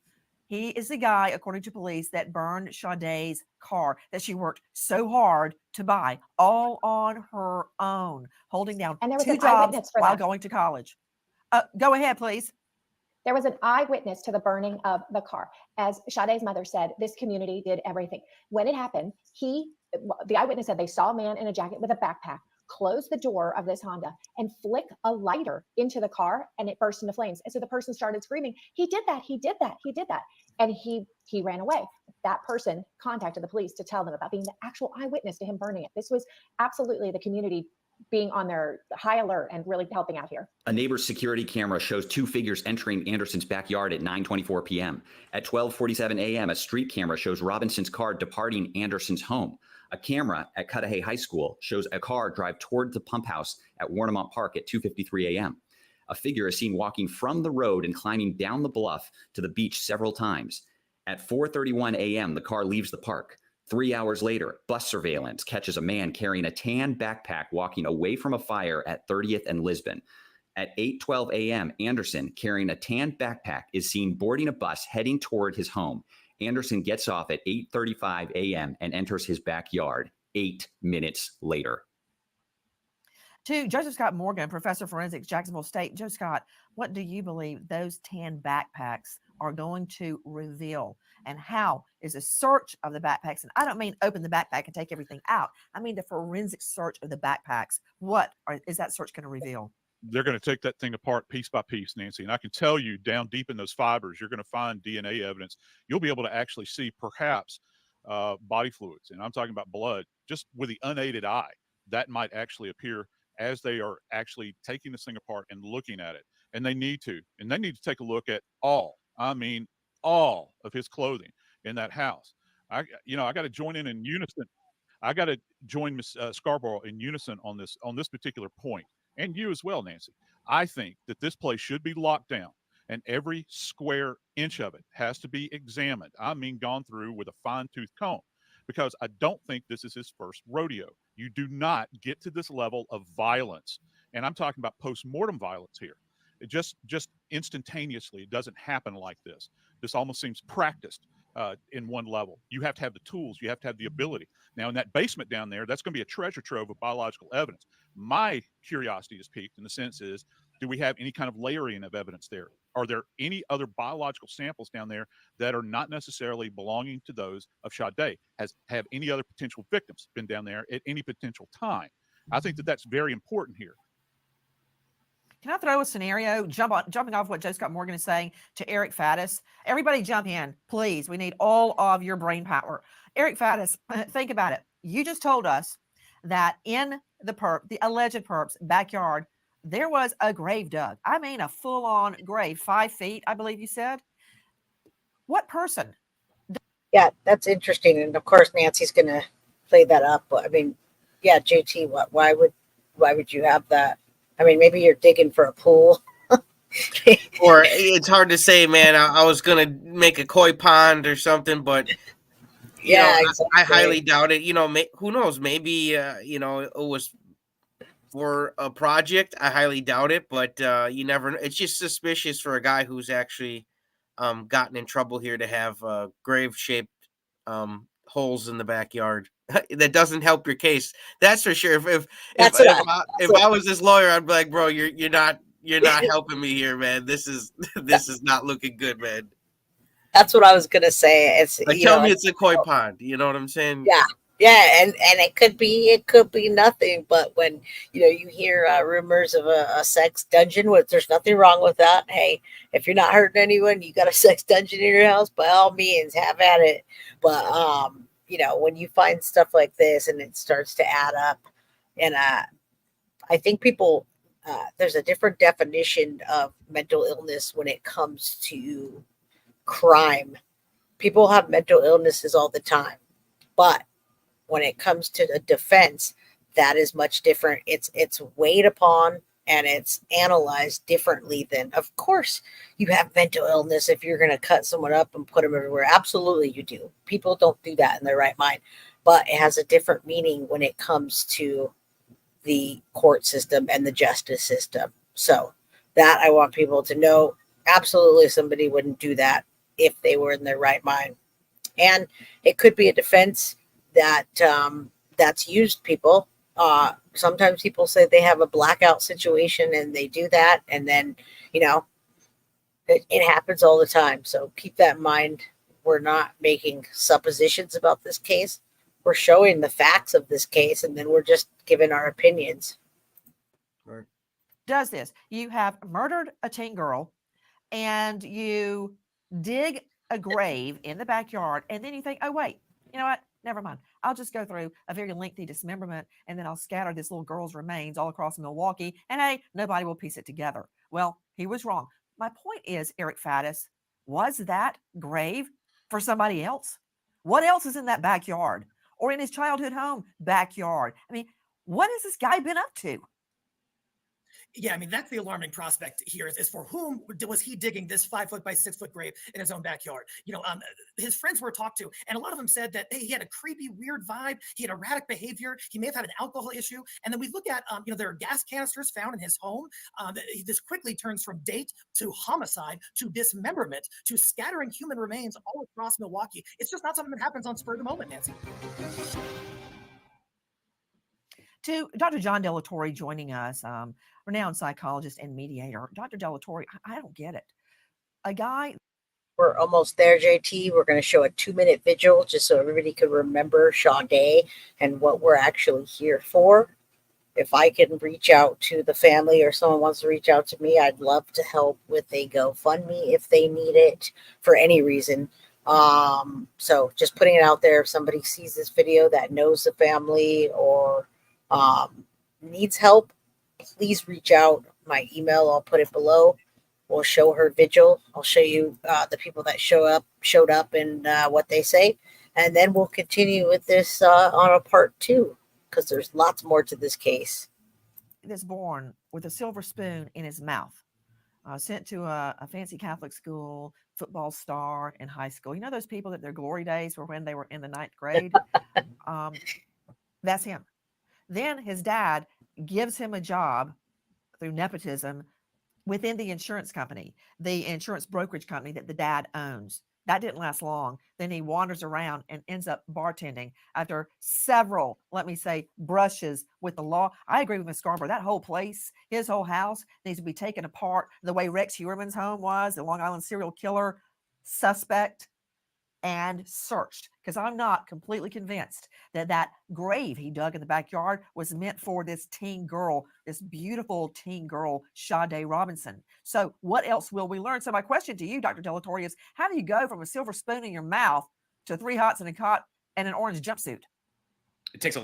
Speaker 10: He is the guy, according to police, that burned Sade's car that she worked so hard to buy, all on her own, holding down
Speaker 12: and there was
Speaker 10: 2
Speaker 12: an
Speaker 10: jobs
Speaker 12: eyewitness for
Speaker 10: while
Speaker 12: that.
Speaker 10: going to college. Go ahead, please.
Speaker 12: There was an eyewitness to the burning of the car. As Sade's mother said, this community did everything. When it happened, the eyewitness said they saw a man in a jacket with a backpack close the door of this Honda and flick a lighter into the car, and it burst into flames. And so the person started screaming, he did that, he did that, he did that. And he ran away. that person contacted the police to tell them about being the actual eyewitness to him burning it. This was absolutely the community being on their high alert and really helping out here.
Speaker 11: A neighbor's security camera shows two figures entering Anderson's backyard at 9:24 p.m. At 12:47 a.m., a street camera shows Robinson's car departing Anderson's home. A camera at Cudahy High School shows a car drive toward the pump house at Warnemont Park at 2:53 a.m. A figure is seen walking from the road and climbing down the bluff to the beach several times. At 4:31 a.m., the car leaves the park. 3 hours later, bus surveillance catches a man carrying a tan backpack walking away from a fire at 30th and Lisbon. At 8:12 a.m., Anderson, carrying a tan backpack, is seen boarding a bus heading toward his home. Anderson gets off at 8:35 a.m. and enters his backyard 8 minutes later.
Speaker 10: To Joseph Scott Morgan, professor of forensics, Jacksonville State. Joe Scott, what do you believe those tan backpacks are going to reveal? And how is a search of the backpacks? And I don't mean open the backpack and take everything out. I mean the forensic search of the backpacks. Is that search going to reveal?
Speaker 18: They're going to take that thing apart piece by piece, Nancy. And I can tell you down deep in those fibers, you're going to find DNA evidence. You'll be able to actually see perhaps body fluids. And I'm talking about blood, just with the unaided eye. That might actually appear as they are actually taking this thing apart and looking at it. And they need to. And they need to take a look at all of his clothing in that house. I got to join in unison. I got to join Ms. Scarborough in unison on this particular point. And you as well, Nancy. I think that this place should be locked down and every square inch of it has to be examined. I mean, gone through with a fine-tooth comb, because I don't think this is his first rodeo. You do not get to this level of violence. And I'm talking about post-mortem violence here. It just instantaneously, it doesn't happen like this. This almost seems practiced in one level. You have to have the tools. You have to have the ability. Now, in that basement down there, that's going to be a treasure trove of biological evidence. My curiosity is piqued in the sense is, do we have any kind of layering of evidence there? Are there any other biological samples down there that are not necessarily belonging to those of Sade? Have any other potential victims been down there at any potential time? I think that that's very important here.
Speaker 10: Can I throw a scenario, jumping off what Joe Scott Morgan is saying to Eric Faddis? Everybody jump in, please. We need all of your brain power. Eric Faddis, think about it. You just told us that in the alleged perp's backyard, there was a grave dug. I mean, a full-on grave, 5 feet, I believe you said. What person?
Speaker 6: Yeah, that's interesting. And of course, Nancy's going to play that up. But I mean, yeah, JT, why would you have that? I mean, maybe you're digging for a pool.
Speaker 7: Or it's hard to say, man. I was going to make a koi pond or something, but exactly. I highly doubt it. Who knows? Maybe, it was for a project. I highly doubt it, but you never know. It's just suspicious for a guy who's actually gotten in trouble here to have grave-shaped holes in the backyard. That doesn't help your case. That's for sure. If I was this lawyer, I'd be like, bro, you're not helping me here, man. This is not looking good, man.
Speaker 6: That's what I was gonna say. It's
Speaker 7: tell me it's a koi pond. You know what I'm saying?
Speaker 6: Yeah, and it could be nothing. But when you hear rumors of a sex dungeon, there's nothing wrong with that. Hey, if you're not hurting anyone, you got a sex dungeon in your house, by all means, have at it. But when you find stuff like this and it starts to add up, and I think people there's a different definition of mental illness when it comes to crime. People have mental illnesses all the time, but when it comes to the defense, that is much different. It's weighed upon and it's analyzed differently than, of course, you have mental illness if you're going to cut someone up and put them everywhere. Absolutely, you do. People don't do that in their right mind, but it has a different meaning when it comes to the court system and the justice system. So that I want people to know, absolutely somebody wouldn't do that if they were in their right mind. And it could be a defense that that's used people. Sometimes people say they have a blackout situation and they do that. And then, it happens all the time. So keep that in mind. We're not making suppositions about this case. We're showing the facts of this case, and then we're just giving our opinions.
Speaker 7: Right.
Speaker 10: Does this? You have murdered a teen girl, and you dig a grave in the backyard, and then you think, oh, wait, you know what? Never mind. I'll just go through a very lengthy dismemberment, and then I'll scatter this little girl's remains all across Milwaukee, and hey, nobody will piece it together. Well, he was wrong. My point is, Eric Faddis, was that grave for somebody else? What else is in that backyard or in his childhood home backyard? I mean, what has this guy been up to?
Speaker 13: Yeah, I mean, that's the alarming prospect here is for whom was he digging this 5 foot by 6 foot grave in his own backyard? His friends were talked to, and a lot of them said that, hey, he had a creepy, weird vibe. He had erratic behavior. He may have had an alcohol issue. And then we look at, there are gas canisters found in his home. This quickly turns from date to homicide to dismemberment to scattering human remains all across Milwaukee. It's just not something that happens on spur of the moment, Nancy.
Speaker 10: To Dr. John Delatorre joining us, renowned psychologist and mediator. Dr. Delatorre, I don't get it. A guy.
Speaker 6: We're almost there, JT. We're going to show a 2-minute vigil just so everybody could remember Sade and what we're actually here for. If I can reach out to the family or someone wants to reach out to me, I'd love to help with a GoFundMe if they need it for any reason. So just putting it out there. If somebody sees this video that knows the family or needs help, please reach out. My email, I'll put it below. We'll show her vigil. I'll show you the people that showed up and what they say. And then we'll continue with this on a part 2 because there's lots more to this case.
Speaker 10: This born with a silver spoon in his mouth, sent to a fancy Catholic school, football star in high school. You know those people that their glory days were when they were in the 9th grade? That's him. Then his dad gives him a job through nepotism within the insurance company, the insurance brokerage company that the dad owns. That didn't last long. Then he wanders around and ends up bartending after several, let me say, brushes with the law. I agree with Ms. Scarborough. That whole place, his whole house, needs to be taken apart the way Rex Heuermann's home was, the Long Island serial killer suspect, and searched, because I'm not completely convinced that that grave he dug in the backyard was meant for this teen girl, this beautiful teen girl, Sade Robinson. So what else will we learn? So my question to you, Dr. Delatorre, is how do you go from a silver spoon in your mouth to 3 hots in a cot and an orange jumpsuit?
Speaker 19: It takes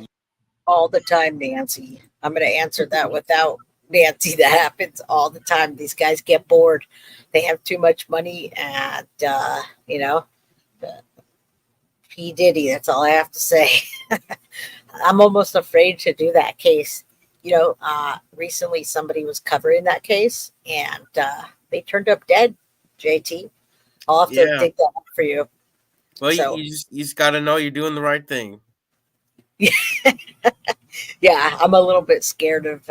Speaker 6: all the time, Nancy. I'm going to answer that without Nancy. That happens all the time. These guys get bored. They have too much money and, P. Diddy, that's all I have to say. I'm almost afraid to do that case. Recently somebody was covering that case and they turned up dead, JT. I'll have to dig that up for you.
Speaker 7: Well, so, you just got to know you're doing the right thing.
Speaker 6: Yeah, I'm a little bit scared of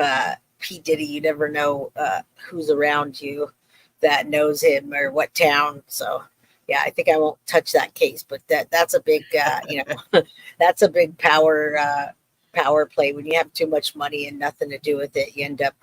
Speaker 6: P. Diddy. You never know who's around you that knows him or what town. So yeah, I think I won't touch that case, but that's a big, that's a big power play. When you have too much money and nothing to do with it, you end up,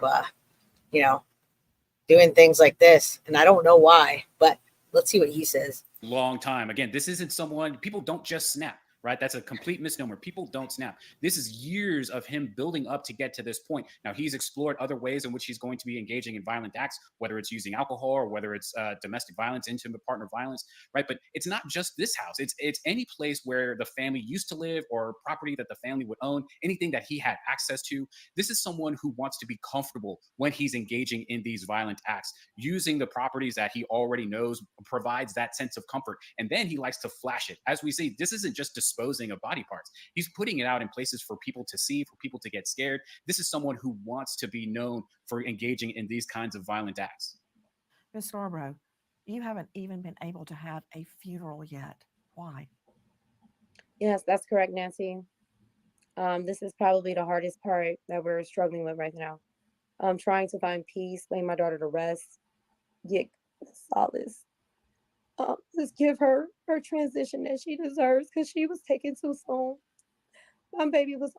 Speaker 6: doing things like this. And I don't know why, but let's see what he says.
Speaker 19: Long time. Again, this isn't someone, people don't just snap. Right? That's a complete misnomer. People don't snap. This is years of him building up to get to this point. Now, he's explored other ways in which he's going to be engaging in violent acts, whether it's using alcohol or whether it's domestic violence, intimate partner violence, right? But it's not just this house. It's any place where the family used to live or property that the family would own, anything that he had access to. This is someone who wants to be comfortable when he's engaging in these violent acts. Using the properties that he already knows provides that sense of comfort. And then he likes to flash it. As we say, this isn't just disposing of body parts. He's putting it out in places for people to see, for people to get scared. This is someone who wants to be known for engaging in these kinds of violent acts.
Speaker 10: Ms. Scarborough, you haven't even been able to have a funeral yet. Why?
Speaker 16: Yes, that's correct, Nancy. This is probably the hardest part that we're struggling with right now. I'm trying to find peace, lay my daughter to rest, get solace. Just give her transition that she deserves because she was taken too soon. My baby was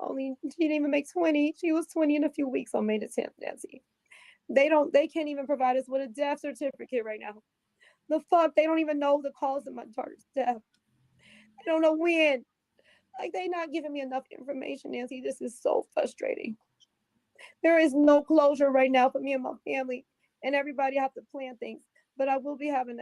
Speaker 16: she didn't even make 20. She was 20 in a few weeks on May the 10th, Nancy. They can't even provide us with a death certificate right now. The fuck, they don't even know the cause of my daughter's death. They don't know when. Like, they not giving me enough information, Nancy. This is so frustrating. There is no closure right now for me and my family, and everybody have to plan things. But I will be having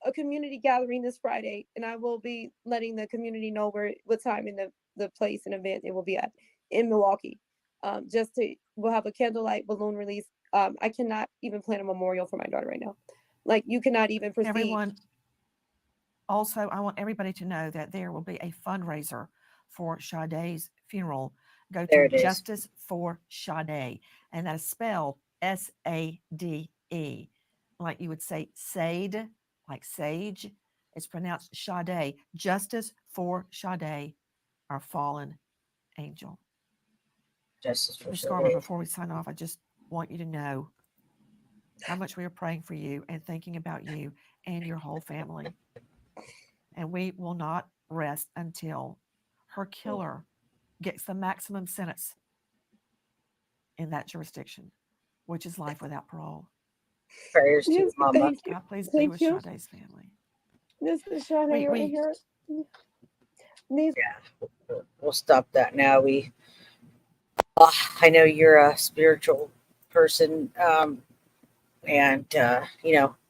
Speaker 16: a a community gathering this Friday, and I will be letting the community know what time and the place and event it will be at in Milwaukee. We'll have a candlelight balloon release. I cannot even plan a memorial for my daughter right now. Like, you cannot even proceed.
Speaker 10: Everyone, also, I want everybody to know that there will be a fundraiser for Sade's funeral. Go
Speaker 6: There
Speaker 10: to
Speaker 6: it is.
Speaker 10: Justice for Sade, and that is spelled SADE, like you would say Sade, like sage. It's pronounced Sade. Justice for Sade, our fallen angel.
Speaker 6: Justice for
Speaker 10: Ms. Scarborough,
Speaker 6: Sade.
Speaker 10: before we sign off, I just want you to know how much we are praying for you and thinking about you and your whole family. And we will not rest until her killer gets the maximum sentence in that jurisdiction, which is life without parole.
Speaker 6: Prayers to
Speaker 16: Yes,
Speaker 6: Mama.
Speaker 16: thank you.
Speaker 10: God, please be
Speaker 16: Thank
Speaker 10: with
Speaker 16: you.
Speaker 10: Sade's family.
Speaker 16: This is Sade, you're right here.
Speaker 6: We'll stop that now. I know you're a spiritual person, and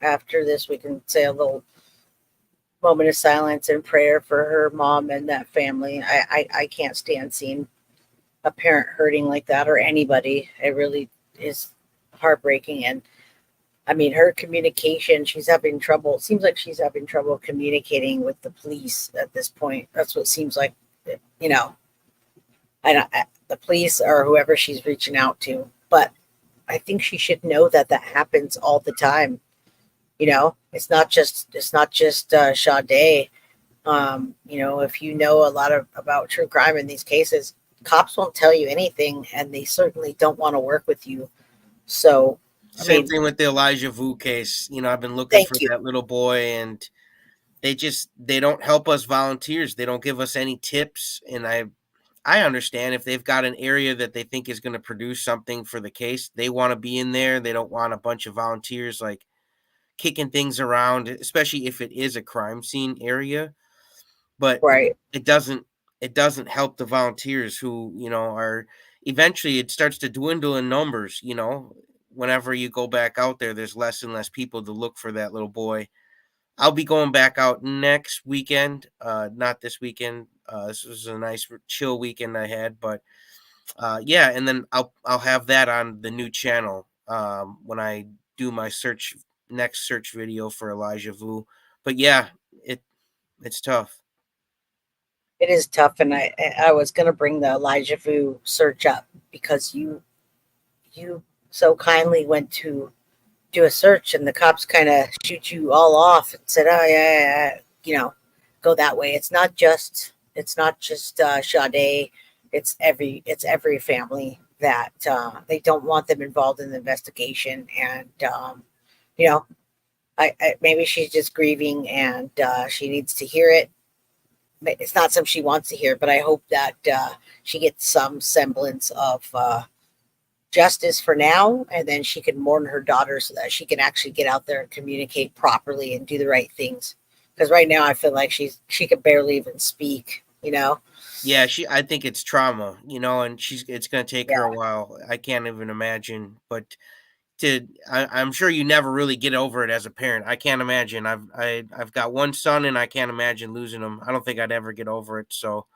Speaker 6: after this, we can say a little moment of silence and prayer for her mom and that family. I can't stand seeing a parent hurting like that, or anybody. It really is heartbreaking. And I mean, her communication, she's having trouble. It seems like she's having trouble communicating with the police at this point. That's what it seems like, the police or whoever she's reaching out to. But I think she should know that happens all the time. It's not just Sade. If you know a lot about true crime in these cases, cops won't tell you anything, and they certainly don't want to work with you. So
Speaker 7: Same thing with the Elijah Vu case. I've been looking for that little boy, and they don't help us volunteers. They don't give us any tips. And I understand if they've got an area that they think is going to produce something for the case, they want to be in there. They don't want a bunch of volunteers like kicking things around, especially if it is a crime scene area. But it doesn't help the volunteers who, are eventually it starts to dwindle in numbers. Whenever you go back out there, there's less and less people to look for that little boy. I'll be going back out next weekend, not this weekend. This was a nice chill weekend I had, but and then I'll have that on the new channel when I do my next search video for Elijah Vu. But yeah, it's tough.
Speaker 6: It is tough, and I was going to bring the Elijah Vu search up because you so kindly went to do a search, and the cops kind of shoot you all off and said, "Oh yeah, go that way." It's not just Sade. It's every family that they don't want them involved in the investigation, and maybe she's just grieving and she needs to hear it. It's not something she wants to hear, but I hope that she gets some semblance of justice for now, and then she can mourn her daughter so that she can actually get out there and communicate properly and do the right things. Because right now I feel like she can barely even speak.
Speaker 7: Yeah, I think it's trauma, and it's going to take her a while. I can't even imagine, but I'm sure you never really get over it as a parent. I can't imagine. I've got one son, and I can't imagine losing him. I don't think I'd ever get over it. So,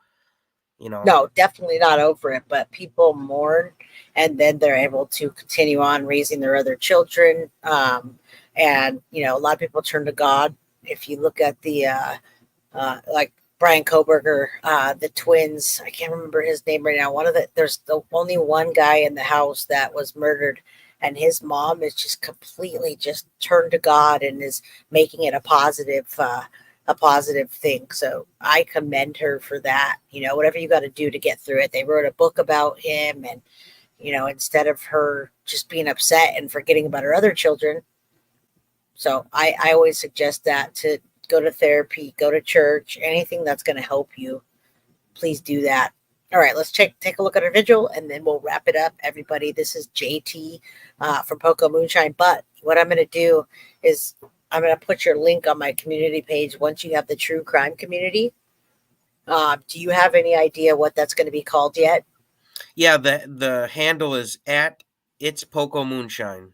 Speaker 6: No, definitely not over it, but people mourn, and then they're able to continue on raising their other children. And a lot of people turn to God. If you look at the like Brian Koberger, the twins, I can't remember his name right now. There's the only one guy in the house that was murdered, and his mom is just completely just turned to God and is making it a positive thing. So I commend her for that. Whatever you got to do to get through it. They wrote a book about him, and instead of her just being upset and forgetting about her other children. So I always suggest that, to go to therapy, go to church, anything that's going to help you. Please do that. All right, let's take a look at our vigil, and then we'll wrap it up, everybody. This is JT from Poco Moonshine. But what I'm going to do is I'm going to put your link on my community page once you have the true crime community. Do you have any idea what that's going to be called yet?
Speaker 7: Yeah, the handle is @It's Poco Moonshine.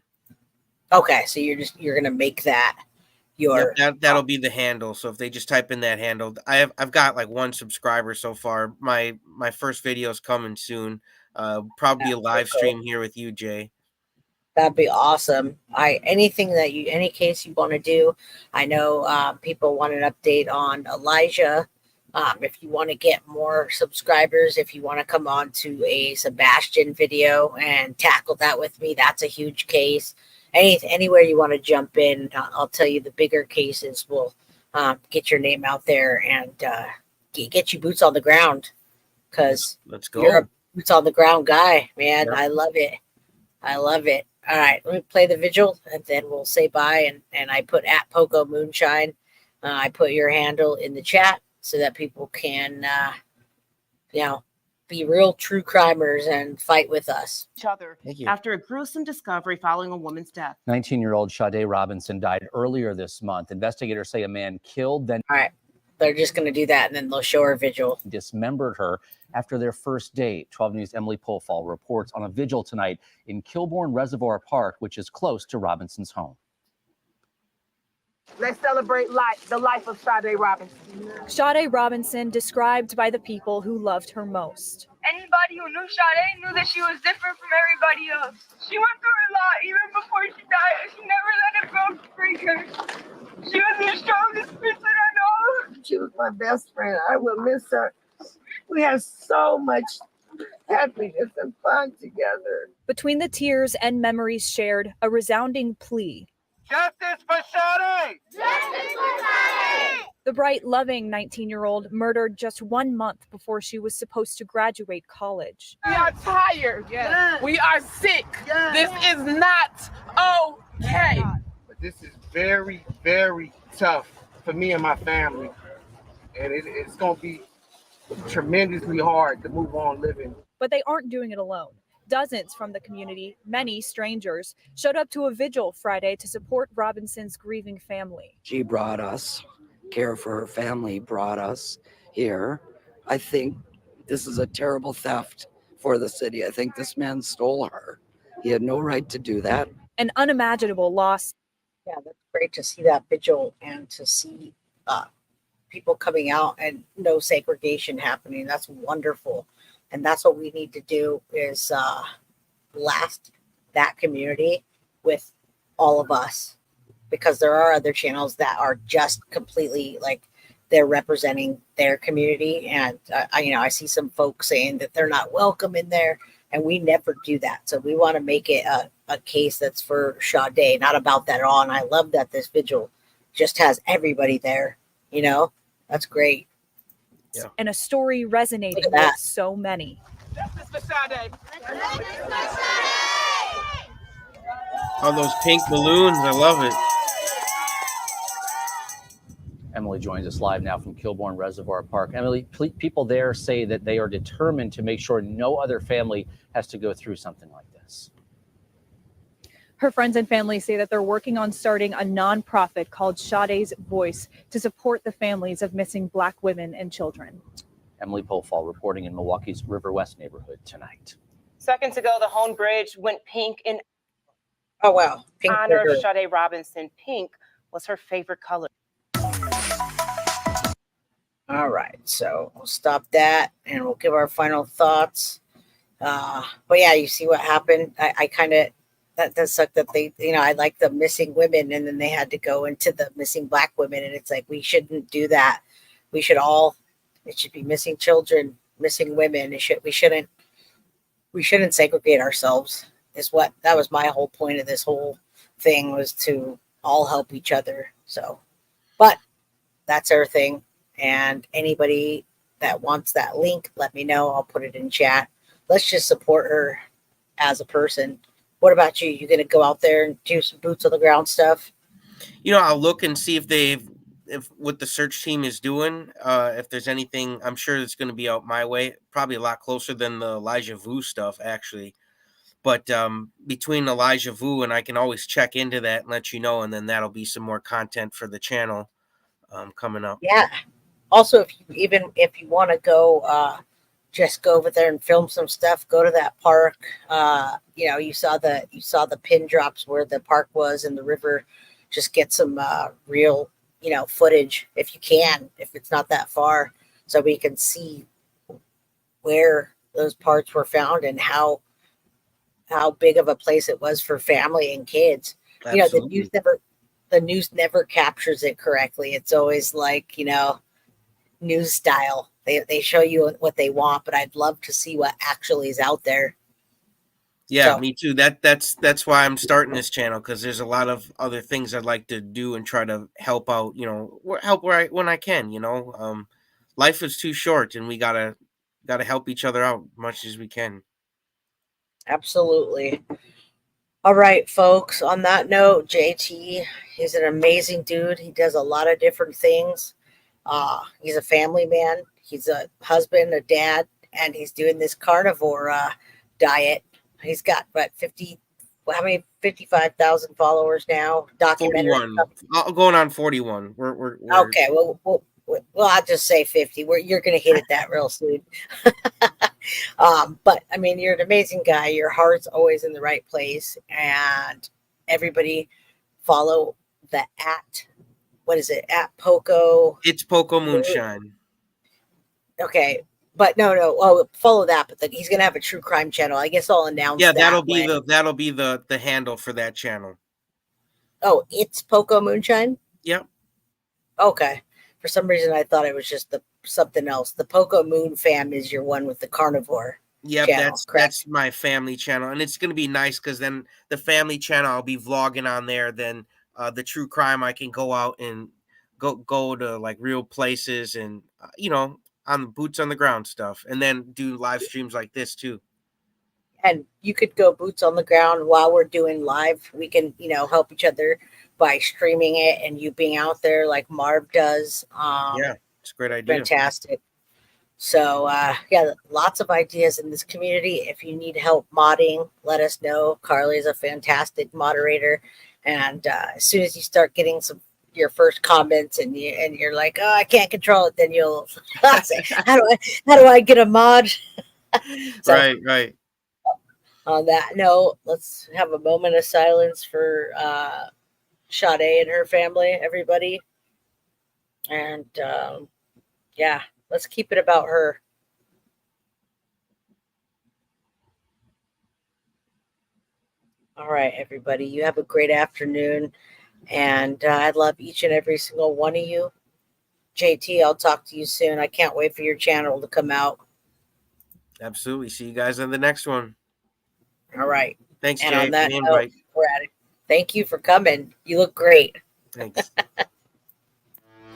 Speaker 6: Okay, so you're going to make that, your
Speaker 7: that'll be the handle. So if they just type in that handle, I've got like 1 subscriber so far. My first video is coming soon. Probably a live stream here with you, Jay.
Speaker 6: That'd be awesome. Any case you want to do. I know people want an update on Elijah. If you want to get more subscribers, if you want to come on to a Sebastian video and tackle that with me, that's a huge case. Anywhere you want to jump in, I'll tell you the bigger cases will get your name out there and get you boots on the ground, because
Speaker 7: let's go.
Speaker 6: You're a boots on the ground guy, man.
Speaker 7: Yeah.
Speaker 6: I love it. I love it. All right, let me play the vigil and then we'll say bye. And I put at Poco Moonshine. I put your handle in the chat so that people can, be real true crimers and fight with us.
Speaker 14: Each other after a gruesome discovery following a woman's death.
Speaker 15: 19-year-old Sade Robinson died earlier this month. Investigators say a man killed, then
Speaker 6: All right, they're just going to do that and then they'll show her vigil.
Speaker 15: dismembered her after their first date. 12 News' Emily Polfall reports on a vigil tonight in Kilbourne Reservoir Park, which is close to Robinson's home.
Speaker 14: Let's celebrate the life of Sade Robinson.
Speaker 20: Sade Robinson described by the people who loved her most.
Speaker 24: Anybody who knew Sade knew that she was different from everybody else. She went through a lot even before she died. She never let it go break her. She was the strongest person I know.
Speaker 25: She was my best friend. I will miss her. We had so much happiness and fun together.
Speaker 20: Between the tears and memories shared, a resounding plea.
Speaker 24: Justice for Sade! Justice for Sade!
Speaker 20: The bright, loving 19-year-old murdered just 1 month before she was supposed to graduate college.
Speaker 14: We are tired. Yes. We are sick. Yes. This is not okay.
Speaker 26: But this is very, very tough for me and my family. And it's going to be tremendously hard to move on living.
Speaker 20: But they aren't doing it alone. Dozens from the community, many strangers, showed up to a vigil Friday to support Robinson's grieving family.
Speaker 25: She brought us, care for her family brought us here. I think this is a terrible theft for the city. I think this man stole her. He had no right to do that.
Speaker 20: An unimaginable loss.
Speaker 6: Yeah, that's great to see that vigil and to see people coming out and no segregation happening. That's wonderful. And that's what we need to do is blast that community with all of us, because there are other channels that are just completely like they're representing their community. And, I see some folks saying that they're not welcome in there, and we never do that. So we want to make it a case that's for Sade, not about that at all. And I love that this vigil just has everybody there. That's great.
Speaker 20: Yeah. And a story resonating with so many.
Speaker 14: Justice for Sade.
Speaker 7: All those pink balloons, I love it.
Speaker 15: Emily joins us live now from Kilbourne Reservoir Park. Emily, people there say that they are determined to make sure no other family has to go through something like this.
Speaker 20: Her friends and family say that they're working on starting a nonprofit called Sade's Voice to support the families of missing Black women and children.
Speaker 15: Emily Polfall reporting in Milwaukee's River West neighborhood tonight.
Speaker 14: Seconds ago, the Hone Bridge went pink in
Speaker 6: Pink
Speaker 14: honor
Speaker 6: for her.
Speaker 14: of Sade Robinson. Pink was her favorite color.
Speaker 6: All right, so we'll stop that and we'll give our final thoughts. But yeah, you see what happened. I kind of, that does suck that they, I like the missing women and then they had to go into the missing Black women. And it's like, we shouldn't do that. It should be missing children, missing women. We shouldn't segregate ourselves that was my whole point of this whole thing, was to all help each other. So, but that's our thing. And anybody that wants that link, let me know. I'll put it in chat. Let's just support her as a person. What about you? You going to go out there and do some boots on the ground stuff?
Speaker 7: I'll look and see if what the search team is doing, if there's anything. I'm sure it's going to be out my way, probably a lot closer than the Elijah Vu stuff, actually. But between Elijah Vu and I can always check into that and let you know, and then that'll be some more content for the channel coming up.
Speaker 6: Yeah. Also, if you want to go, just go over there and film some stuff. Go to that park. You saw the pin drops where the park was and the river just get some real, footage if you can, if it's not that far, so we can see where those parts were found and how big of a place it was for family and kids.
Speaker 7: Absolutely.
Speaker 6: The news never captures it correctly. It's always like, news style. They show you what they want, but I'd love to see what actually is out there.
Speaker 7: Yeah,
Speaker 6: So-
Speaker 7: me too. That's why I'm starting this channel, because there's a lot of other things I'd like to do and try to help out. Help when I can. Life is too short, and we gotta help each other out as much as we can.
Speaker 6: Absolutely. All right, folks. On that note, JT, he's an amazing dude. He does a lot of different things. He's a family man. He's a husband, a dad, and he's doing this carnivore diet. He's got 55,000 followers now. Documentary.
Speaker 7: 41. Going on 41. We're
Speaker 6: okay. Well, I'll just say 50. You're going to hit it that real soon. But I mean, you're an amazing guy. Your heart's always in the right place, and everybody follow the what is it? At Poco.
Speaker 7: It's Poco Moonshine.
Speaker 6: Okay. But no. Oh, follow that. But he's gonna have a true crime channel. I guess I'll announce.
Speaker 7: Yeah,
Speaker 6: that
Speaker 7: that'll be the handle for that channel.
Speaker 6: Oh, it's Poco Moonshine.
Speaker 7: Yep.
Speaker 6: Okay. For some reason, I thought it was just something else. The Poco Moon fam is your one with the carnivore.
Speaker 7: Yep,
Speaker 6: channel,
Speaker 7: that's my family channel, and it's gonna be nice because then the family channel I'll be vlogging on there. Then the true crime I can go out and go to like real places and on the boots on the ground stuff, and then do live streams like this too.
Speaker 6: And you could go boots on the ground while we're doing live. We can, help each other by streaming it and you being out there like Marv does.
Speaker 7: Yeah, it's a great idea.
Speaker 6: Fantastic. So, lots of ideas in this community. If you need help modding, let us know. Carly is a fantastic moderator. And as soon as you start getting your first comments and you're like, oh, I can't control it, then you'll say, how do I get a mod? So,
Speaker 7: right.
Speaker 6: On that note, let's have a moment of silence for Sade and her family, everybody. And let's keep it about her. All right, everybody, you have a great afternoon. And I love each and every single one of you. JT, I'll talk to you soon. I can't wait for your channel to come out.
Speaker 7: Absolutely. See you guys on the next one.
Speaker 6: All right.
Speaker 7: Thanks,
Speaker 6: and
Speaker 7: Jay,
Speaker 6: on that
Speaker 7: for the
Speaker 6: note,
Speaker 7: invite.
Speaker 6: we're at it. Thank you for coming. You look great.
Speaker 7: Thanks.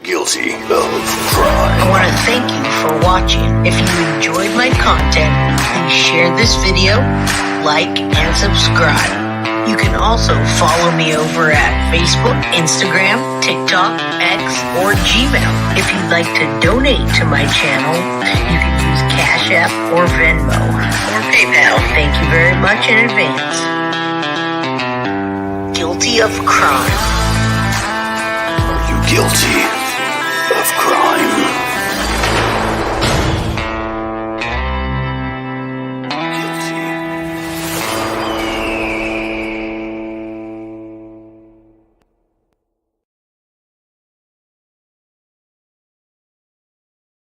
Speaker 1: Guilty of crime.
Speaker 6: I want to thank you for watching. If you enjoyed my content, please share this video, like, and subscribe. You can also follow me over at Facebook, Instagram, TikTok, X, or Gmail. If you'd like to donate to my channel, you can use Cash App or Venmo or PayPal. Thank you very much in advance. Guilty of crime.
Speaker 1: Are you guilty of crime?